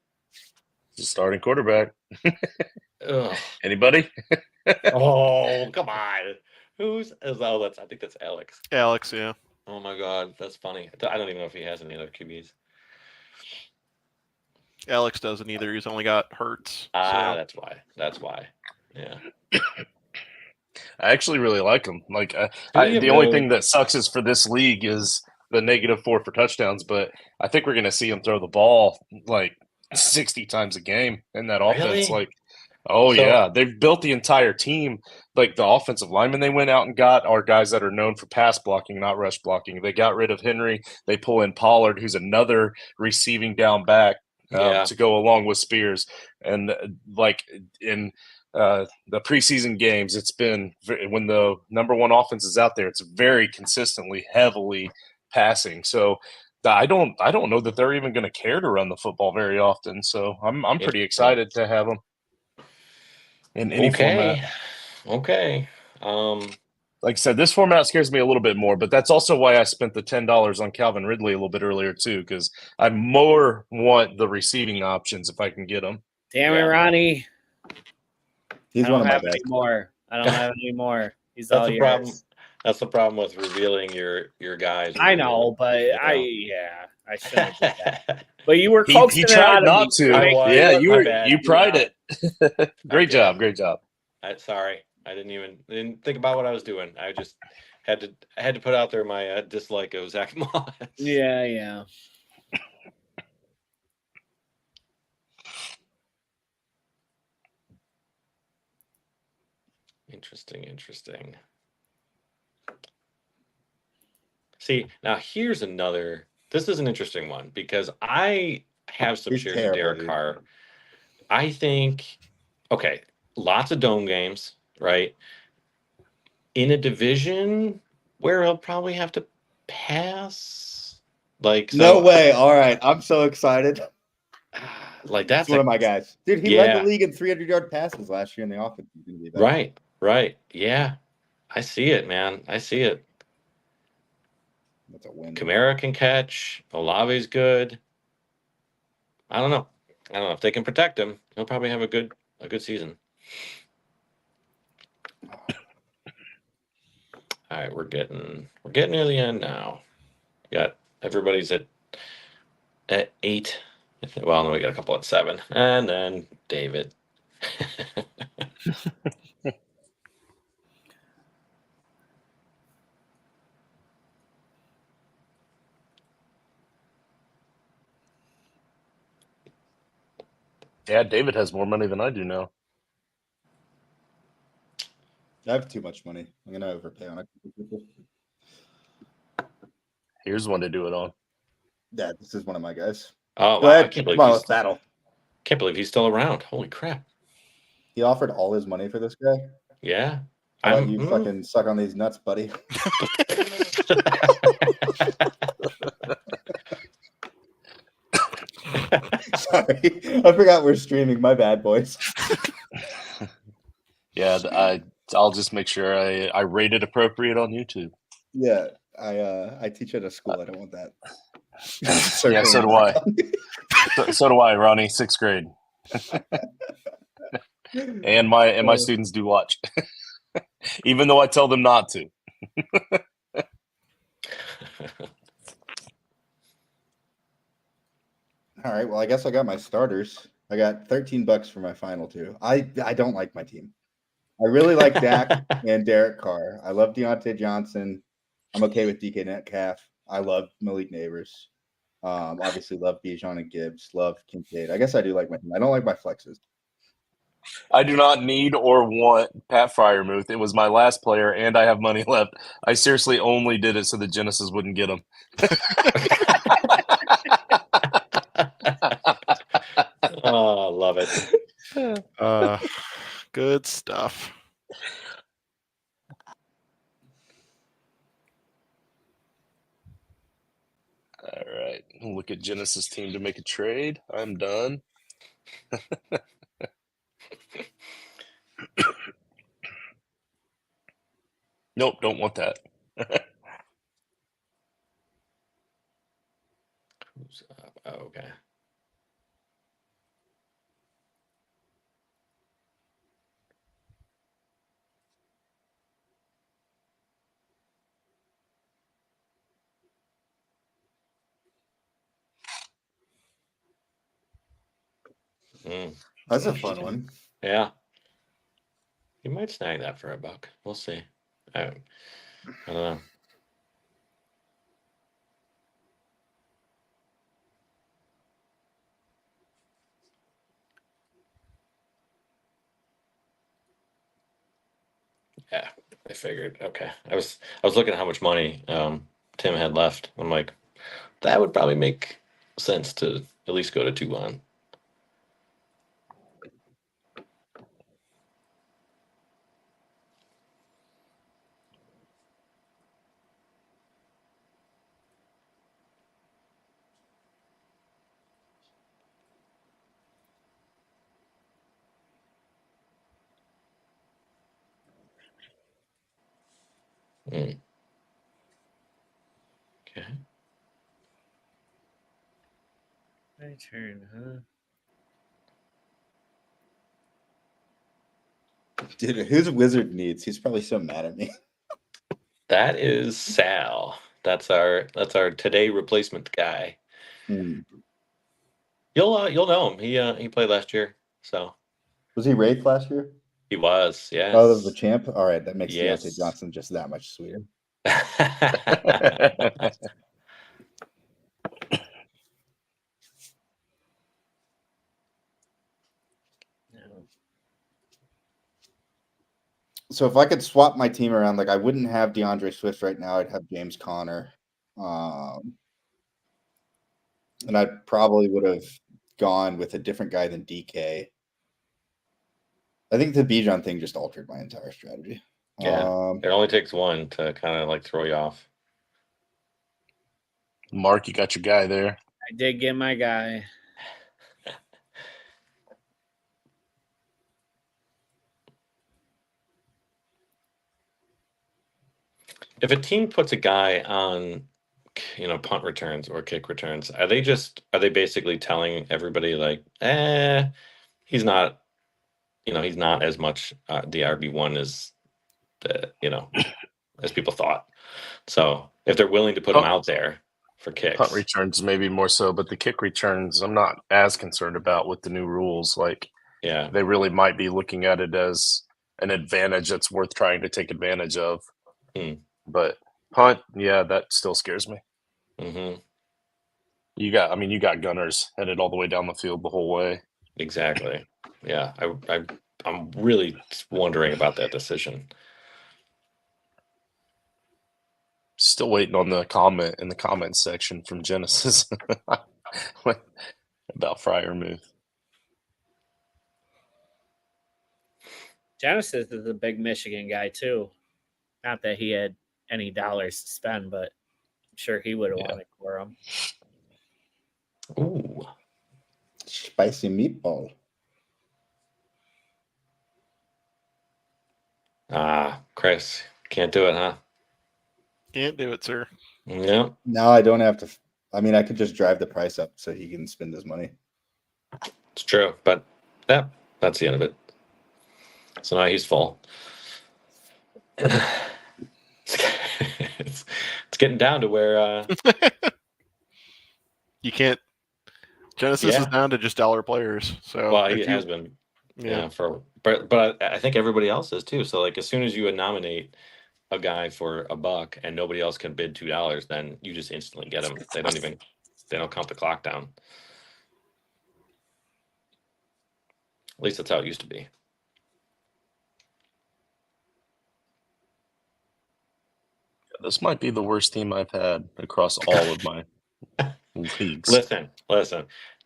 Just starting quarterback. Ugh. Anybody? Oh, come on. I think that's Alex. Alex, yeah. Oh my God, that's funny. I don't even know if he has any other QBs. Alex doesn't either. He's only got Hurts. That's why. Yeah. I actually really like him. Like the only thing that sucks is for this league is the -4 for touchdowns, but I think we're going to see him throw the ball like 60 times a game in that offense. Really? Like, yeah, they've built the entire team. Like the offensive linemen they went out and got are guys that are known for pass blocking, not rush blocking. They got rid of Henry. They pull in Pollard, who's another receiving down back to go along with Spears. And like in the preseason games, it's been when the number 1 offense is out there, it's very consistently heavily passing. So I don't know that they're even going to care to run the football very often. So I'm pretty excited to have them in any format. Okay. Like I said, this format scares me a little bit more, but that's also why I spent the $10 on Calvin Ridley a little bit earlier too, because I more want the receiving options if I can get them. Damn it, Ronnie! He's one of my best. I don't have any more. He's That's all the yours. problem. That's the problem with revealing your guys. I know, but I shouldn't have did that. But you were coaxing he it out tried of not me. to. You pried it. Great job. Sorry, I didn't think about what I was doing. I just had to put out there my dislike of Zach Moss. Yeah. Interesting. See, now here's another this is an interesting one because I have some He's shares of terrible, Derek dude. Carr. I think, okay, lots of dome games, right? In a division where he'll probably have to pass. Like, so, No way. All right. I'm so excited. Like, That's that's one of my guys. Dude, he led the league in 300-yard passes last year in the offense. Right. Yeah. I see it, man. I see it. That's a win. Kamara can catch. Olave's good. I don't know. If they can protect him, he'll probably have a good season. All right, we're getting near the end now. Got everybody's at 8. Well, then we got a couple at 7, and then David. Yeah, David has more money than I do now. I have too much money. I'm gonna overpay on it. Here's one to do it on. Yeah, this is one of my guys. Oh, Go wow. ahead. I can't believe Come on, let's battle. Can't believe he's still around. Holy crap. He offered all his money for this guy. Yeah. How about you fucking suck on these nuts, buddy? Sorry, I forgot we're streaming. My bad, boys. Yeah, I'll just make sure I rate it appropriate on YouTube. Yeah, I teach at a school. I don't want that. Yeah, so do I. So do I, Ronnie. 6th grade. and my students do watch, even though I tell them not to. All right. Well, I guess I got my starters. I got $13 for my final 2. I don't like my team. I really like Dak and Derek Carr. I love Deontay Johnson. I'm okay with DK Metcalf. I love Malik Neighbors. Obviously love Bijan and Gibbs. Love Kincaid. I guess I do like my team. I don't like my flexes. I do not need or want Pat Fryermuth. It was my last player, and I have money left. I seriously only did it so the Genesis wouldn't get him. Oh, love it. Good stuff. All right. Look at Genesis team to make a trade. I'm done. Nope, don't want that. Who's up? Oh, okay. That's a fun one. Yeah. You might snag that for $1. We'll see. I don't know. Yeah, I figured. Okay. I was looking at how much money Tim had left. I'm like, that would probably make sense to at least go to 2 on. Okay. My turn, huh? Dude, who's Wizard needs? He's probably so mad at me. That is Sal. That's our today replacement guy. You'll know him. He played last year, so Was he Wraith last year? he was. Yes. Oh, the champ. All right, that makes Yes. Deontay Johnson just that much sweeter. So if I could swap my team around, like I wouldn't have DeAndre Swift right now. I'd have James Conner. And I probably would have gone with a different guy than DK. I think the Bijan thing just altered my entire strategy. Yeah, it only takes one to kind of like throw you off. Mark, you got your guy there. I did get my guy. If a team puts a guy on, punt returns or kick returns, are they basically telling everybody like, he's not, he's not as much the RB1 as as people thought. So if they're willing to put him out there for kicks, punt returns maybe more so, but the kick returns I'm not as concerned about with the new rules. Like, yeah, they really might be looking at it as an advantage that's worth trying to take advantage of. But punt, yeah, that still scares me. Mm-hmm. You got gunners headed all the way down the field the whole way. Exactly. Yeah, I'm really wondering about that decision. Still waiting on the comment in the comments section from Genesis about Freiermuth. Genesis is a big Michigan guy too. Not that he had any dollars to spend, but I'm sure he would have wanted for him. Ooh, spicy meatball. Chris, can't do it, huh? Can't do it, sir. Yeah. No, I don't have to. I mean, I could just drive the price up so he can spend his money. It's true, but yeah, that's the end of it. So now he's full. It's getting down to where you can't. Genesis is down to just dollar players. So well, he has been, but I think everybody else is too. So like as soon as you would nominate a guy for $1 and nobody else can bid $2, then you just instantly get him. They don't count the clock down. At least that's how it used to be. This might be the worst team I've had across all of my leagues. Listen.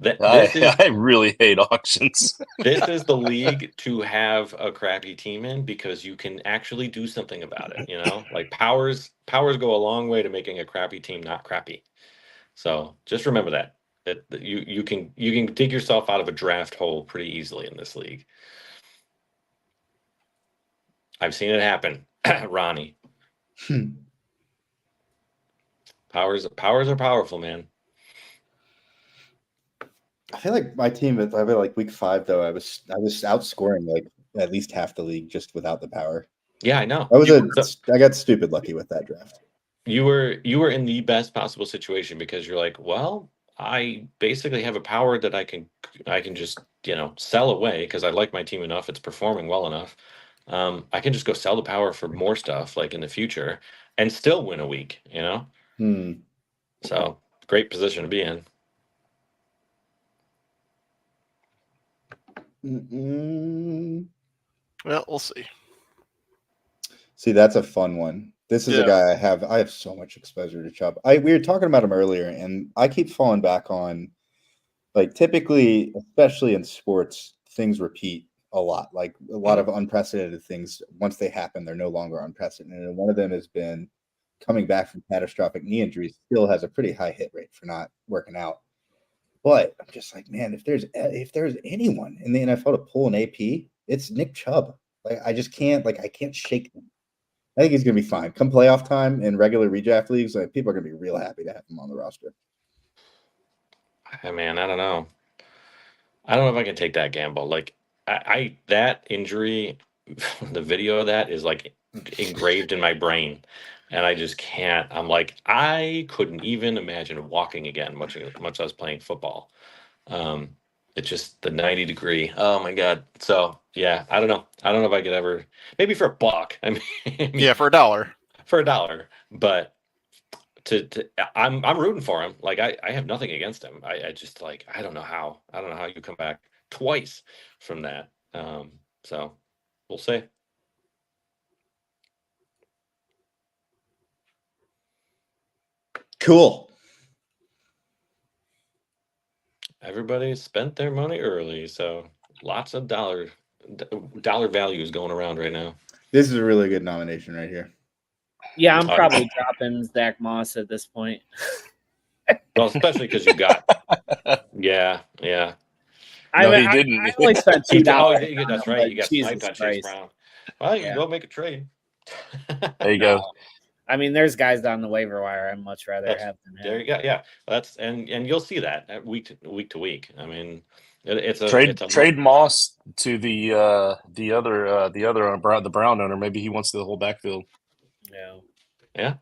I really hate auctions. This is the league to have a crappy team in because you can actually do something about it. Like powers go a long way to making a crappy team not crappy. So just remember that you can dig yourself out of a draft hole pretty easily in this league. I've seen it happen, Ronnie. Powers are powerful, man. I feel like my team, I feel like week 5 though, I was outscoring like at least half the league just without the power. Yeah, I know. I got stupid lucky with that draft. You were in the best possible situation because you're like, well, I basically have a power that I can just sell away because I like my team enough. It's performing well enough. I can just go sell the power for more stuff like in the future and still win a week. So great position to be in. Well, we'll see. See, that's a fun one. This is a guy I have so much exposure to Chubb. We were talking about him earlier, and I keep falling back on, like, typically, especially in sports, things repeat a lot. Like a lot of unprecedented things, once they happen, they're no longer unprecedented. And one of them has been coming back from catastrophic knee injuries, still has a pretty high hit rate for not working out. But I'm just like, man, if there's anyone in the NFL to pull an AP, it's Nick Chubb. Like I just can't, I can't shake him. I think he's gonna be fine. Come playoff time in regular redraft leagues, people are gonna be real happy to have him on the roster. Hey, man, I don't know. I don't know if I can take that gamble. Like I that injury, the video of that is like engraved in my brain. And I just can't. I'm like, I couldn't even imagine walking again, much as I was playing football. It's just the 90-degree. Oh my God. So yeah, I don't know. I don't know if I could ever. Maybe for $1. I mean, yeah, for $1. For $1, but I'm rooting for him. Like I have nothing against him. I just like I don't know how you come back twice from that. So we'll see. Cool. everybody spent their money early, so lots of dollar values going around right now. This is a really good nomination right here. Yeah, I'm probably dropping Zach Moss at this point. Well, especially because you got, yeah. No, he didn't. I only spent $2. That's right. You got sniped on Chase Christ. Brown. Well, you can go make a trade. There you go. I mean, there's guys down the waiver wire I'd much rather have than him. There you go. Yeah, that's and you'll see that week to week. I mean, it's a trade Moss to the Brown owner. Maybe he wants the whole backfield. Yeah.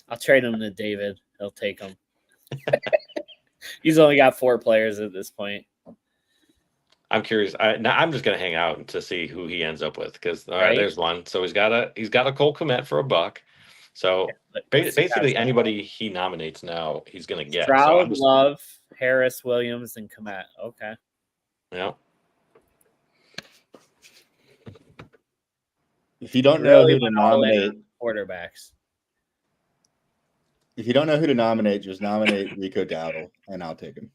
I'll trade him to David. He'll take him. He's only got 4 players at this point. I'm curious. I'm just gonna hang out to see who he ends up with because there's one. So he's got a Cole Kmet for $1. So basically anybody he nominates now, he's gonna get. Stroud, Love, Harris, Williams, and Kmet. Okay. Yeah. If you don't know who to nominate quarterbacks. If you don't know who to nominate, just nominate Rico Dowdle, and I'll take him.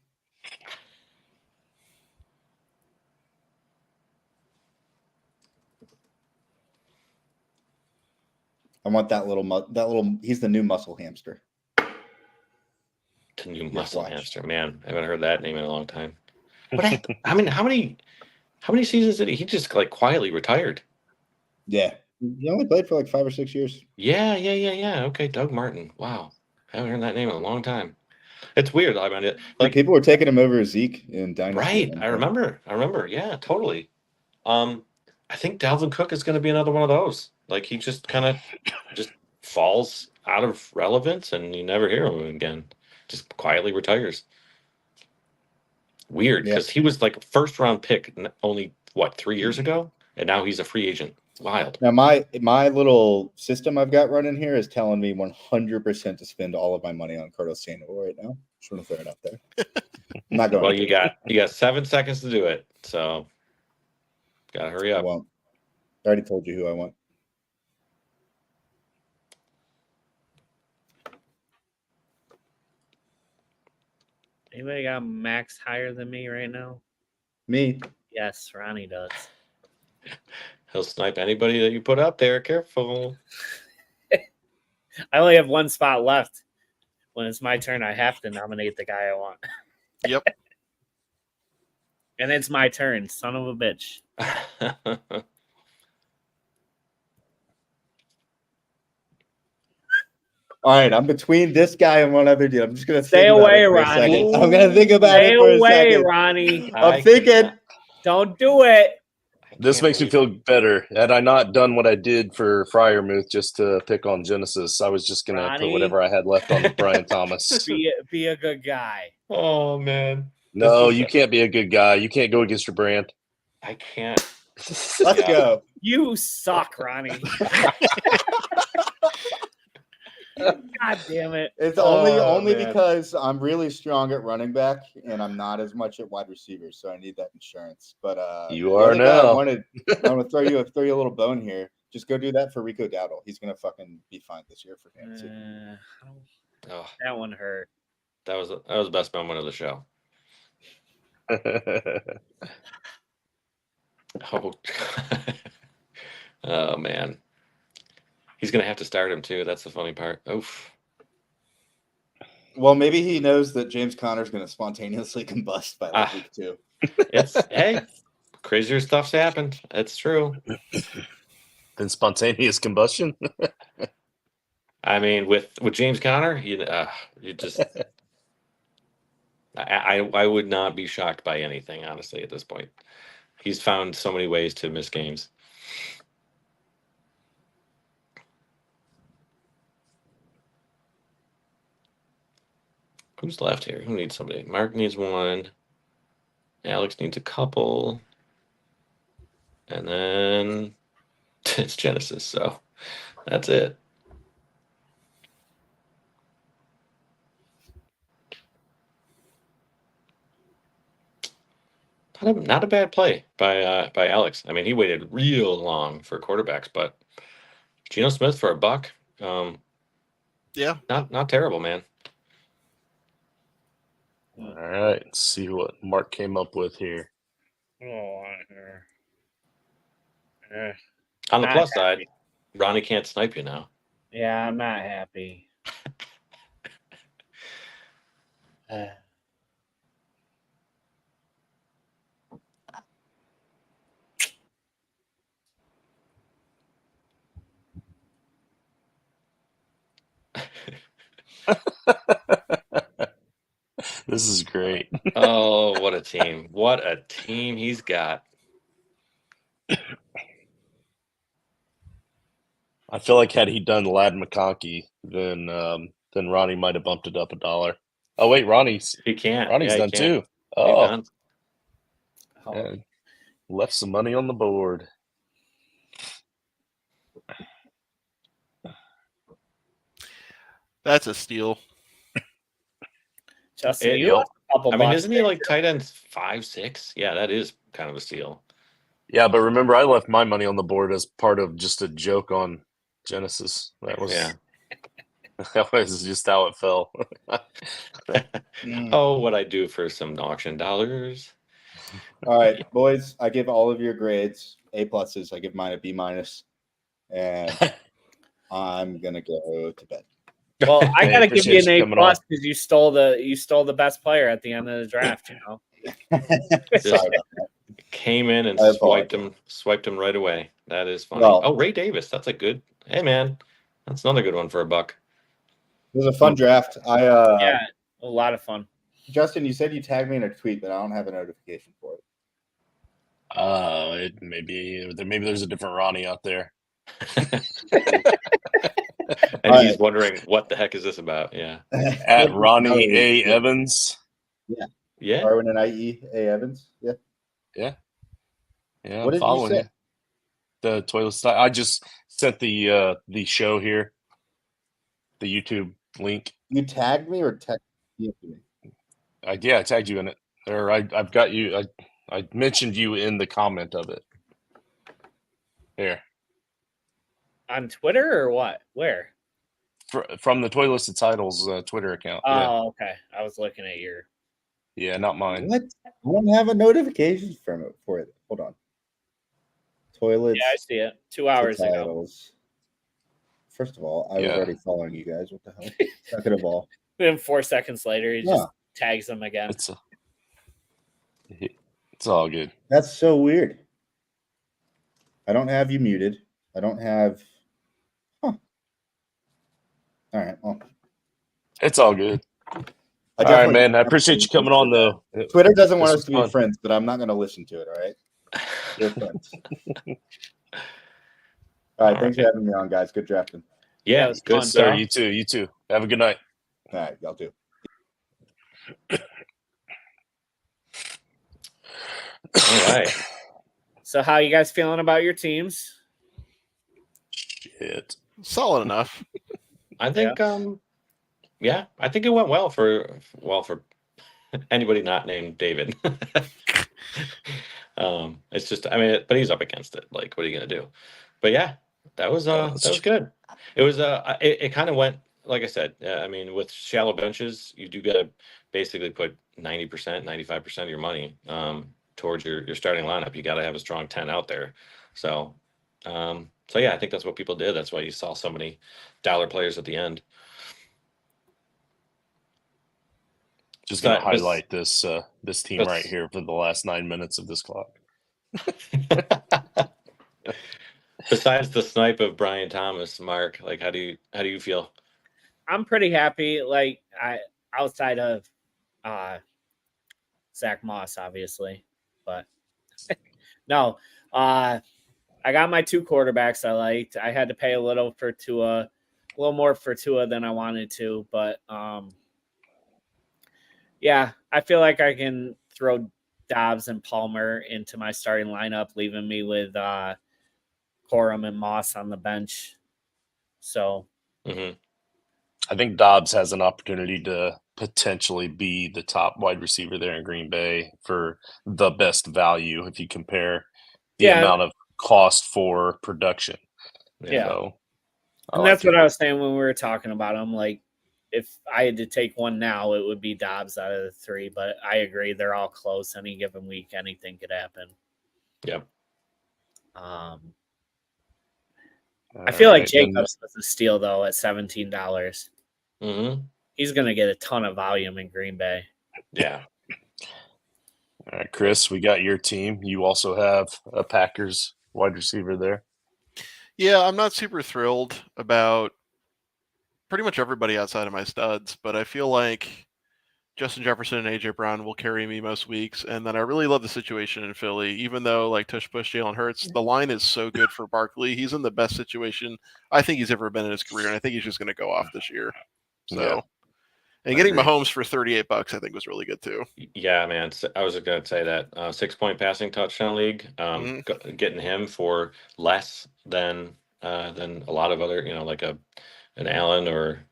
I want that little. He's the new muscle hamster. The new muscle hamster, man. I haven't heard that name in a long time. What? I mean, how many seasons did he just like quietly retired? Yeah, he only played for like 5 or 6 years. Yeah. Okay, Doug Martin. Wow, I haven't heard that name in a long time. It's weird. I mean, like people were taking him over Zeke in Dynasty. Right. I remember. Yeah, totally. I think Dalvin Cook is going to be another one of those. Like he just kind of just falls out of relevance, and you never hear him again. Just quietly retires. Weird, because he was like a first-round pick only 3 years ago, and now he's a free agent. Wild. Now my little system I've got running here is telling me 100% to spend all of my money on Curtis Sandoval right now. Just want to throw it out there. I'm not going. Well, you got 7 seconds to do it, so gotta hurry up. I already told you who I want. Anybody got Max higher than me right now? Me. Yes, Ronnie does. He'll snipe anybody that you put up there. Careful. I only have 1 spot left. When it's my turn, I have to nominate the guy I want. Yep. And it's my turn, son of a bitch. All right, I'm between this guy and one other dude. I'm just gonna stay away, Ronnie. I'm gonna think about it for a second. Stay away, Ronnie. I'm thinking. Don't do it. This makes me feel better. Had I not done what I did for Fryermuth just to pick on Genesis, I was just gonna put whatever I had left on Brian Thomas. Be a good guy. Oh man. No, you can't be a good guy. You can't go against your brand. I can't. Let's go. You suck, Ronnie. God damn it. It's only because I'm really strong at running back and I'm not as much at wide receiver, so I need that insurance. But you are now. I want to throw you a little bone here. Just go do that for Rico Dowdle. He's gonna fucking be fine this year for fantasy. That one hurt. That was the best moment of the show. Oh man. He's going to have to start him, too. That's the funny part. Oof. Well, maybe he knows that James Conner's going to spontaneously combust by week 2. Hey, crazier stuff's happened. It's true. Than spontaneous combustion? I mean, with James Conner, you just... I would not be shocked by anything, honestly, at this point. He's found so many ways to miss games. Who's left here? Who needs somebody? Mark needs 1. Alex needs a couple. And then it's Genesis, so that's it. Not a bad play by Alex. I mean, he waited real long for quarterbacks, but Geno Smith for $1. Yeah. Not terrible, man. All right, let's see what Mark came up with here. Oh, On the Not plus happy. side, Ronnie can't snipe you now. yeah, I'm not happy. This is great. Oh, what a team. What a team he's got. I feel like had he done Lad McConkey, then Ronnie might have bumped it up $1. Oh wait, Ronnie's He can't. Ronnie's Yeah, he done can't. too. He's Oh, done. yeah. Left some money on the board. That's a steal. Justin, It- you lost a couple I mean, bucks. isn't he like tight end 5'6"? Yeah, that is kind of a steal. Yeah, but remember, I left my money on the board as part of just a joke on Genesis. That was Yeah. that was just how it fell. Oh, what I do for some auction dollars. All right, boys. I give all of your grades A pluses. I give mine a B minus, and I'm gonna go to bed. Well, I Hey, gotta give you appreciate an you A coming plus on. because you stole the best player at the end of the draft. You know. Sorry about that. Came in and I swiped apologize. him right away. That is funny. Well- Oh, Ray Davis. That's a good. Hey, man. That's another good one for $1. It was a fun draft. Yeah, a lot of fun. Justin, you said you tagged me in a tweet, but I don't have a notification for it. Maybe there's a different Ronnie out there. And All he's right. wondering what the heck is this about? Yeah. At Ronnie A. Evans. Yeah. Darwin and IE A. Evans. Yeah. Yeah, What I'm did you following say? you. The toilet style. I just sent the show here, the YouTube link. You tagged me or texted me? I tagged you in it. Or I've got you. I mentioned you in the comment of it. Here. On Twitter or what? Where? From the Toilisted Titles Twitter account. Oh, okay. I was looking at your. Yeah, not mine. What? I don't have a notification from it for it. Hold on. Toilets. Yeah, I see it. 2 hours ago. titles. First of all, I was Yeah. already following you guys. What the hell? Second of all, Then 4 seconds later, he just tags them again. It's all good. that's so weird. I don't have you muted. I don't have. Huh. All right. Well, It's all good. I All right, definitely- man. I appreciate you coming on, though. Twitter doesn't want This us to was be fun. friends, but I'm not going to listen to it. All right. We're friends. All right. Thanks for having me on, guys. Good drafting. Yeah, it was good fun. Sir, stuff. you too. Have a good night. All right. Y'all too. All right. So, how you guys feeling about your teams? Shit. Solid enough. I think yeah, I think it went well for anybody not named David. It's just but he's up against it. Like, what are you gonna do? But yeah, that was good. It was it kind of went, like I said, I mean, with shallow benches, you do gotta basically put 90%, 95% of your money towards your starting lineup. You gotta have a strong 10 out there. So yeah, I think that's what people did. That's why you saw so many dollar players at the end. Just gonna But bes- highlight this this team bes- right here for the last 9 minutes of this clock. Besides the snipe of Brian Thomas, Mark, like how do you feel? I'm pretty happy. Like, outside of Zach Moss, obviously, but no, I got my 2 quarterbacks I liked. I had to pay a little more for Tua than I wanted to, but yeah, I feel like I can throw Dobbs and Palmer into my starting lineup, leaving me with Corum and Moss on the bench. So Mm-hmm. I think Dobbs has an opportunity to potentially be the top wide receiver there in Green Bay for the best value if you compare the amount of cost for production. Yeah. So, and that's what I was saying when we were talking about him. Like, if I had to take one now, it would be Dobbs out of the three. But I agree, they're all close. Any given week, anything could happen. Yep. I feel like right, Jacobs was a steal though at $17. Mm-hmm. He's going to get a ton of volume in Green Bay. Yeah. All right, Chris, we got your team. You also have a Packers wide receiver there. Yeah, I'm not super thrilled about pretty much everybody outside of my studs, but I feel like Justin Jefferson and AJ Brown will carry me most weeks. And then I really love the situation in Philly, even though like tush push Jalen Hurts, the line is so good for Barkley. He's in the best situation I think he's ever been in his career, and I think he's just going to go off this year. So, Yeah, and getting Mahomes for $38, I think was really good too. Yeah, man. I was going to say that 6-point passing touchdown league, getting him for less than a lot of other, like an Allen or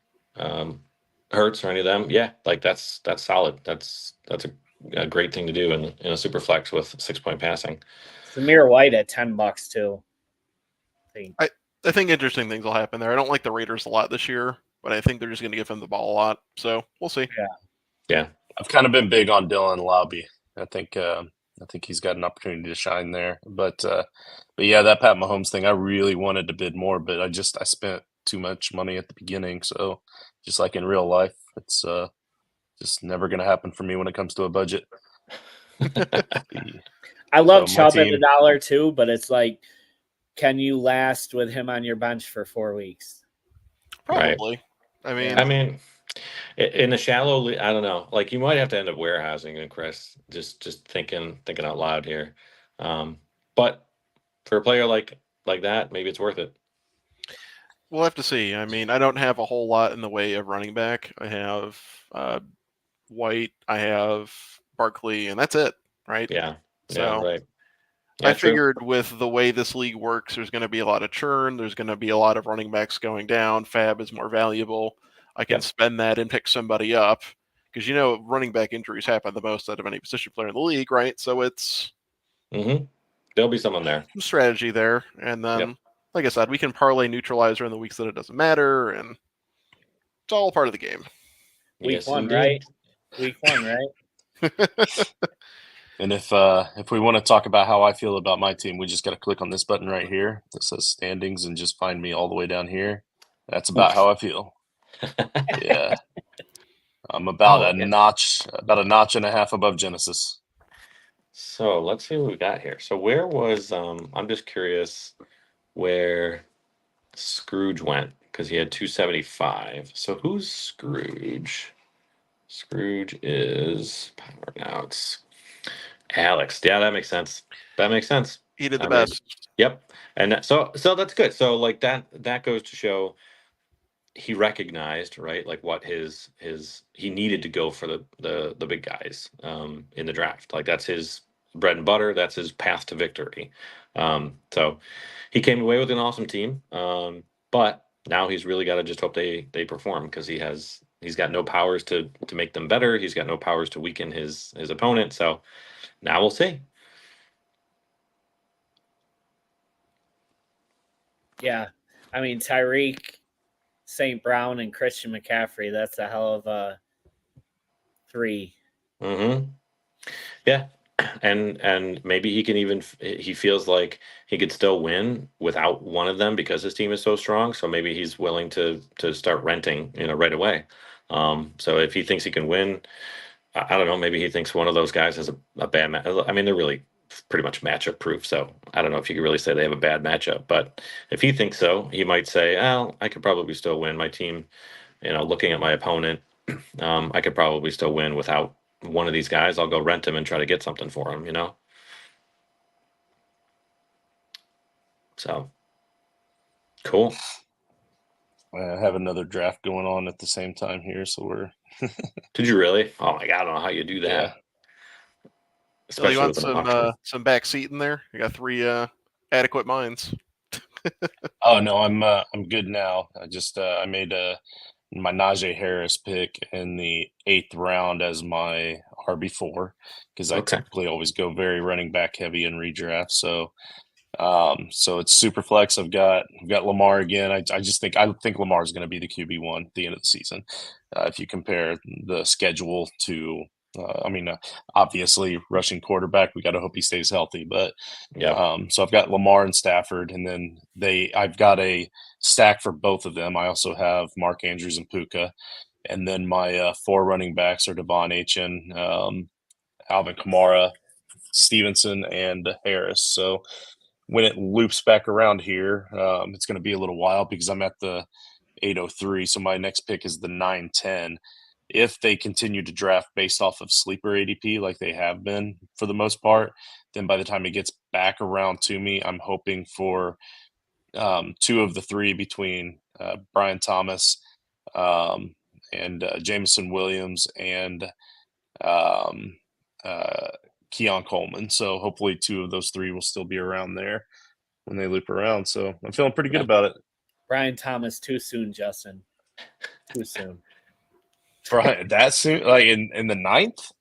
Hurts or any of them. Yeah, like that's solid. That's a great thing to do in a super flex with 6-point passing. Zamir White at $10 too. I think interesting things will happen there. I don't like the Raiders a lot this year, but I think they're just going to give him the ball a lot. So we'll see. Yeah. I've kind of been big on Dylan Lobby. I think he's got an opportunity to shine there. But yeah, that Pat Mahomes thing, I really wanted to bid more, but I spent too much money at the beginning. So just like in real life, it's just never going to happen for me when it comes to a budget. I love Chubb at $1 too, but it's like, can you last with him on your bench for 4 weeks? Probably. Right. I mean, in a shallow, I don't know. Like you might have to end up warehousing, and Chris, just thinking out loud here. But for a player like that, maybe it's worth it. We'll have to see. I mean, I don't have a whole lot in the way of running back. I have White, I have Barkley, and that's it, right? Yeah. So yeah, right. Yeah, I figured with the way this league works, there's going to be a lot of churn. There's going to be a lot of running backs going down. Fab is more valuable. I can spend that and pick somebody up because, running back injuries happen the most out of any position player in the league, right? So it's there'll be someone there. Some strategy there. And then, like I said, we can parlay neutralizer in the weeks that it doesn't matter. And it's all part of the game. Week one, right? Week one, right? And if we want to talk about how I feel about my team, we just got to click on this button right here that says standings and just find me all the way down here. That's about how I feel. Yeah, I'm about a notch and a half above Genesis. So let's see what we got here. So where was I'm just curious where Scrooge went because he had 275. So who's Scrooge? Scrooge is power now. It's Alex. Yeah, that makes sense. He did the best. Yep. And so that's good. So like that goes to show he recognized, right, like what he needed to go for the big guys in the draft. Like that's his bread and butter. That's his path to victory. So he came away with an awesome team. But now he's really got to just hope they perform because he's got no powers to make them better. He's got no powers to weaken his opponent. So now we'll see. Yeah. I mean, Tyreek, St. Brown, and Christian McCaffrey, that's a hell of a three. Yeah. And maybe he feels like he could still win without one of them because his team is so strong. So maybe he's willing to start renting, right away. So if he thinks he can win, I don't know, maybe he thinks one of those guys has a bad match. I mean, they're really pretty much matchup proof. So I don't know if you could really say they have a bad matchup, but if he thinks so, he might say, "Oh, I could probably still win. My team, looking at my opponent, I could probably still win without one of these guys. I'll go rent him and try to get something for him, So cool. I have another draft going on at the same time here, so we're. Did you really? Oh my god, I don't know how you do that. Yeah. Especially you want some back seat in there? You got 3 adequate minds. Oh no, I'm good now. I just I made my Najee Harris pick in the 8th round as my RB4 because I typically always go very running back heavy in redraft. So So it's super flex. I've got Lamar again. I think Lamar is going to be the QB1 at the end of the season. If you compare the schedule to, obviously rushing quarterback, we got to hope he stays healthy. But so I've got Lamar and Stafford, and then I've got a stack for both of them. I also have Mark Andrews and Puka, and then my 4 running backs are Devon Achane, Alvin Kamara, Stevenson, and Harris. So when it loops back around here, it's going to be a little while because I'm at the 803. So my next pick is the 910. If they continue to draft based off of sleeper ADP like they have been for the most part, then by the time it gets back around to me, I'm hoping for 2 of the 3 between Brian Thomas and Jameson Williams and Keon Coleman. So hopefully 2 of those 3 will still be around there when they loop around. So I'm feeling pretty good about it. Brian Thomas, too soon, Justin. Too soon. Brian, that soon? Like in the 9th?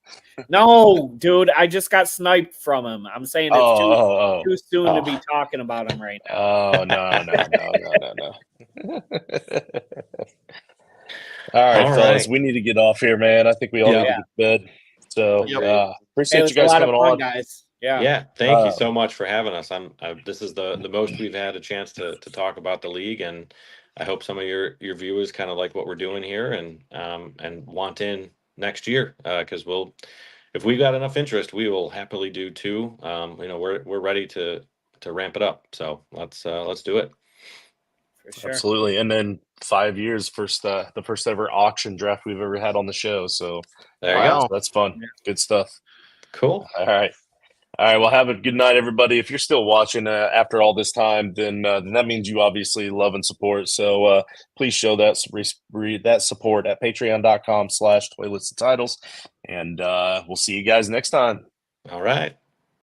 No, dude, I just got sniped from him. I'm saying it's too soon to be talking about him right now. Oh, no. All right, fellas, we need to get off here, man. I think we all need to get to bed. So appreciate you guys coming on, guys. Thank you so much for having us. This is the most we've had a chance to talk about the league, and I hope some of your viewers kind of like what we're doing here and want in next year, because if we got enough interest, we will happily do 2. We're ready to ramp it up. So let's do it. For sure. Absolutely. And then 5 years, the first ever auction draft we've ever had on the show. So there you go. That's fun. Yeah. Good stuff. Cool. All right. Well, have a good night, everybody. If you're still watching after all this time, then that means you obviously love and support. So please show that support at patreon.com/toilets and titles. And we'll see you guys next time. All right.